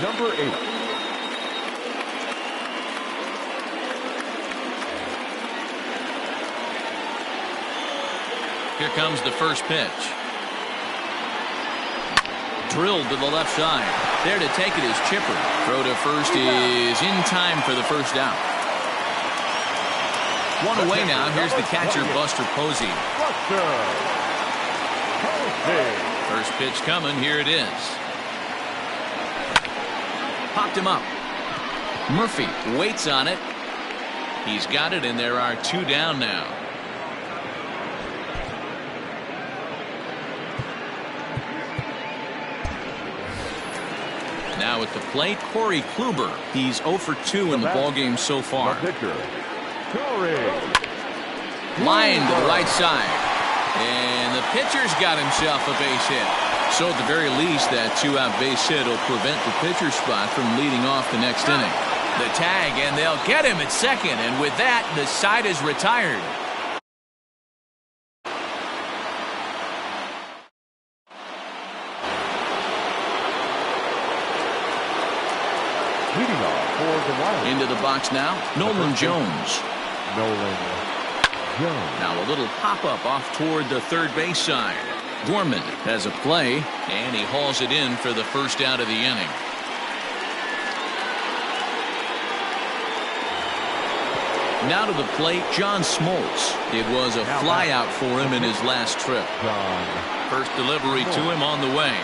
Number 8. Here comes the first pitch. Drilled to the left side. There to take it is Chipper. Throw to first is in time for the first out. One away now. Here's the catcher, Buster Posey. First pitch coming. Here it is. Popped him up. Murphy waits on it. He's got it, and there are 2 down now. Now at the plate, Corey Kluber. He's 0 for 2 in the ballgame so far. Line to the right side. And the pitcher's got himself a base hit. So at the very least, that 2-out base hit will prevent the pitcher spot from leading off the next inning. The tag, and they'll get him at second. And with that, the side is retired. Leading off for the Wild. Into the box now, Nolan Jones. Nolan Jones. Now a little pop-up off toward the third base side. Gorman has a play, and he hauls it in for the first out of the inning. Now to the plate, John Smoltz. It was a flyout for him in his last trip. First delivery to him on the way.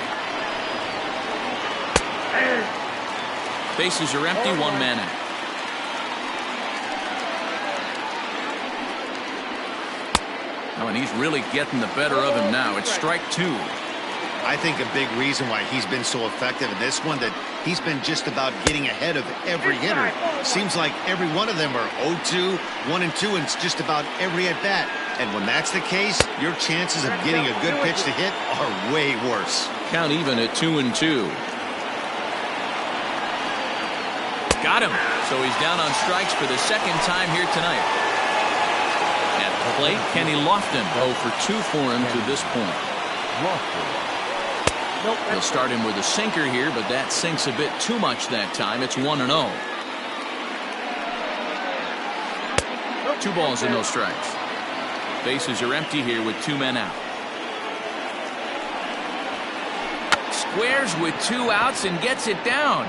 Bases are empty, 1 man out. Oh, and he's really getting the better of him now. It's strike 2. I think a big reason why he's been so effective in this one, that he's been just about getting ahead of every hitter. Seems like every one of them are 0-2, 1-2, and it's just about every at-bat. And when that's the case, your chances of getting a good pitch to hit are way worse. Count even at 2-2. Got him. So he's down on strikes for the second time here tonight. At the plate, Kenny Lofton. 0 for 2 for him to this point. He'll start him with a sinker here, but that sinks a bit too much that time. It's 1-0. 2 balls and no strikes. Bases are empty here with 2 men out. Squares with 2 outs and gets it down.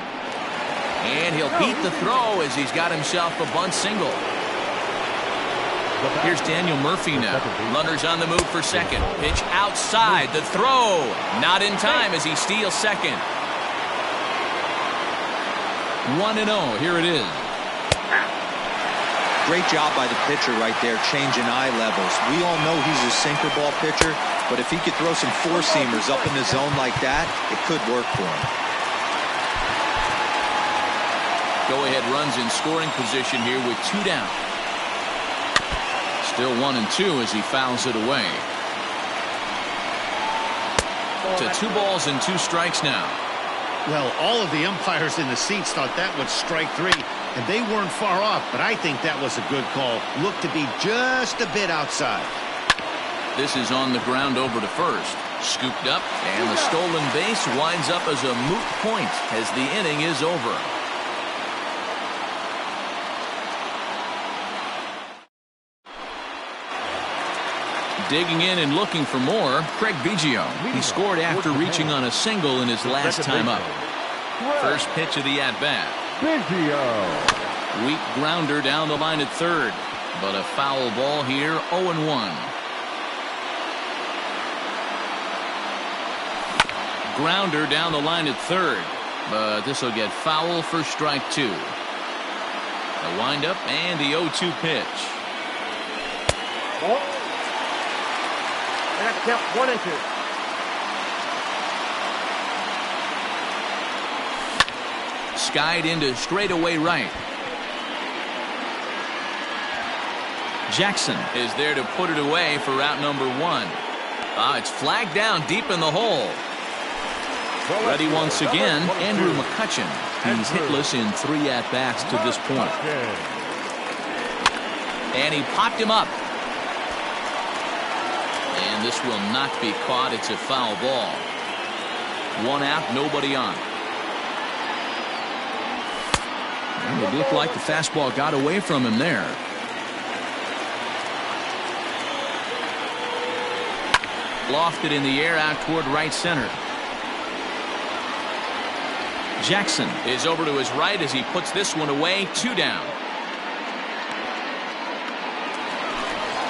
And he'll beat the throw as he's got himself a bunt single. Here's Daniel Murphy now. Runners on the move for second. Pitch outside. The throw. Not in time as he steals second. 1-0. Here it is. Great job by the pitcher right there, changing eye levels. We all know he's a sinker ball pitcher, but if he could throw some four-seamers up in the zone like that, it could work for him. Go-ahead runs in scoring position here with 2 down. Still 1-2 as he fouls it away. To 2 balls and 2 strikes now. Well, all of the umpires in the seats thought that was strike 3, and they weren't far off, but I think that was a good call. Looked to be just a bit outside. This is on the ground over to first. Scooped up, and the stolen base winds up as a moot point as the inning is over. Digging in and looking for more, Craig Biggio. He scored after reaching on a single in his last time up. First pitch of the at-bat. Weak grounder down the line at third, but a foul ball here, 0-1. Grounder down the line at third, but this will get foul for strike 2. The windup and the 0-2 pitch. I got to count 1-2. Skied into straightaway right. Jackson is there to put it away for out number 1. It's flagged down deep in the hole. Ready once again, Andrew McCutchen. He's hitless in 3 at-bats to this point. And he popped him up. And this will not be caught. It's a foul ball. 1 out, nobody on. And it looked like the fastball got away from him there. Lofted in the air out toward right center. Jackson is over to his right as he puts this one away. 2 down.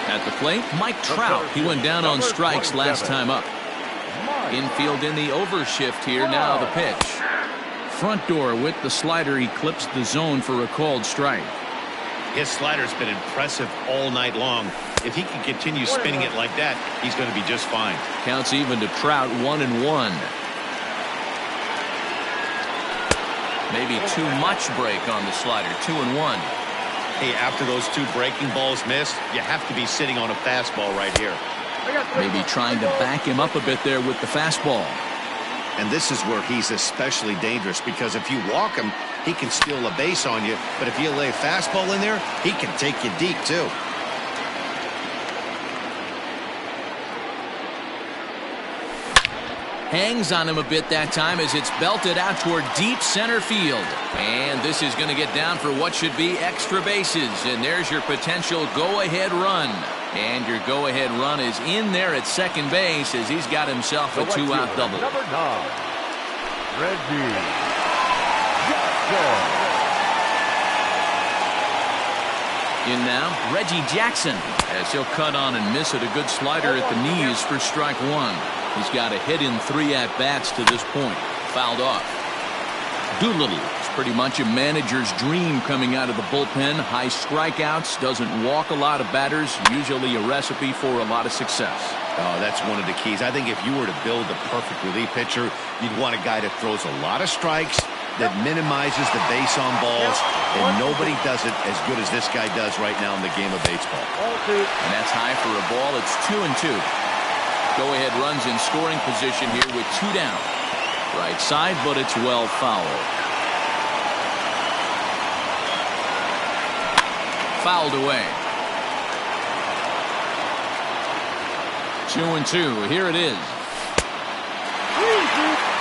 At the plate, Mike Trout. He went down on strikes last time up. Infield in the overshift here. Now the pitch. Front door with the slider. He clips the zone for a called strike. His slider's been impressive all night long. If he can continue spinning it like that, he's going to be just fine. Counts even to Trout, 1-1. Maybe too much break on the slider. 2-1. Hey, after those 2 breaking balls missed, you have to be sitting on a fastball right here. Maybe trying to back him up a bit there with the fastball. And this is where he's especially dangerous, because if you walk him, he can steal a base on you. But if you lay a fastball in there, he can take you deep, too. Hangs on him a bit that time as it's belted out toward deep center field. And this is going to get down for what should be extra bases. And there's your potential go-ahead run. And your go-ahead run is in there at second base as he's got himself a 2-out double. Number 9, Reggie Jackson. In now, Reggie Jackson, as he'll cut on and miss at a good slider at the knees for strike 1. He's got a hit in 3 at-bats to this point. Fouled off. Doolittle is pretty much a manager's dream coming out of the bullpen. High strikeouts, doesn't walk a lot of batters, usually a recipe for a lot of success. Oh, that's one of the keys. I think if you were to build a perfect relief pitcher, you'd want a guy that throws a lot of strikes, that minimizes the base on balls, and nobody does it as good as this guy does right now in the game of baseball. And that's high for a ball. It's 2-2. Go-ahead runs in scoring position here with 2 down. Right side, but it's well fouled. Fouled away. 2-2. Here it is.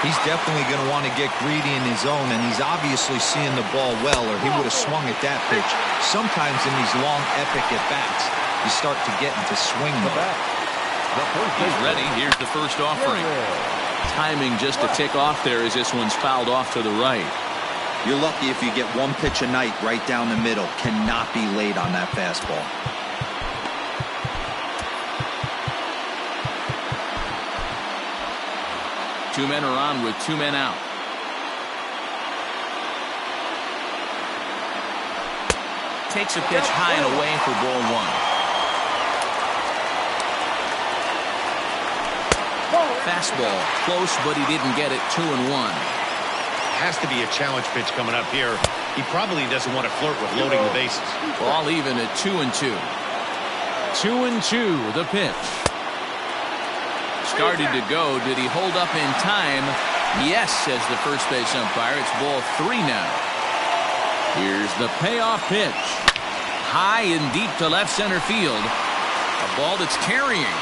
He's definitely going to want to get greedy in his zone, and he's obviously seeing the ball well, or he would have swung at that pitch. Sometimes in these long, epic at-bats, you start to get into swing mode. He's ready. Here's the first offering. Timing just a tick off there as this one's fouled off to the right. You're lucky if you get one pitch a night right down the middle. Cannot be late on that fastball. Two men are on with 2 men out. Takes a pitch high and away for ball 1. Fastball close, but he didn't get it. 2-1. Has to be a challenge pitch coming up here. He probably doesn't want to flirt with loading the bases. Ball even at 2-2. 2-2 the pitch. Started to go. Did he hold up in time? Yes, says the first base umpire. It's ball 3 now. Here's the payoff pitch. High and deep to left center field. A ball that's carrying.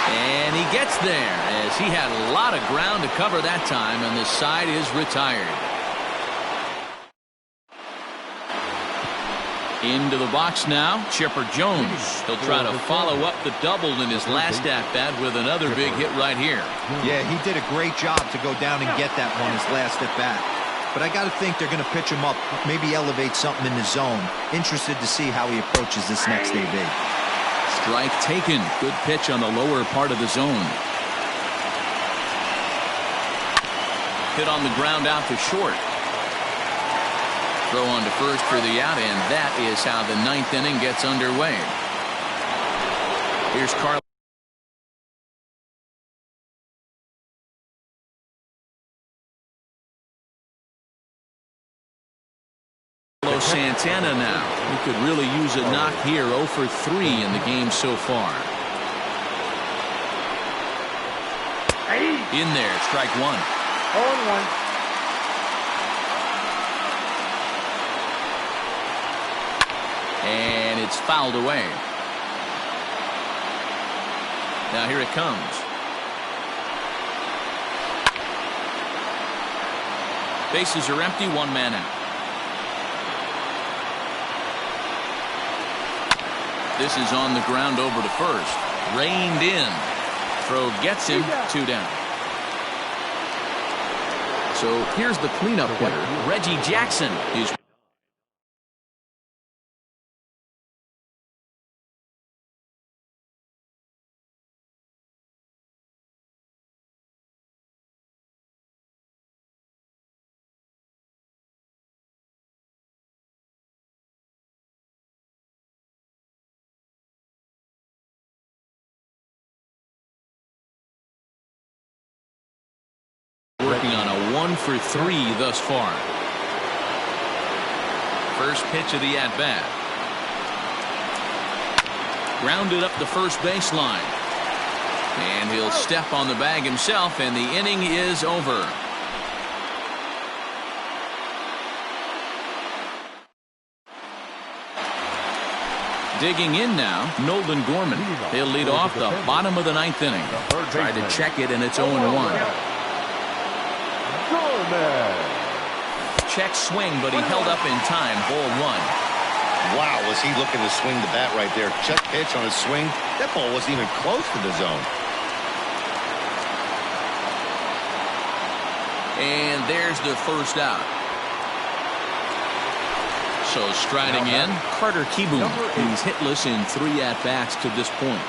And he gets there as he had a lot of ground to cover that time, and the side is retired. Into the box now, Chipper Jones. He'll try to follow up the double in his last at-bat with another big hit right here. Yeah, he did a great job to go down and get that one his last at-bat. But I got to think they're going to pitch him up, maybe elevate something in the zone. Interested to see how he approaches this next AB. Strike taken. Good pitch on the lower part of the zone. Hit on the ground out to short. Throw on to first for the out, and that is how the 9th inning gets underway. Here's Carlos Santana now. He could really use a knock here. 0 for 3 in the game so far. In there, strike 1. 0-1. And it's fouled away. Now here it comes. Bases are empty, 1 man out. This is on the ground over to first. Reined in. Throw gets him. 2 down. So here's the cleanup hitter. Reggie Jackson is working on a 1 for 3 thus far. First pitch of the at-bat. Grounded up the first baseline. And he'll step on the bag himself, and the inning is over. Digging in now, Nolan Gorman. He'll lead off the bottom of the 9th inning. Tried to check it, and it's 0-1. Check swing, but he held up in time. Ball 1. Wow, was he looking to swing the bat right there. Check pitch on his swing. That ball wasn't even close to the zone. And there's the first out. So striding in, Carter Kieboom. He's hitless in 3 at-bats to this point.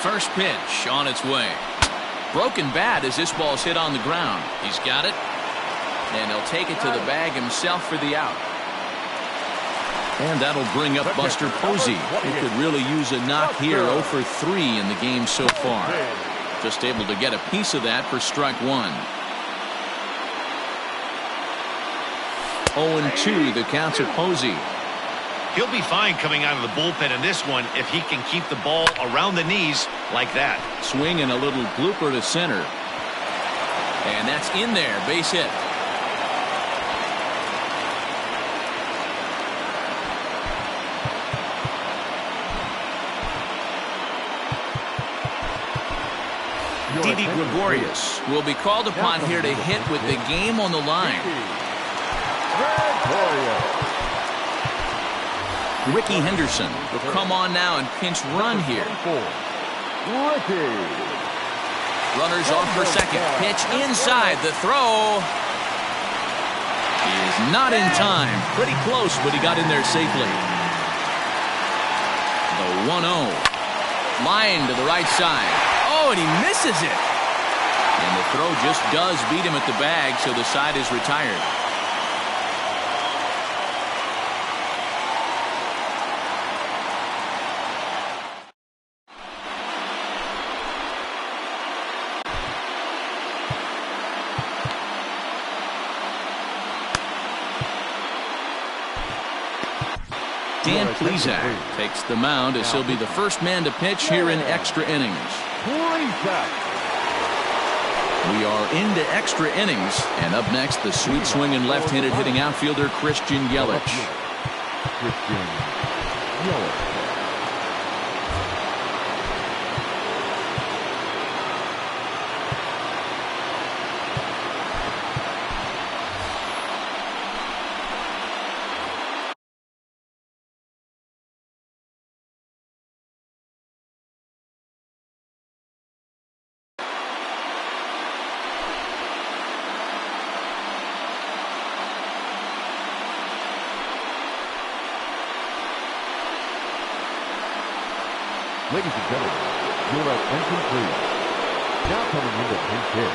First pitch on its way. Broken bat as this ball's hit on the ground. He's got it. And he'll take it to the bag himself for the out. And that'll bring up Buster Posey. He could really use a knock here. 0 for 3 in the game so far. Just able to get a piece of that for strike one. 0-2 the count to Posey. He'll be fine coming out of the bullpen in this one if he can keep the ball around the knees like that. Swing and a little blooper to center. And that's in there. Base hit. Didi Gregorius will be called upon here to hit with the game on the line. Ricky Henderson will come on now and pinch run here. Runners off for second. Pitch inside. The throw is not in time. Pretty close, but he got in there safely. The 1-0. Line to the right side. Oh, and he misses it. And the throw just does beat him at the bag, so the side is retired. Dan Plesac takes the mound as he'll be the first man to pitch here in extra innings. We are into extra innings, and up next, the sweet swinging left-handed hitting outfielder Christian Yelich. Ladies and gentlemen, your attention please. Now coming into pinch hit.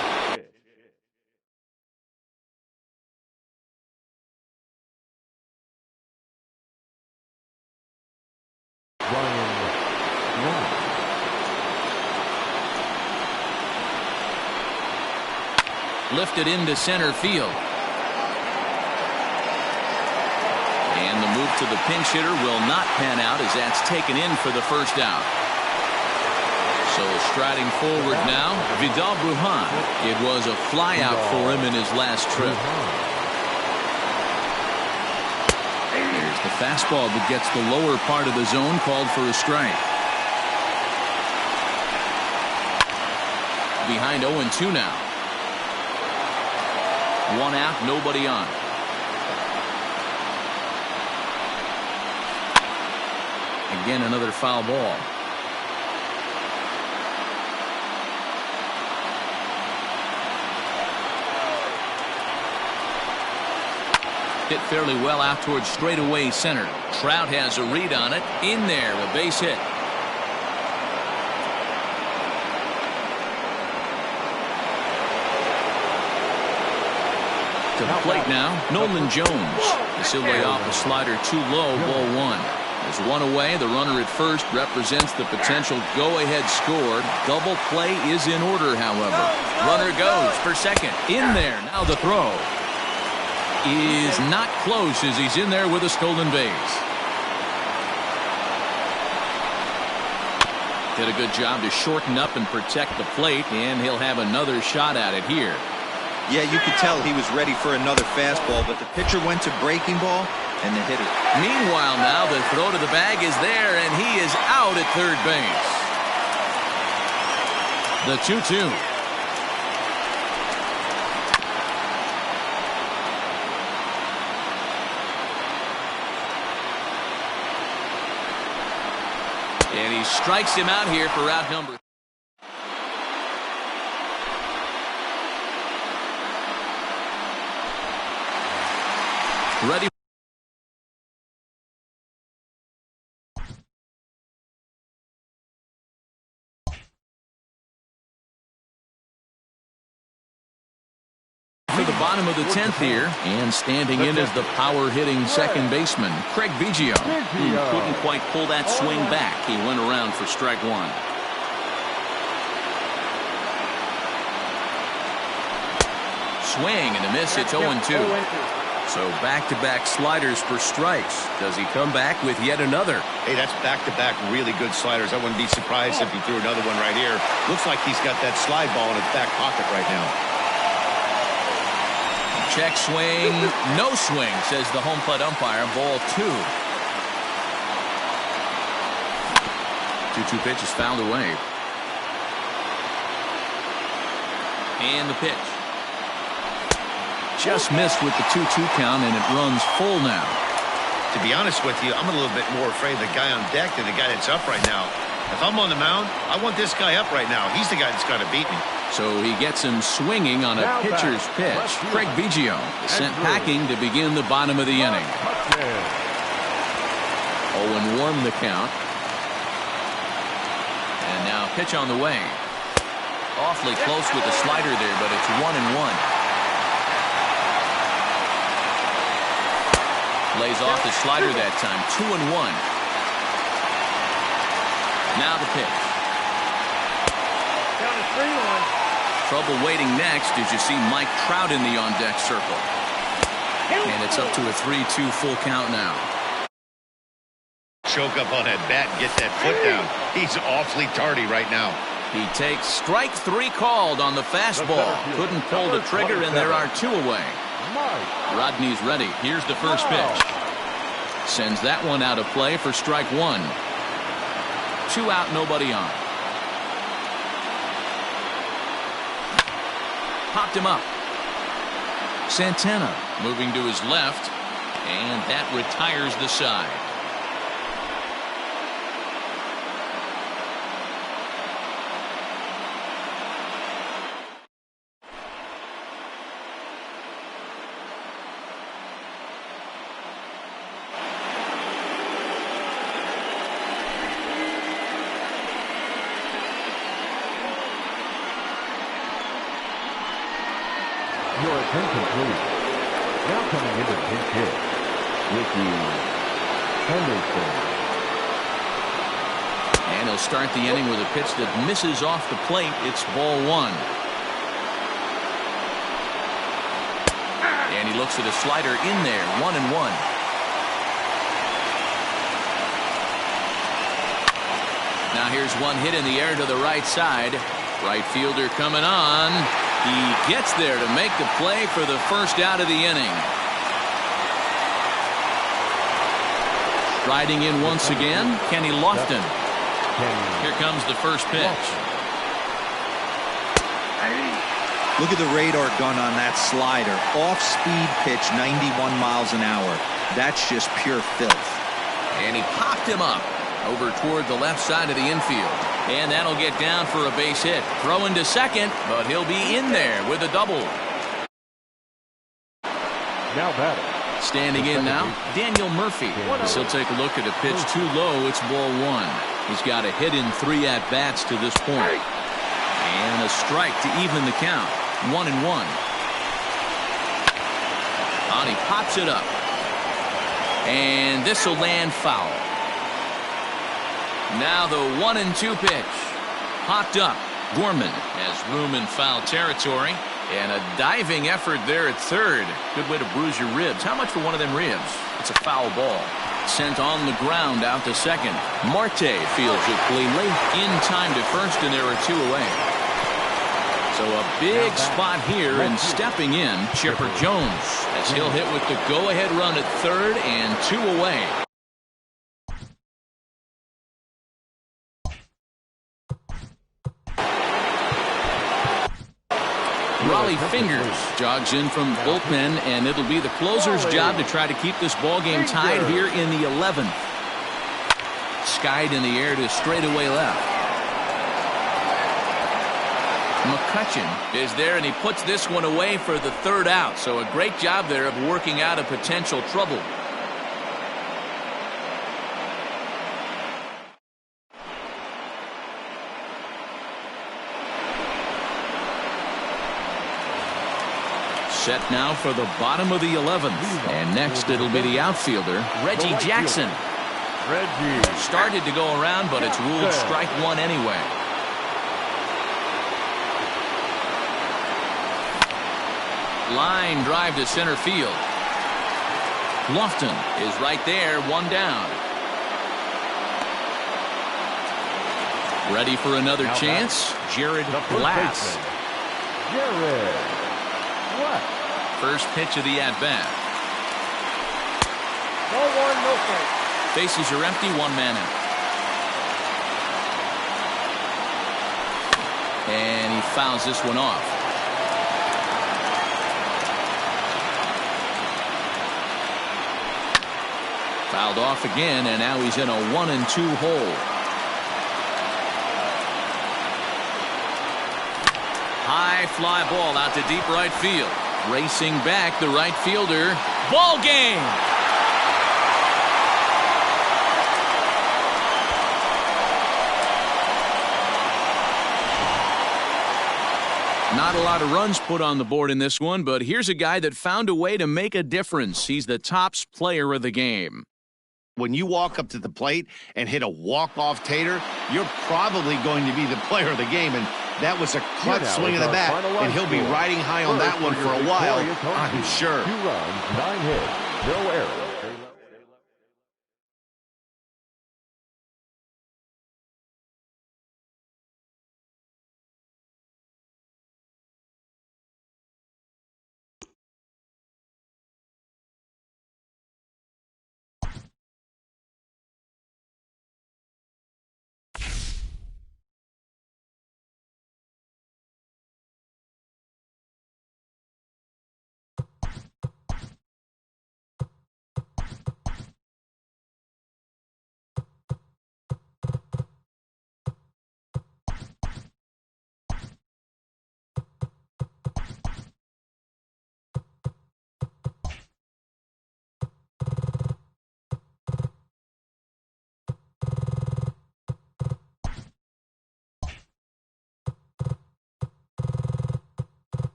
Ryan. Lifted into center field. And the move to the pinch hitter will not pan out as that's taken in for the first out. So striding forward now, Vidal Brujan. It was a flyout for him in his last trip. There's the fastball that gets the lower part of the zone, called for a strike. Behind 0-2 now. One out, nobody on. Again, another foul ball. Hit fairly well out towards straightaway center. Trout has a read on it. In there, a base hit. To the plate now, Nolan Jones. This will lay off a slider too low, ball one. There's one away. The runner at first represents the potential go-ahead score. Double play is in order, however. Runner goes for second. In there. Now the throw is not close as he's in there with a stolen base. Did a good job to shorten up and protect the plate, and he'll have another shot at it here. Yeah, you could tell he was ready for another fastball, but the pitcher went to breaking ball and the hitter. Meanwhile, now the throw to the bag is there, and he is out at third base. The 2-2. And he strikes him out here for out number. Ready. to the bottom of the 10th here, and standing in is the power-hitting second baseman, Craig Biggio. Couldn't quite pull that swing back. He went around for strike one. Swing and a miss. It's 0-2. So back-to-back sliders for strikes. Does he come back with yet another? Hey, that's back-to-back really good sliders. I wouldn't be surprised if he threw another one right here. Looks like he's got that slide ball in his back pocket right now. Check swing. No swing, says the home plate umpire. Ball 2. 2-2 pitch is fouled away. And the pitch. Just missed with the 2-2 count, and it runs full now. To be honest with you, I'm a little bit more afraid of the guy on deck than the guy that's up right now. If I'm on the mound, I want this guy up right now. He's the guy that's got to beat me. So he gets him swinging on a pitcher's pitch. Craig Biggio sent packing to begin the bottom of the inning. 0-1 the count. And now pitch on the way. Awfully close with the slider there, but it's 1-1. Lays off the slider that time. 2-1. Now the pitch. Down to 3-1. Trouble waiting next as you see Mike Trout in the on-deck circle. And it's up to a 3-2 full count now. Choke up on that bat and get that foot down. He's awfully tardy right now. He takes strike 3 called on the fastball. Couldn't pull the trigger, and there are 2 away. Rodney's ready. Here's the first pitch. Sends that one out of play for strike 1. 2 out, nobody on. Popped him up. Santana moving to his left, and that retires the side. Your attention, please. Now coming into pinch hit, Ricky Henderson. And he'll start the inning with a pitch that misses off the plate. It's ball 1. And he looks at a slider in there. 1-1. Now here's one hit in the air to the right side. Right fielder coming on. He gets there to make the play for the first out of the inning. Riding in once again, Kenny Lofton. Here comes the first pitch. Look at the radar gun on that slider. Off-speed pitch, 91 miles an hour. That's just pure filth. And he popped him up over toward the left side of the infield. And that'll get down for a base hit. Throwing to second, but he'll be in there with a double. Now batting. Standing in now, Daniel Murphy. As he'll take a look at a pitch too low, it's ball 1. He's got a hit in 3 at-bats to this point. And a strike to even the count. 1-1. And he pops it up. And this will land foul. Now the 1-2 pitch. Popped up. Gorman has room in foul territory. And a diving effort there at third. Good way to bruise your ribs. How much for one of them ribs? It's a foul ball. Sent on the ground out to second. Marte fields it cleanly. In time to first, and there are 2 away. So a big spot here, and stepping in, Chipper Jones, as he'll hit with the go-ahead run at third and 2 away. Raleigh Fingers jogs in from bullpen, and it'll be the closer's job to try to keep this ball game tied here in the 11th. Skied in the air to straightaway left. McCutchen is there, and he puts this one away for the 3rd out. So a great job there of working out a potential trouble. Set now for the bottom of the 11th. And next it'll be the outfielder, Reggie Jackson. Reggie. Started to go around, but it's ruled strike one anyway. Line drive to center field. Lofton is right there, one down. Ready for another chance? Jared Glass. Jared Glass. First pitch of the at-bat. No one, no strike. Bases are empty, one man out. And he fouls this one off. Fouled off again, and now he's in a 1-2 hole. High fly ball out to deep right field. Racing back, the right fielder. Ball game! Not a lot of runs put on the board in this one, but here's a guy that found a way to make a difference. He's the tops player of the game. When you walk up to the plate and hit a walk-off tater, you're probably going to be the player of the game, and that was a clutch swing of the bat, and he'll be riding high on that one for a while, I'm sure. 2 runs, 9 hits, no errors.